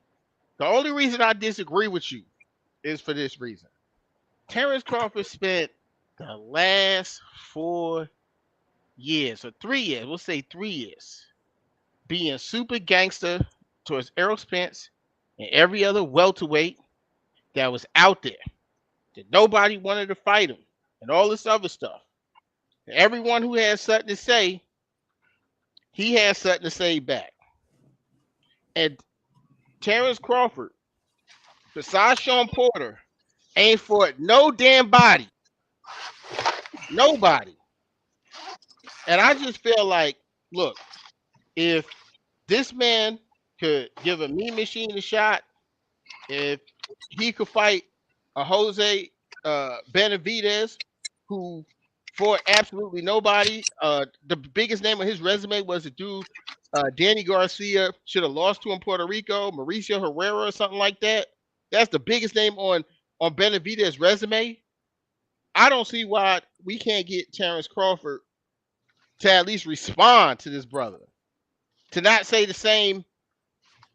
The only reason I disagree with you is for this reason. Terence Crawford spent the last 4 years, or 3 years, we'll say 3 years, being super gangster towards Errol Spence and every other welterweight that was out there. That nobody wanted to fight him and all this other stuff. And everyone who had something to say, he had something to say back. And Terence Crawford, besides Sean Porter, ain't fought no damn body. Nobody. And I just feel like, look, if this man could give a Mean Machine a shot, if he could fight a Jose Benavidez, who fought absolutely nobody. The biggest name on his resume was a dude, Danny Garcia, should have lost to in Puerto Rico, Mauricio Herrera or something like that. That's the biggest name on Benavidez's resume. I don't see why we can't get Terence Crawford to at least respond to this brother. To not say the same,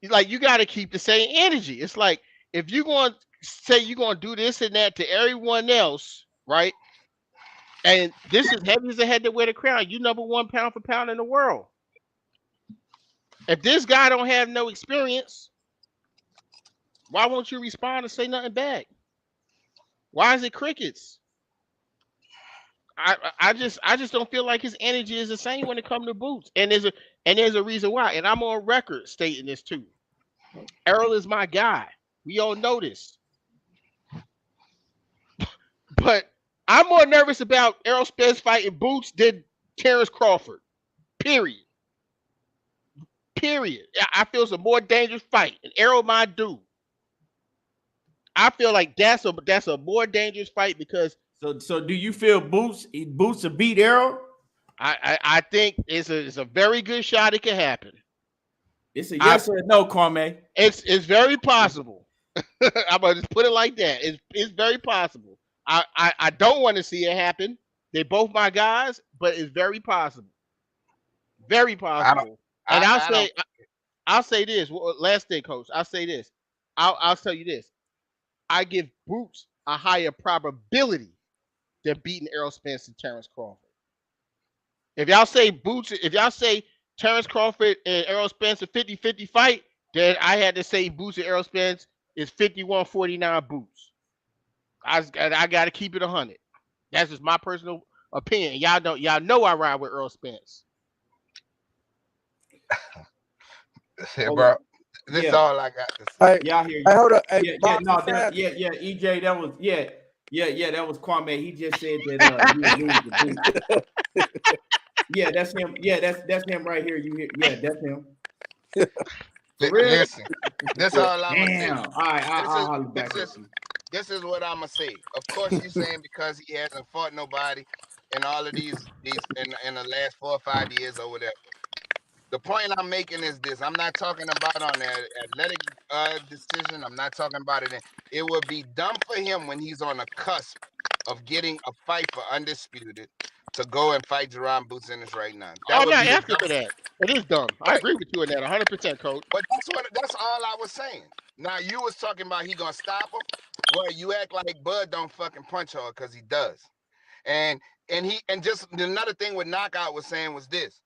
like you got to keep the same energy. It's like if you're going to say you're going to do this and that to everyone else, right? And this is heavy as the head that wear the crown. You number 1 pound for pound in the world. If this guy don't have no experience, why won't you respond and say nothing back? Why is it crickets? I just don't feel like his energy is the same when it comes to Boots. And there's a reason why. And I'm on record stating this too. Errol is my guy. We all know this. But I'm more nervous about Errol Spence fighting Boots than Terence Crawford. Period. I feel it's a more dangerous fight. And Errol my dude. I feel like that's a more dangerous fight because So do you feel Boots will beat Errol? I think it's a very good shot it can happen. It's a yes or a no, Kwame. It's very possible. I'm gonna just put it like that. It's very possible. I don't want to see it happen. They're both my guys, but it's very possible. Very possible. And I'll say this. Last thing, Coach. I'll say this. I'll tell you this. I give Boots a higher probability than beating Errol Spence and Terence Crawford. If y'all say Terence Crawford and Errol Spence a 50-50 fight, then I had to say Boots and Errol Spence is 51-49 Boots. I got to keep it 100. That's just my personal opinion. Y'all know I ride with Errol Spence. Yeah, bro. This is all I got to say. Hey, Y'all hear you? hey, hold up. Hey, EJ, that was that was Kwame. He just said that you lose the boot. Yeah, that's him. Yeah, that's him right here. You hear? Yeah, that's him. Listen, this is all I'm gonna say. Damn. All right, I'll back up. This is what I'm gonna say. Of course, you're saying because he hasn't fought nobody in all of these in the last 4 or 5 years or whatever. The point I'm making is this. I'm not talking about on an athletic decision. I'm not talking about it. It would be dumb for him when he's on the cusp of getting a fight for undisputed to go and fight Jaron Boots Ennis right now. I'm not asking for that. It is dumb. I agree with you on that 100%, Coach. But that's all I was saying. Now you was talking about he gonna stop him. Well, you act like Bud don't fucking punch hard because he does. And just another thing with Knockout was saying was this.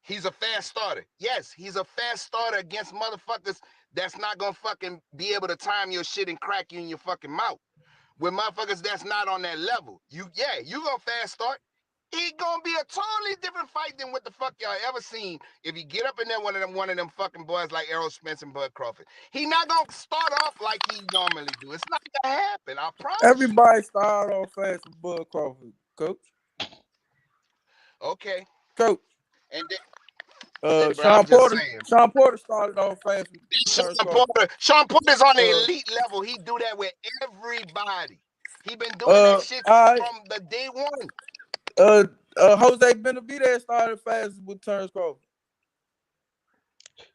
He's a fast starter. Yes, he's a fast starter against motherfuckers that's not gonna fucking be able to time your shit and crack you in your fucking mouth. With motherfuckers that's not on that level. You gonna fast start. He gonna be a totally different fight than what the fuck y'all ever seen. If you get up in there one of them fucking boys like Errol Spence and Bud Crawford, he not gonna start off like he normally do. It's not gonna happen. I promise. Everybody started off fast with Bud Crawford, Coach. Okay, Coach. and then Sean Porter started off fast with Sean Porter's on the elite level. He do that with everybody. He been doing that shit from the day one. Jose Benavidez started fast with Terence Crawford.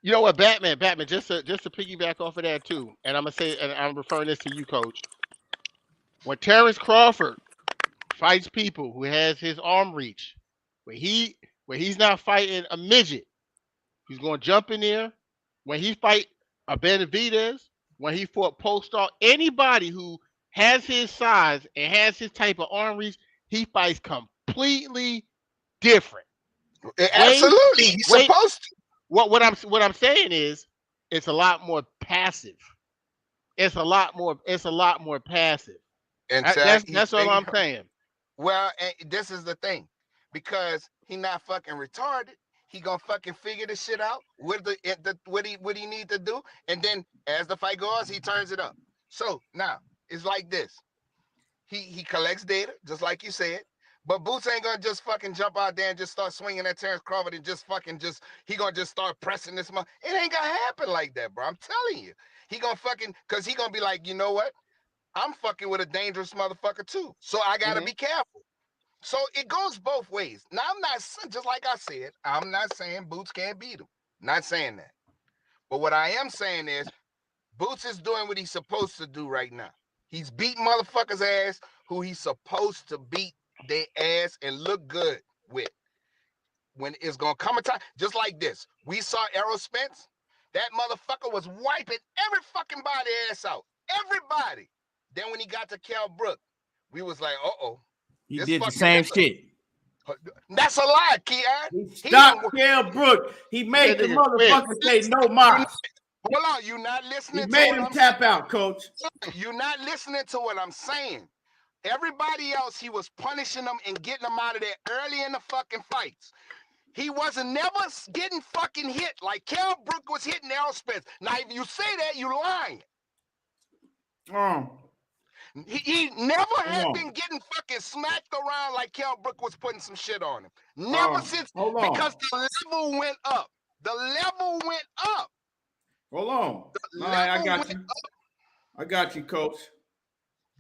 You know what, Batman, just to piggyback off of that too, and I'm gonna say, and I'm referring this to you, Coach. When Terence Crawford fights people who has his arm reach, where he's not fighting a midget, he's gonna jump in there. When he fight a Benavidez, when he fought Postal, anybody who has his size and has his type of arm reach, he fights completely different. Absolutely, he's supposed to. What I'm saying is, it's a lot more passive. It's a lot more passive. And that's all I'm saying. Well, and this is the thing, because he not fucking retarded. He gonna fucking figure this shit out with what he need to do, and then as the fight goes, he turns it up. So now it's like this. He collects data, just like you said. But Boots ain't gonna just fucking jump out there and just start swinging at Terence Crawford and he gonna just start pressing this. It ain't gonna happen like that, bro. I'm telling you. He gonna because he gonna be like, you know what? I'm fucking with a dangerous motherfucker too. So I gotta be careful. So it goes both ways. Now I'm not, just like I said, I'm not saying Boots can't beat him. Not saying that. But what I am saying is Boots is doing what he's supposed to do right now. He's beating motherfuckers' ass who he's supposed to beat their ass and look good with. When it's gonna come a time, just like this. We saw Errol Spence. That motherfucker was wiping every fucking body ass out. Everybody. Then when he got to Cal Brook, we was like, uh-oh. He did the same shit. That's a lie, Keon. He stopped Cal Brook. He made the motherfucker say no more. Hold on, you not listening. He made him tap out, Coach. You're not listening to what I'm saying. Everybody else, he was punishing them and getting them out of there early in the fucking fights. He wasn't never getting fucking hit like Cal Brook was hitting Errol Spence. Now, if you say that, you lying. He never had been getting fucking smacked around like Cal Brook was putting some shit on him. Never since, because the level went up. The level went up. Hold on. All right, I got you. I got you, Coach.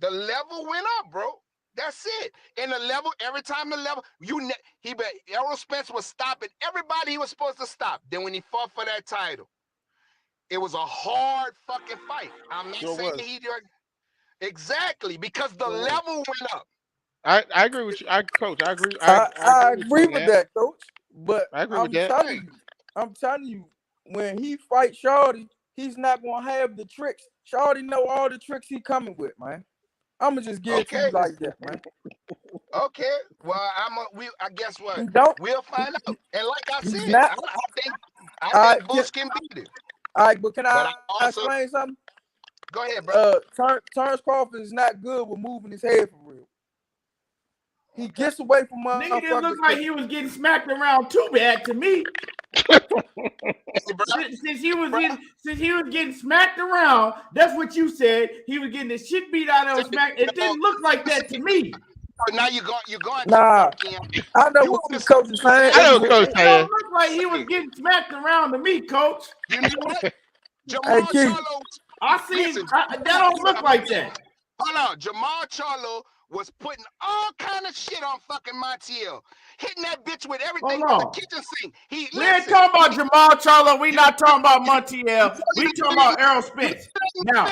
The level went up, bro. That's it. And the level, every time the level, Errol Spence was stopping everybody he was supposed to stop. Then when he fought for that title, It was a hard fucking fight. I'm not Sure saying was. he did exactly because the level went up. I agree with you. Coach, I agree. I you agree on with that, coach. But I agree I'm with that. telling you, when he fights Shorty, he's not gonna have the tricks. Shorty know all the tricks he coming with, man. I'ma just give it to you like that, man. Okay. Well, I guess what? He don't. We'll find out. And like I He's said, not. I think Bush can beat him. All right, but can But I I also explain something? go ahead, bro. Terence Crawford is not good with moving his head for real. He gets away from motherfuckers. Nigga didn't look like he was getting smacked around too bad to me. Since he was getting smacked around, that's what you said. He was getting the shit beat out of him. Smacked. It didn't look like that to me. Now you're going. Nah, I know what the coach is saying. I know what coach It saying. don't look like he was getting smacked around to me, coach. You know what? Jamal Keith. Charlo. I seen that don't look like that. Hold on, Jamal Charlo was putting all kind of shit on fucking Montiel, hitting that bitch with everything from the kitchen sink. We ain't talking about Jamal Charlo. We not talking about Montiel. We talking about Errol Spence. Now,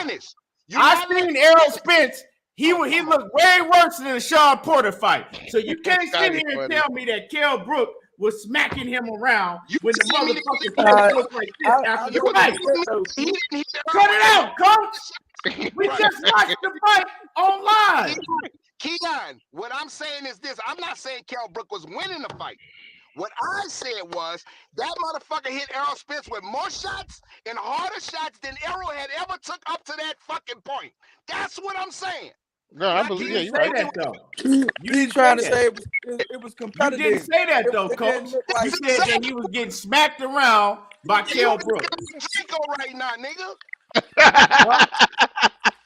I seen Errol Spence. He looked way worse than the Sean Porter fight. So you can't sit here and tell me that Kell Brook was smacking him around when the motherfucking fight looked like this after the fight. Cut it out, coach. We just watched the fight online. Keon, what I'm saying is this. I'm not saying Kell Brook was winning the fight. What I said was that motherfucker hit Errol Spence with more shots and harder shots than Errol had ever took up to that fucking point. That's what I'm saying. No, I believe you right. That, though. You trying to say it was competitive. You didn't say that though, coach. You said that he was getting smacked around by Kell Brook. Right now, nigga.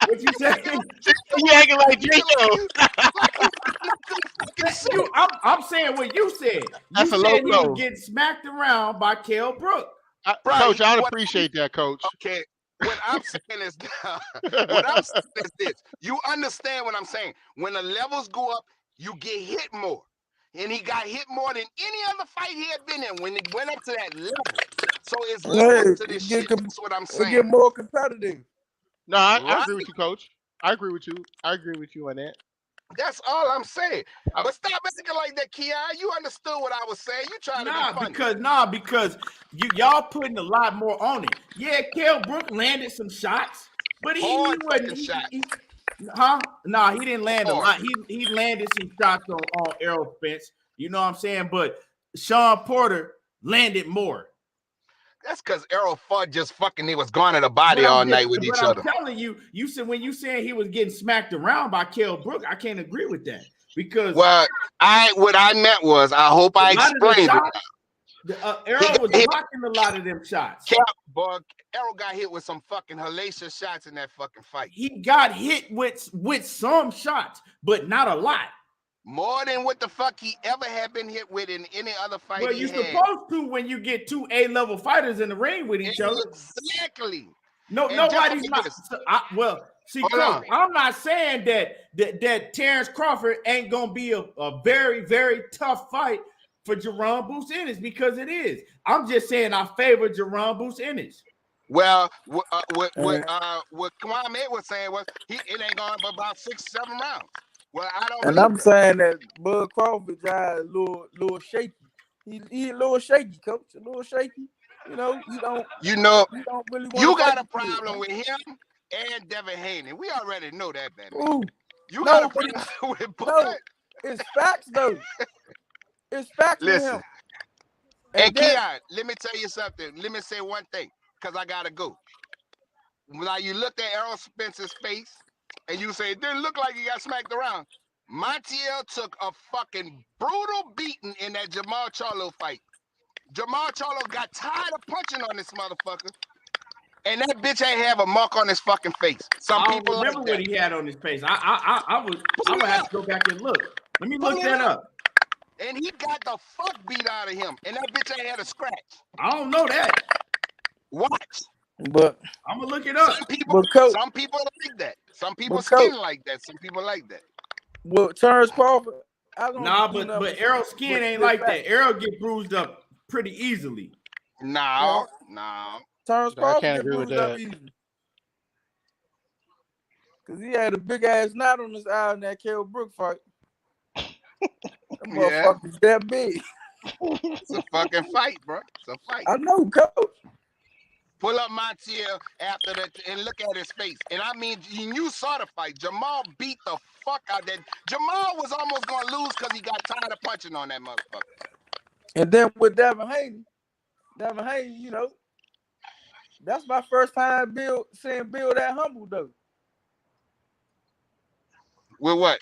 What you say? You acting like Draco. I'm saying what you said. That's you a low said blow. He was getting smacked around by Kell Brook. Coach, I'd appreciate that, coach. Okay. What I'm saying is this. You understand what I'm saying? When the levels go up, you get hit more. And he got hit more than any other fight he had been in when it went up to that level. So it's levels to this shit. That's what I'm saying. It get more competitive. No, I agree with you, coach. I agree with you. I agree with you on that. That's all I'm saying. But stop acting like that, Keon. You understood what I was saying. You trying to be funny. Because y'all putting a lot more on it. Yeah, Kell Brook landed some shots, but he wasn't. He didn't land a lot. He landed some shots on Errol Spence. You know what I'm saying? But Sean Porter landed more. That's because Errol fought just fucking. He was going at a body all night with each other. I'm telling you, you said when you saying he was getting smacked around by Kell Brook, I can't agree with that because what I meant was I hope I explained it. Errol was blocking a lot of them shots. Errol got hit with some fucking hellacious shots in that fucking fight. He got hit with some shots, but not a lot. More than what the fuck he ever had been hit with in any other fight. Well, you're supposed to when you get two A-level fighters in the ring with each other. Exactly. Nobody's not. Coach, I'm not saying that Terence Crawford ain't gonna be a very, very tough fight for Jaron Ennis because it is. I'm just saying I favor Jaron Ennis. Well, what Kwame was saying was it ain't going but about 6-7 rounds. Well, I don't. And I'm saying that Bud Crawford got a little shaky. He a little shaky, coach. A little shaky. You know, you don't really want you got a problem with him and Devin Haney. We already know that, man. You got a problem with Bud. No, it's facts though. It's facts with him. And Keon, let me tell you something. Let me say one thing, because I gotta go. Now you looked at Errol Spence's face. And you say it didn't look like he got smacked around. Montiel took a fucking brutal beating in that Jamal Charlo fight. Jamal Charlo got tired of punching on this motherfucker. And that bitch ain't have a mark on his fucking face. Some people remember like that. what he had on his face. I would have to go back and look. Let me look that up. And he got the fuck beat out of him. And that bitch ain't had a scratch. I don't know that. Watch. But I'm gonna look it up. Some people like that. Some people skin like that. Some people like that. Well, Terence Crawford. But Errol's skin ain't like that. Errol get bruised up pretty easily. No. Terence I Crawford can't get agree with bruised up that. easy. Because he had a big ass knot on his eye in that Kell Brook fight. That Yeah. motherfucker's that big. It's a fucking fight, bro. It's a fight. I know, coach. Pull up Montiel after that and look at his face. And I mean, you saw the fight. Jamal beat the fuck out that. Jamal was almost going to lose because he got tired of punching on that motherfucker. And then with Devin Haney, you know, that's my first time seeing Bill that humble, though. With what?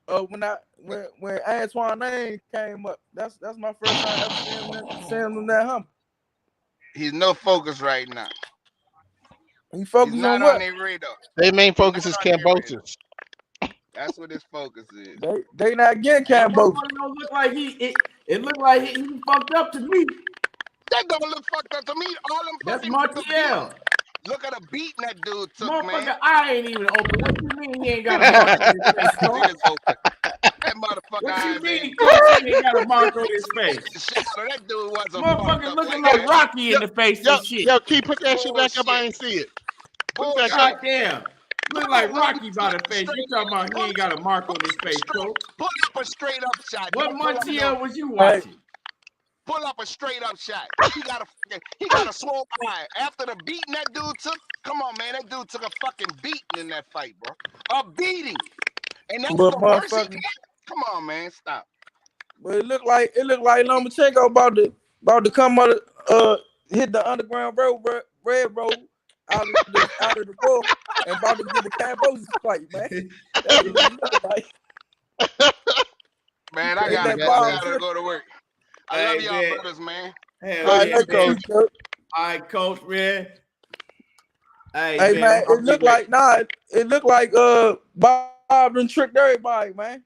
When Antoine name came up, that's my first time ever seeing him that humble. He's no focus right now. He focused He's not on what? on their radar. Their main focus is Kambosos. That's what his focus is. They not getting Kambosos. Don't look like it looked like he fucked up to me. That don't look fucked up to me. All them That's fucking Montiel. Look at the beating that dude took, Motherfucker, man. I ain't even open. What you mean he ain't got a mark on his face? He is open. That motherfucker What you eyes mean ain't- he ain't got a mark on his face? Shadow, that dude was a Motherfucker looking like Rocky in the face and shit. Yo, Key, put that shit back up. I ain't see it. Put that God shit. damn. Look like Rocky by the face. You talking about he ain't got a mark on his face, bro? Pull up a straight up shot. What Don't pull up Montiel no- was you watching? Pull up a straight up shot. He got a swole eye. After the beating that dude took, come on, man. That dude took a fucking beating in that fight, bro. A beating. And that's But the worst he motherfucker- can. Come on, man. Stop. But it looked like Lomachenko about to come hit the underground red road out of the ball and about to get the Kambosos fight, man. That's what it looked like. Man, I Ain't that gotta go to work. I love Hey, y'all man. brothers, man. Hell All yeah, right, man. Coach. All right, Coach, man. Hey man, it looked like Bob done tricked everybody, man.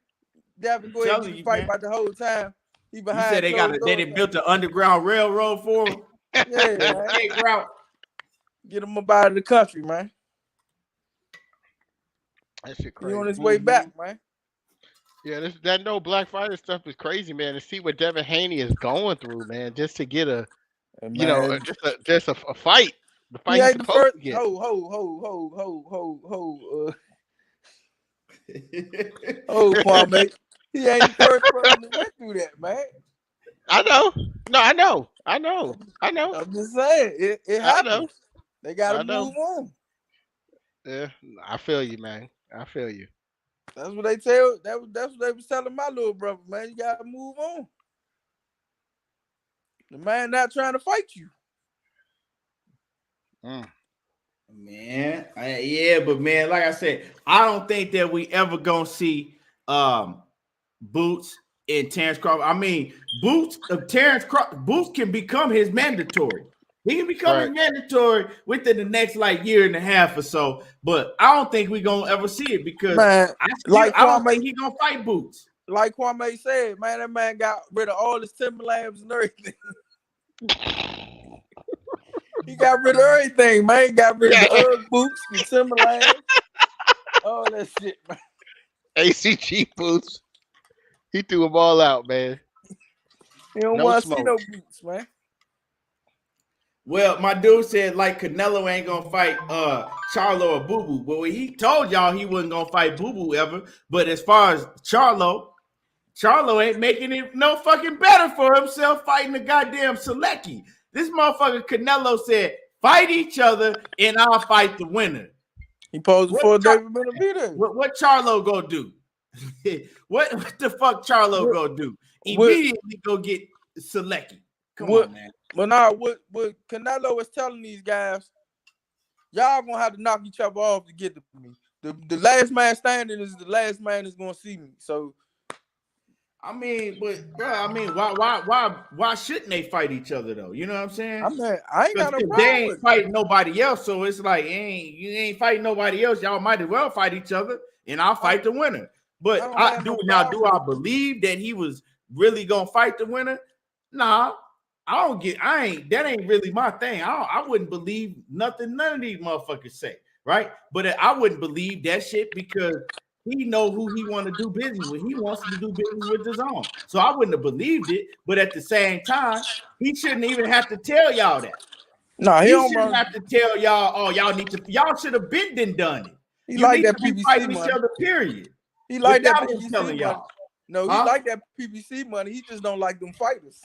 Devin go ahead and get the fight about the whole time. He You behind. said they done built the underground railroad for him. Yeah, man. Escape route. Get him up out of the country, man. That shit He crazy. on his way back, man. Yeah, that no black fighter stuff is crazy, man. To see what Devin Haney is going through, man, just to get a, you know, just a fight. The fight He he's ain't the supposed first. to get. Kwame. He ain't the first person that went through that, man. I know. No, I know. I'm just saying, it happens. I know. They gotta I know. move on. Yeah, I feel you, man. I feel you. That's what they tell. That's what they was telling my little brother, man. You gotta move on. The man not trying to fight you. Man, but man, like I said, I don't think that we ever gonna see Boots and Terence Crawford. I mean, Boots can become his mandatory. He can become his mandatory within the next year and a half or so. But I don't think we're gonna ever see it because man, I don't think he's gonna fight Boots. Like Kwame said, man, that man got rid of all his Timberlands and everything. He got rid of everything, man. He got rid of the Ugg boots, the Timberlands, all that shit, man. ACG boots. He threw them all out, man. He don't want to see no boots, man. Well, my dude said Canelo ain't gonna fight Charlo or Boo Boo. But he told y'all he wasn't gonna fight Boo Boo ever. But as far as Charlo ain't making it no fucking better for himself fighting the goddamn Selecki. This motherfucker Canelo said, fight each other and I'll fight the winner. He posed for David Benavidez. What Charlo gonna do? what the fuck Charlo gonna do? Immediately go get Selecki. Come on, man. But now what Canelo is telling these guys, y'all gonna have to knock each other off to get to me. The last man standing is the last man that's gonna see me. So I mean, but bro, why shouldn't they fight each other though? You know what I'm saying? I mean, I ain't got no problem. They ain't fighting nobody else, so it's like you ain't fighting nobody else. Y'all might as well fight each other, and I'll fight the winner. But do I believe that he was really gonna fight the winner? Nah, that ain't really my thing. I wouldn't believe none of these motherfuckers say, right? But I wouldn't believe that shit because he know who he want to do business with. He wants to do business with his own. So I wouldn't have believed it. But at the same time, he shouldn't even have to tell y'all that. No, he You don't shouldn't run. have to tell y'all. Oh, y'all should have been done it. He You like need that to be PPC fighting money. each other. Period. He like that Without me PPC telling money. y'all. No, he like that PPC money. He just don't like them fighters.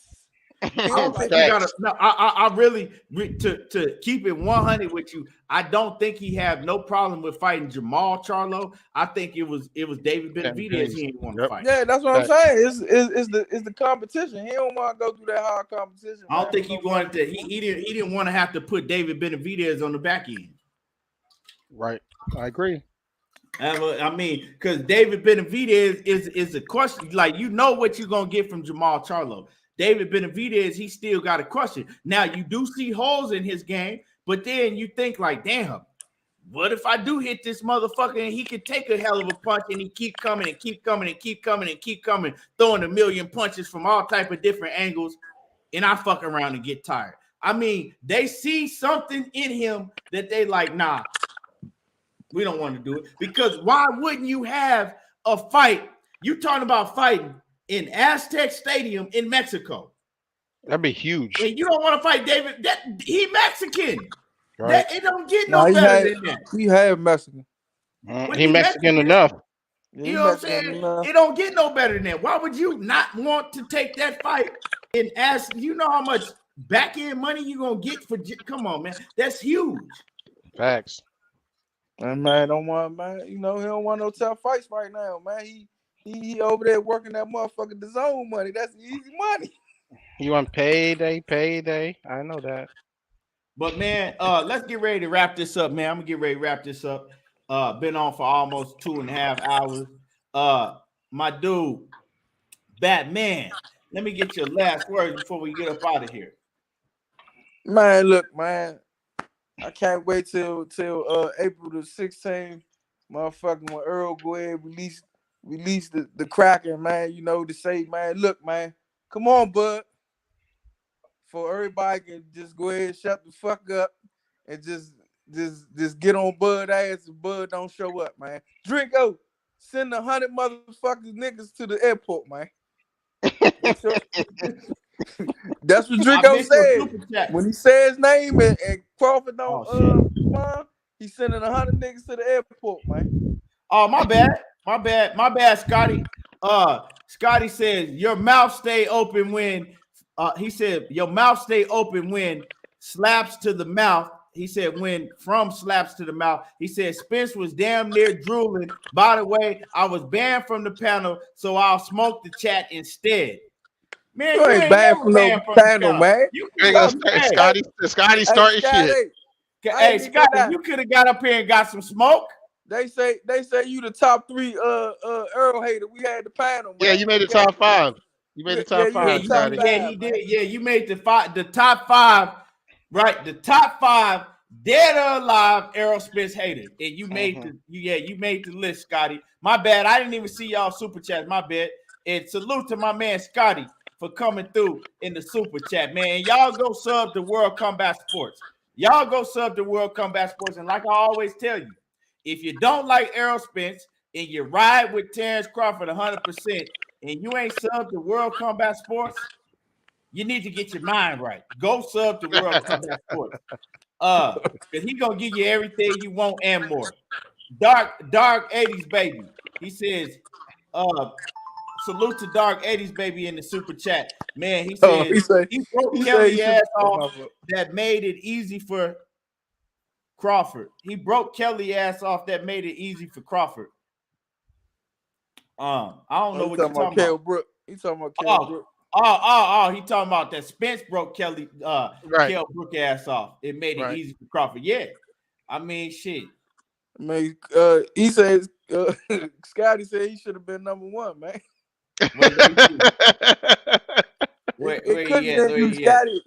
He don't think You gotta, no, I really to keep it 100 with you. I don't think he have no problem with fighting Jamal Charlo. I think it was David Benavidez he didn't want to fight. Yeah, that's what I'm saying. It's the competition. He don't want to go through that hard competition. I don't think he wanted to. He didn't want to have to put David Benavidez on the back end. Right, I agree. I mean, because David Benavidez is a question. Like, you know what you're gonna get from Jamal Charlo. David Benavidez, he still got a question. Now, you do see holes in his game, but then you think like, damn, what if I do hit this motherfucker and he could take a hell of a punch and he keep coming and keep coming and keep coming and keep coming, throwing a million punches from all type of different angles, and I fuck around and get tired. I mean, they see something in him that they like, nah, we don't want to do it. Because why wouldn't you have a fight? You talking about fighting in Aztec Stadium in Mexico. That'd be huge. And you don't want to fight David. He Mexican. Right. It don't get no better than that. He have Mexican. He Mexican enough. You know what I'm saying? It don't get no better than that. Why would you not want to take that fight and ask? You know how much back end money you gonna get for? Come on, man, that's huge. Facts. And man, don't want, man. You know, he don't want no tough fights right now, man. He over there working that motherfucking DAZN money. That's easy money. You want payday? I know that. But man, let's get ready to wrap this up, man. I'm gonna get ready to wrap this up. Been on for almost 2.5 hours. My dude, Batman. Let me get your last words before we get up out of here. Man, look, man. I can't wait till April the 16th, motherfucking when Earl go ahead release the Kraken, man. You know, to say, man, look, man, come on, bud. For everybody can just go ahead and shut the fuck up and just get on Bud ass if Bud don't show up, man. Drinko, send 100 motherfucking niggas to the airport, man. That's what Drinko said. When he said his name and Crawford don't come on, he's sending 100 niggas to the airport, man. Oh, my bad, Scotty. Scotty says your mouth stay open when he said your mouth stay open when slaps to the mouth. He said when from slaps to the mouth. He said Spence was damn near drooling. By the way, I was banned from the panel, so I'll smoke the chat instead. Man, you ain't banned from no panel, man. Scotty starting shit. Hey, Scotty, you could have got up here and got some smoke. They say you the top 3 Earl hater. We had the panel, man. Yeah, you made the top 5. You made the top 5, Scotty. Yeah, he did. Yeah, you made the top 5, right? The top 5 dead or alive Errol Spence haters. And you made you made the list, Scotty. My bad. I didn't even see y'all super chat. My bad. And salute to my man Scotty for coming through in the super chat, man. Y'all go sub to World Combat Sports. Y'all go sub to World Combat Sports. And like I always tell you, if you don't like Errol Spence and you ride with Terence Crawford 100% and you ain't sub to World Combat Sports, you need to get your mind right. Go sub to World Combat Sports. Because he gonna give you everything you want and more. Dark 80s baby. He says, salute to Dark 80s baby in the super chat. Man, he said he broke Kelly's ass off that made it easy for Crawford. He broke Kelly's ass off that made it easy for Crawford. I don't know what you're talking about. Brooke. He's talking about Kell Brook. He talking about that Spence broke Kell Brook ass off. It made it easy for Crawford. Yeah. I mean, shit. I mean, he says Scotty said he should have been number 1, man. Scotty,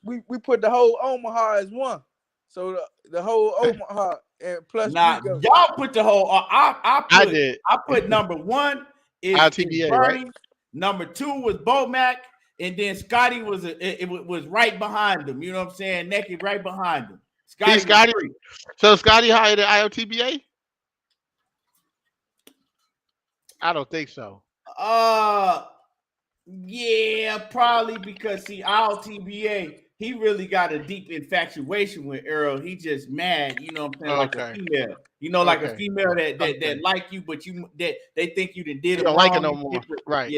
we put the whole Omaha as 1. So the whole Omaha and plus y'all put the whole I put number 1 is RTBA, Bernie, number 2 was Bomac, and then Scotty was right behind him. You know what I'm saying? Naked right behind him. Scotty. So Scotty higher than IOTBA? I don't think so. Yeah, probably because IOTBA, he really got a deep infatuation with Earl. He just mad, you know what I'm saying, like a female. You know, like a female that like you, but that they think you did You it don't wrong. like it no more. Right.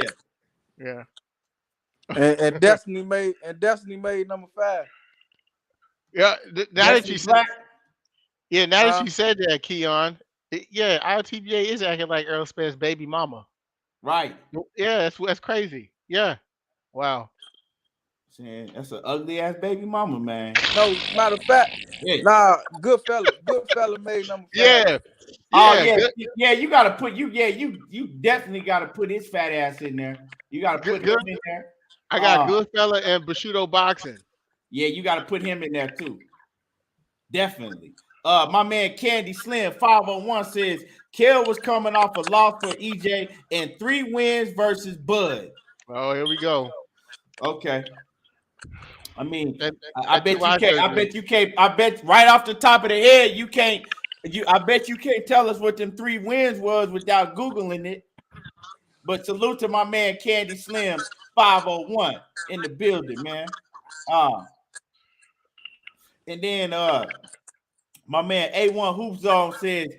Yeah. And Destiny made number 5. Yeah. Now that you said, now that you Huh? said that, Keon, ILTBA is acting like Earl Spence' baby mama. Right. Yeah, that's crazy. Yeah. Wow. Saying that's an ugly ass baby mama, man. No, matter of fact, Goodfella made number 5. Yeah. Yeah, you gotta put you definitely gotta put his fat ass in there. You gotta put him in there. I got Goodfella and Bushido boxing. Yeah, you gotta put him in there too. Definitely. My man Candy Slim 501 says Kel was coming off a loss for EJ and 3 wins versus Bud. Oh, here we go. Okay. I mean, I bet right off the top of the head, you can't. I bet you can't tell us what them 3 wins was without Googling it. But salute to my man Candy Slim 501 in the building, man. And then my man A1 Hoop Zone says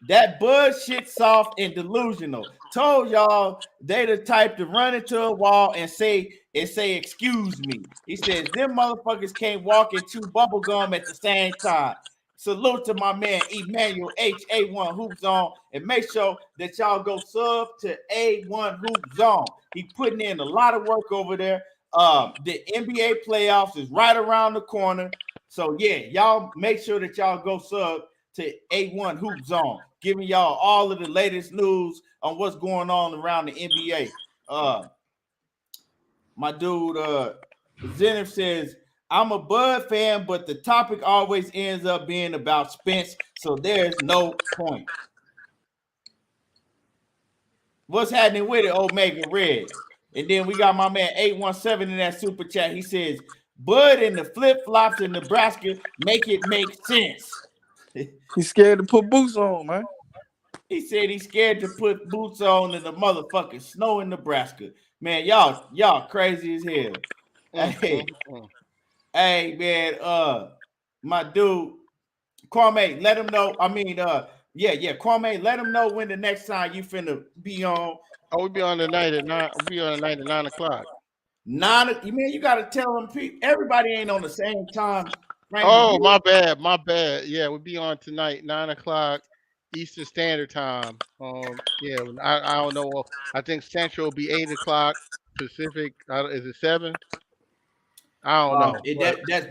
that Bud shit soft and delusional. Told y'all they the type to run into a wall and say excuse me. He says them motherfuckers can't walk and chew bubble gum at the same time. Salute to my man Emmanuel A1 Hoop Zone, and make sure that y'all go sub to A1 Hoop Zone. He putting in a lot of work over there. The NBA playoffs is right around the corner. So yeah, y'all make sure that y'all go sub to A1 Hoop Zone, giving y'all all of the latest news on what's going on around the NBA. My dude Zenith says, I'm a Bud fan, but the topic always ends up being about Spence, so there's no point. What's happening with it, Omega Red? And then we got my man 817 in that super chat. He says, Bud and the flip-flops in Nebraska make it make sense. He's scared to put boots on, man. He said he's scared to put boots on in the motherfucking snow in Nebraska. Man, y'all crazy as hell. Hey, man, my dude, Kwame, let him know. I mean, Kwame, let him know when the next time you finna be on. Oh, we'll be on the night at 9. We'll be on the night at 9 o'clock. 9. Man, you gotta tell them everybody ain't on the same time. Oh, my bad. Yeah, we'll be on tonight, 9 o'clock Eastern Standard Time. I don't know. I think Central will be 8 o'clock Pacific. Is it 7? I don't know.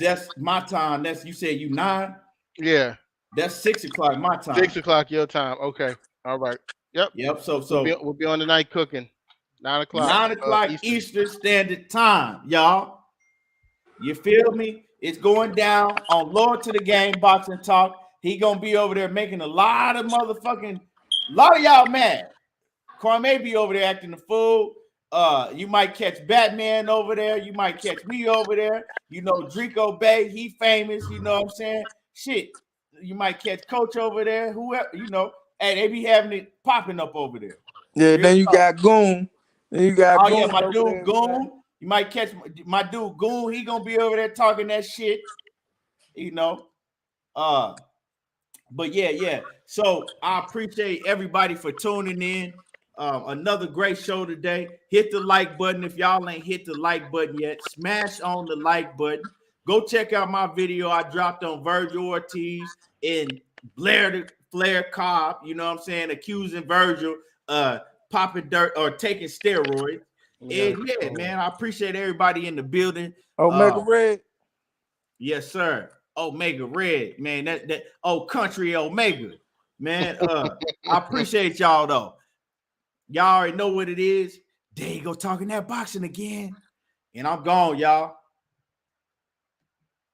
That's my time. You said you 9? Yeah. That's 6 o'clock my time. 6 o'clock your time. Okay. All right. Yep. So we'll be on the night cooking. 9 o'clock. 9 o'clock Eastern Standard Time, y'all. You feel me? It's going down on Lord to the Game Boxing Talk. He gonna be over there making a lot of y'all mad. Kwame be over there acting the fool. You might catch Batman over there. You might catch me over there. You know, Drico Bay, he famous. You know what I'm saying? Shit. You might catch Coach over there. Whoever, you know. Hey, they be having it popping up over there. Yeah, then you got Goon. Yeah, my dude Goon. You might catch my dude Goon. He gonna be over there talking that shit. You know. But yeah. So I appreciate everybody for tuning in. Another great show today. Hit the like button if y'all ain't hit the like button yet. Smash on the like button. Go check out my video I dropped on Virgil Ortiz and Blair Cobb. You know what I'm saying? Accusing Virgil popping dirt or taking steroids. And yeah, man, I appreciate everybody in the building. Omega Red. Yes, sir. Omega Red, man. That country Omega, man. I appreciate y'all though. Y'all already know what it is. There you go, talking that boxing again. And I'm gone, y'all.